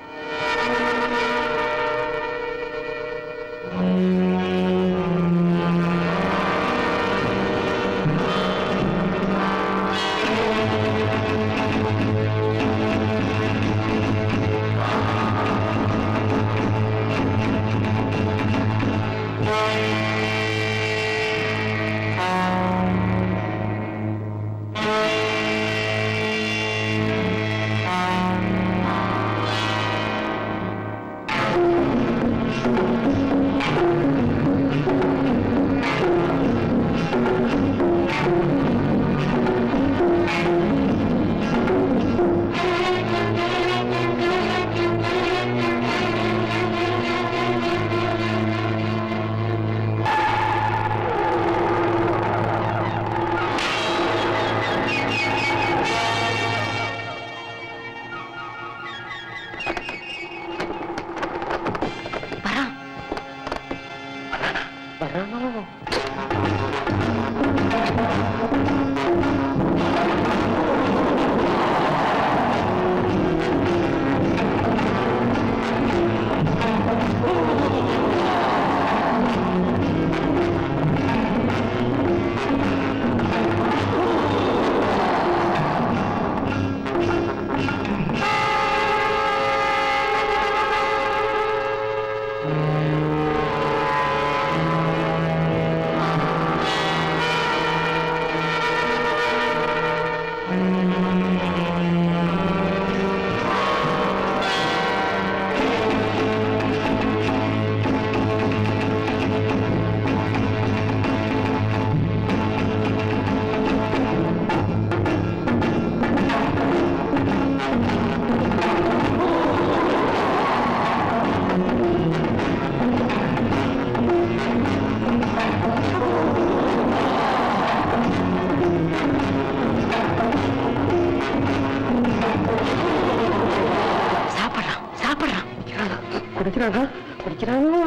S4: குடிக்கிறானா குடிக்கிறானோ?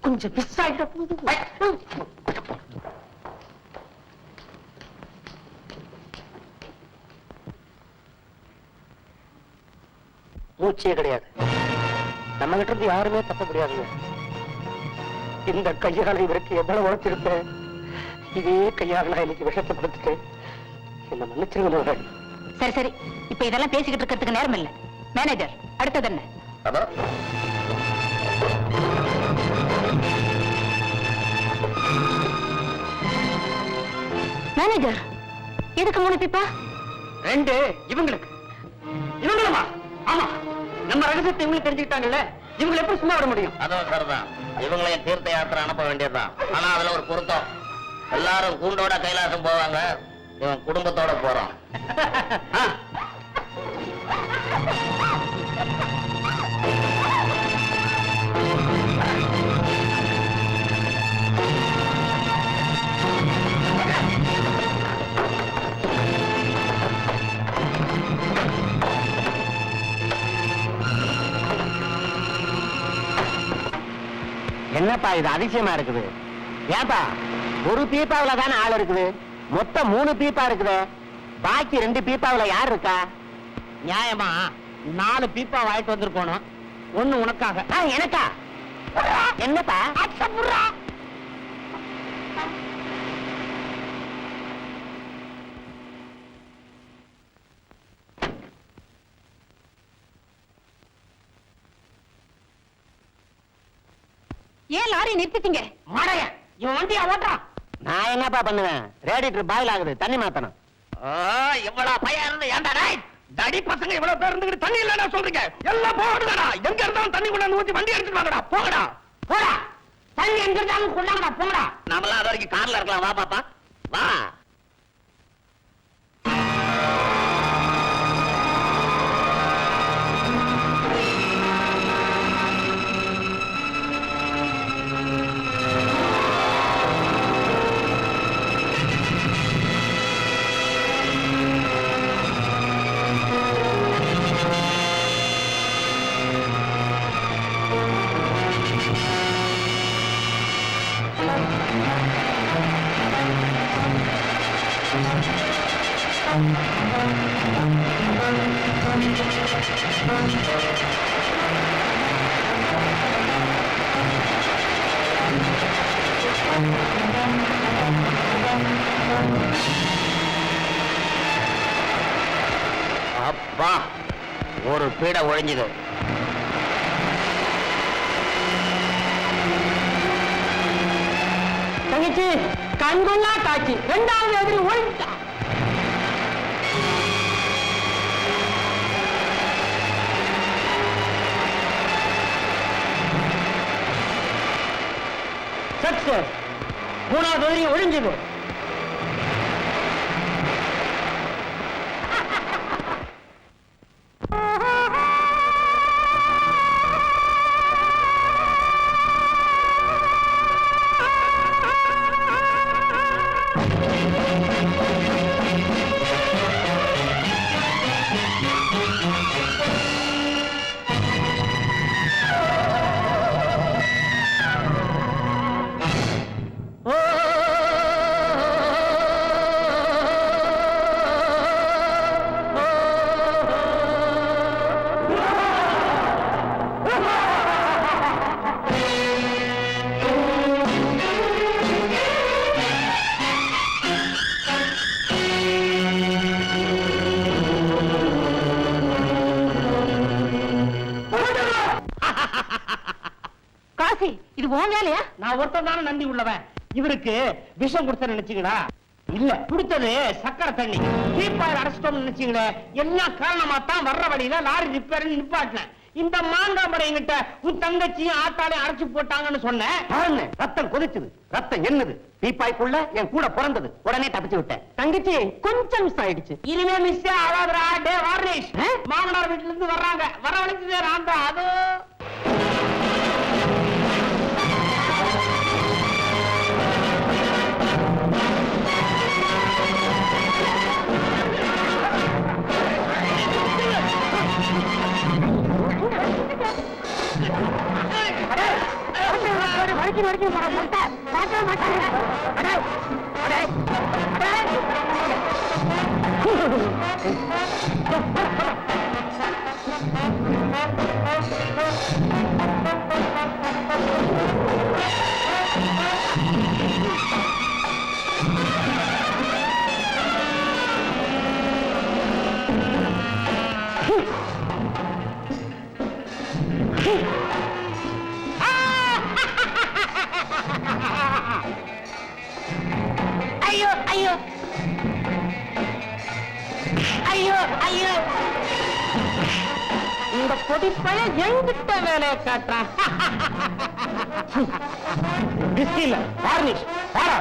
S4: கொஞ்சம் மிஸ் ஆயிட்ட போது மூச்சே கிடையாது. நம்ம கிட்ட இருந்து யாருமே தப்ப முடியாதுங்க. இந்த கையால இவருக்கு எவ்வளவு உழைச்சிருப்பேன். இதே கையால நான் இன்னைக்கு விஷத்தை கொடுத்துட்டேன். என்ன மன்னிச்சிருங்க.
S6: சரி சரி, இப்ப இதெல்லாம் பேசிக்கிட்டு இருக்கிறதுக்கு நேரம் இல்ல. மேனேஜர், அடுத்தது என்ன? மேனேஜர், எதுக்கு 3 பீப்பா?
S4: 2 இவங்களுக்கு. இவங்களுமா? ஆமா, நம்ம ரகசியத்தை இவங்களுக்கு தெரிஞ்சுக்கிட்டாங்கல்ல, இவங்களை எப்படி சும்மா விட முடியும்?
S2: அதுவும் சரிதான். இவங்களையும் தீர்த்த யாத்திரை அனுப்ப வேண்டியதுதான். ஆனா அதுல ஒரு பொருத்தம். எல்லாரும் கூண்டோட கைலாசம் போவாங்க, இவன் குடும்பத்தோட போறான்.
S4: என்னப்பா இது அதிசயமா இருக்குது? ஏப்பா, ஒரு பீப்பாவில தானே ஆள் இருக்குது, மொத்தம் 3 பீப்பா இருக்குது. பாக்கி 2 பீப்பாவில யார் இருக்கா? நியாயமா 4 பீப்பா வாங்கிட்டு வந்திருக்கணும். 1 உனக்காக. எனக்கா? என்னப்பா?
S6: ஏன் லாரி நிறுத்திட்டீங்க?
S4: மாடைய, இவன் வண்டியா ஓட்டுறான். நான் என்னப்பா பண்ணுவேன்? ரேடியேட்டர் பாயில் ஆகுது, தண்ணி மாத்தணும்.
S2: இவ்வளவு பையன் இருந்து ஏன்டா டேய்?
S4: தடி பசங்க இவ்வளவு பேர் இருந்துட்டு தண்ணி இல்லடா சொல்றீங்க. எல்லாம் போடுங்கடா. எங்க இருந்தாலும் தண்ணி கொண்டாந்து ஊத்தி வண்டி எடுத்துட்டு வாங்கடா. போங்கடா, போடா. தண்ணி எங்க இருந்தாலும் கொண்டாங்கடா, போங்கடா.
S2: நம்மளாம் அது வரைக்கும் கார்ல இருக்கலாம். வா பாப்பா, வா. அப்பா ஒரு பீடை ஒழிஞ்சுது.
S4: தங்கச்சி கண்கொள்ளா காட்சி, இரண்டாவது எதிரி ஒழிஞ்சா. சக்சஸ், மூணாவது எதிரி ஒழிஞ்சது. இது உன் வேலையா? நான் ஒருத்தன் தானே நன்றி உள்ளவன். இவருக்கு விஷம் கொடுத்த நினைச்சீங்களா? இல்ல, குடுத்தது சக்கரை தண்ணி. தீப்பாயில் அடைச்சிட்டோம் நினைச்சீங்களே, எல்லாம் காரணமா தான் வர்ற வழியில லாரி ரிப்பேர் நிப்பாட்டினேன். இந்த மாங்காமடை என்கிட்ட உன் தங்கச்சியும் ஆத்தாலையும் அடைச்சு போட்டாங்கன்னு சொன்னேன். ரத்தம் கொதிச்சது, ரத்தம் என்னது, தீப்பாய்க்குள்ள என் கூட பிறந்தது. உடனே தப்பிச்சு விட்டேன். தங்கச்சி கொஞ்சம் மிஸ் ஆயிடுச்சு. இனிமே மிஸ் ஆகாதுடா. டே வார்னிஷ், மாமனார் வீட்டுல இருந்து வர்றாங்க, வரவழைச்சதே நான் தான். அது ஐயோ ஐயோ ஐயோ ஐயோ, இந்த பொடிப்பைய எங்கிட்ட வேலையை காட்டுறான். வார்னிஷ் வாரா.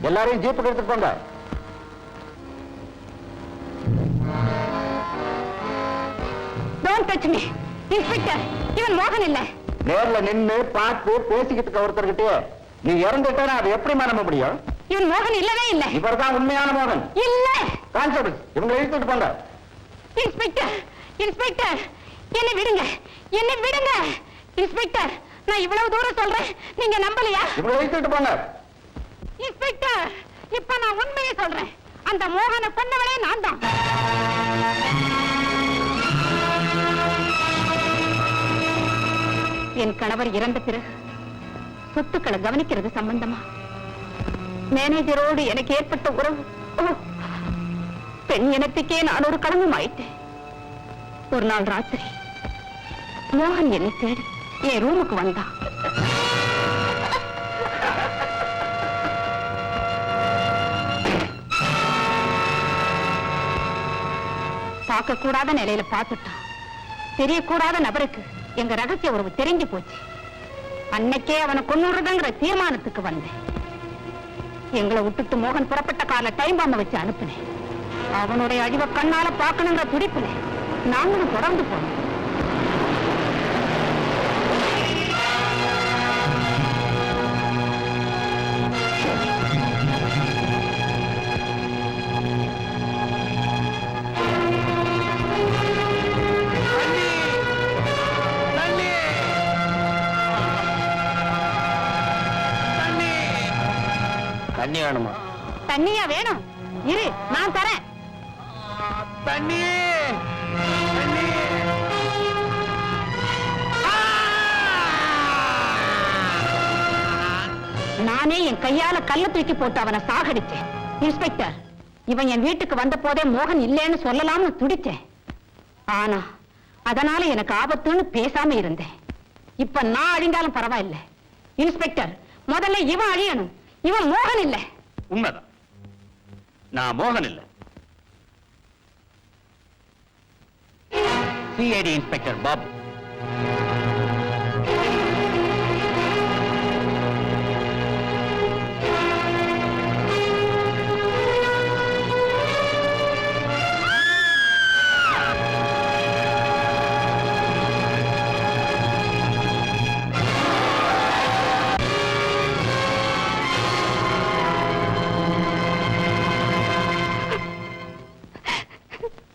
S5: எல்லாரையும் ஜீப்புக்கு எடுத்துட்டு போங்க.
S3: Don't touch me inspector. இவன் மோகன் இல்ல.
S5: நேர்ல நின்னு பார்த்து பேசிக்கிட்டு ஒருத்தர்கிட்டயே நீ இறந்துட்டா அது எப்படிமா நம்ப முடியும்?
S3: இவன் மோகன் இல்லவே இல்ல.
S5: இவர்தான் உண்மையான மோகன்.
S3: இல்ல.
S5: கான்ஸ்டபிள், இவங்களை இழுத்துட்டு போங்க.
S3: இன்ஸ்பெக்டர், இன்ஸ்பெக்டர், என்னை விடுங்க, என்னை விடுங்க. இன்ஸ்பெக்டர், நான் இவ்வளவு தூரம் சொல்றேன், நீங்க நம்பலையா?
S5: இவங்களை இழுத்துட்டு போங்க.
S3: இன்ஸ்பெக்டர், இப்ப நான் உண்மையை சொல்றேன். அந்த மோகனை கொன்னவளே நான் தான். என் கணவர் இறந்த பிறகு சொத்துக்களை கவனிக்கிறது சம்பந்தமா மேனேஜரோடு எனக்கு ஏற்பட்ட உறவு, பெண் இனத்துக்கே நான் ஒரு களங்கம் ஆயிட்டேன். ஒரு நாள் ராத்திரி மோகன் என்னை தேடி என் ரூமுக்கு வந்தான். பார்க்க கூடாத நிலையில பார்த்துட்டான். தெரியக்கூடாத நபருக்கு எங்க ரகசிய உறவு தெரிஞ்சு போச்சு. அன்னைக்கே அவனை கொன்னுடுறதுங்கிற தீர்மானத்துக்கு வந்தேன். எங்களை விட்டுட்டு மோகன் புறப்பட்ட கால டைம் பாம்ப வச்சு அனுப்பினேன். அவனுடைய அழிவை கண்ணால பார்க்கணுங்கிற துடிப்புல நாங்களும் தொடர்ந்து போனோம்.
S5: தண்ணி வேணுமா?
S3: தண்ணியா வேணும்? இரு, நான் தரேன்.
S4: தண்ணி
S3: நானே என் கையால கல்ல தூக்கி போட்டு அவனை சாகடிச்சேன். இன்ஸ்பெக்டர், இவன் என் வீட்டுக்கு வந்த போதே மோகன் இல்லைன்னு சொல்லலாம்னு துடிச்சேன். ஆனா அதனால எனக்கு ஆபத்துன்னு பேசாம இருந்தேன். இப்ப நான் அழிந்தாலும் பரவாயில்லை. இன்ஸ்பெக்டர், முதல்ல இவன் அழியணும். இவன் மோகன் இல்ல.
S1: உண்மைதான், நான் மோகன் இல்ல. CID inspector Babu.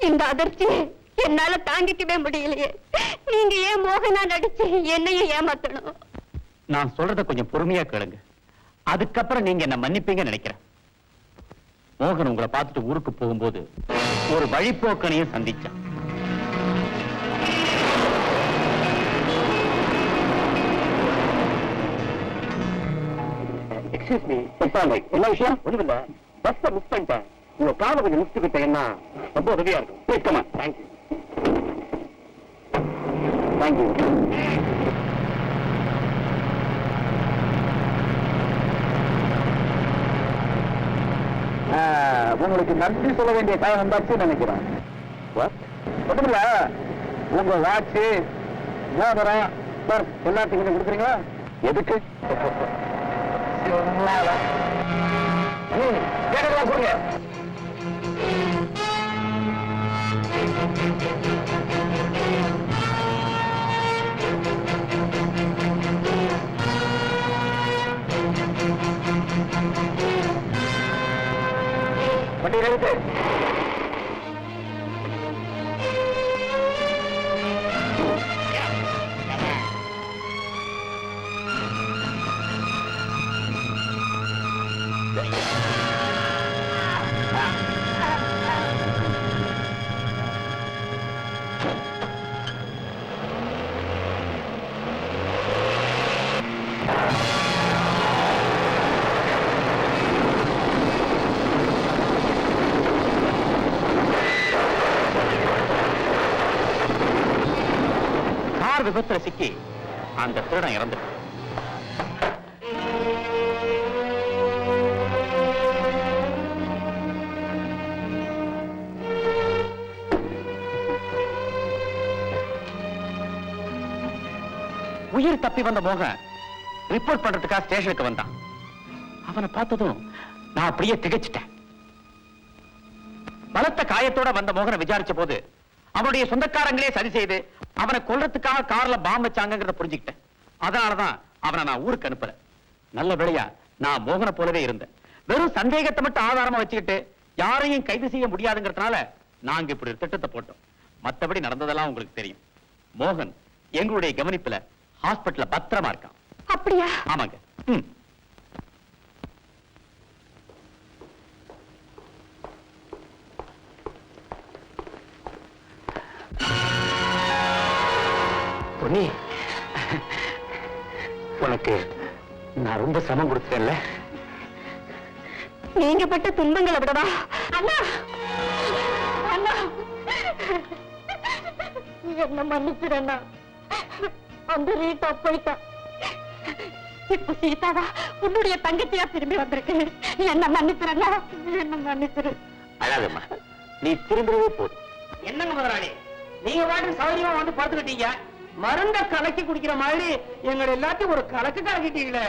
S3: இந்த அதிர்ச்சியை என்னால தாங்கிக்கவே முடியலையே. நீங்க ஏன் மோகனா நடிச்சு என்னையும் ஏமாத்தணும்?
S1: நான் சொல்றத கொஞ்சம் பொறுமையா கேளுங்க. அதுக்கப்புறம் நீங்க என்ன மன்னிப்பீங்க நினைக்கிறேன். மோகன் உங்களை பார்த்துட்டு ஊருக்கு போகும்போது ஒரு வழிப்போக்கனையும் சந்திச்சான்.
S5: எக்ஸ்கியூஸ் மீ, என்ன விஷயம்? ஒண்ணுமில்ல, பஸ் மிஸ் பண்ணிட்டேன். உங்க காலை கொஞ்சம் நிறுத்திக்கிட்டீங்கன்னா ரொம்ப உதவியா இருக்கும். Please come on. Thank you. Thank you. உங்களுக்கு நன்றி சொல்ல வேண்டிய காலம் வந்தாச்சுன்னு நினைக்கிறேன். ஒண்ணுமில்ல, உங்க வாட்சு மோதிரம் பர்ஸ் எல்லாத்துக்கும் கொஞ்சம் கொடுக்குறீங்களா? எதுக்கு? கேட்கலாம் சொல்லுங்க. வண்டி எடுத்து
S1: விபத்துல சிக்கி அந்த திருடன் இறந்து. உயிர் தப்பி வந்த மோகன் ரிப்போர்ட் பண்றதுக்காக ஸ்டேஷனுக்கு வந்தான். அவனை பார்த்ததும் நான் அப்படியே திகைச்சிட்டேன். பலத்த காயத்தோட வந்த மோகனை விசாரிச்ச போது அவனுடைய சொந்தக்காரங்களே சரி செய்து அவனை கொல்றதுக்காக கார்ல பாம்பு வச்சாங்கிறத புரிஞ்சுக்கிட்டேன். அதனாலதான் அவனை நான் ஊருக்கு அனுப்பல. நல்ல வேளையா நான் மோகனை போலவே இருந்தேன். வெறும் சந்தேகத்தை மட்டும் ஆதாரமா வச்சுக்கிட்டு யாரையும் கைது செய்ய முடியாதுங்கிறதுனால நாங்க இப்படி ஒரு திட்டத்தை போட்டோம். மத்தபடி நடந்ததெல்லாம் உங்களுக்கு தெரியும். மோகன் எங்களுடைய கவனிப்புல ஹாஸ்பிடல்ல பத்திரமா இருக்கான்.
S3: அப்படியா?
S1: ஆமாங்க. பொன்னி, உனக்கு நான் ரொம்ப சிரமம் கொடுத்துட்டேன்ல.
S3: நீங்க பட்ட துன்பங்களை விடவா? அண்ணா, அண்ணா, என்ன மன்னிச்சிடண்ணா. அந்த ரீட்டா போயிட்டா. இப்ப சீதாவா உன்னுடைய தங்கச்சியா திரும்பி வந்திருக்கு. என்ன மன்னிச்சிடண்ணா, என்ன மன்னிச்சிரு.
S1: அழாதம்மா, நீ திரும்பவே போதும்.
S4: என்னங்க முதலாளி, நீங்க வாட்டுக்கு சௌகரியமா வந்து பார்த்துக்கிட்டீங்க. மருந்த கலக்கி குடிக்கிற மாதிரி எங்களை எல்லாத்தையும் ஒரு கலக்கு கலக்கிட்டீங்களே.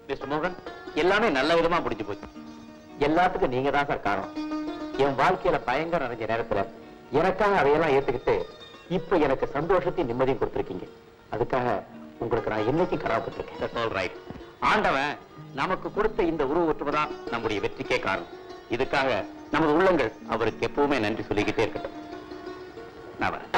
S1: மிஸ்டர் மோகன், எல்லாமே நல்ல விதமா முடிஞ்சு போச்சு. எல்லாத்துக்கும் நீங்க தான் சார் காரணம். என் வாழ்க்கையில பயங்கர நிறைஞ்ச நேரத்துல எனக்காக அதையெல்லாம் ஏத்துக்கிட்டு இப்ப எனக்கு சந்தோஷத்தையும் நிம்மதியும் கொடுத்திருக்கீங்க. அதுக்காக உங்களுக்கு நான் என்னைக்கும் கடமைப்பட்டிருக்கேன். ஆண்டவன் நமக்கு கொடுத்த இந்த உருவ ஒற்றுமைதான் நம்முடைய வெற்றிக்கே காரணம். இதுக்காக நமது உள்ளங்கள் அவருக்கு எப்பவுமே நன்றி சொல்லிக்கிட்டே இருக்கட்டும். நான் வரேன்.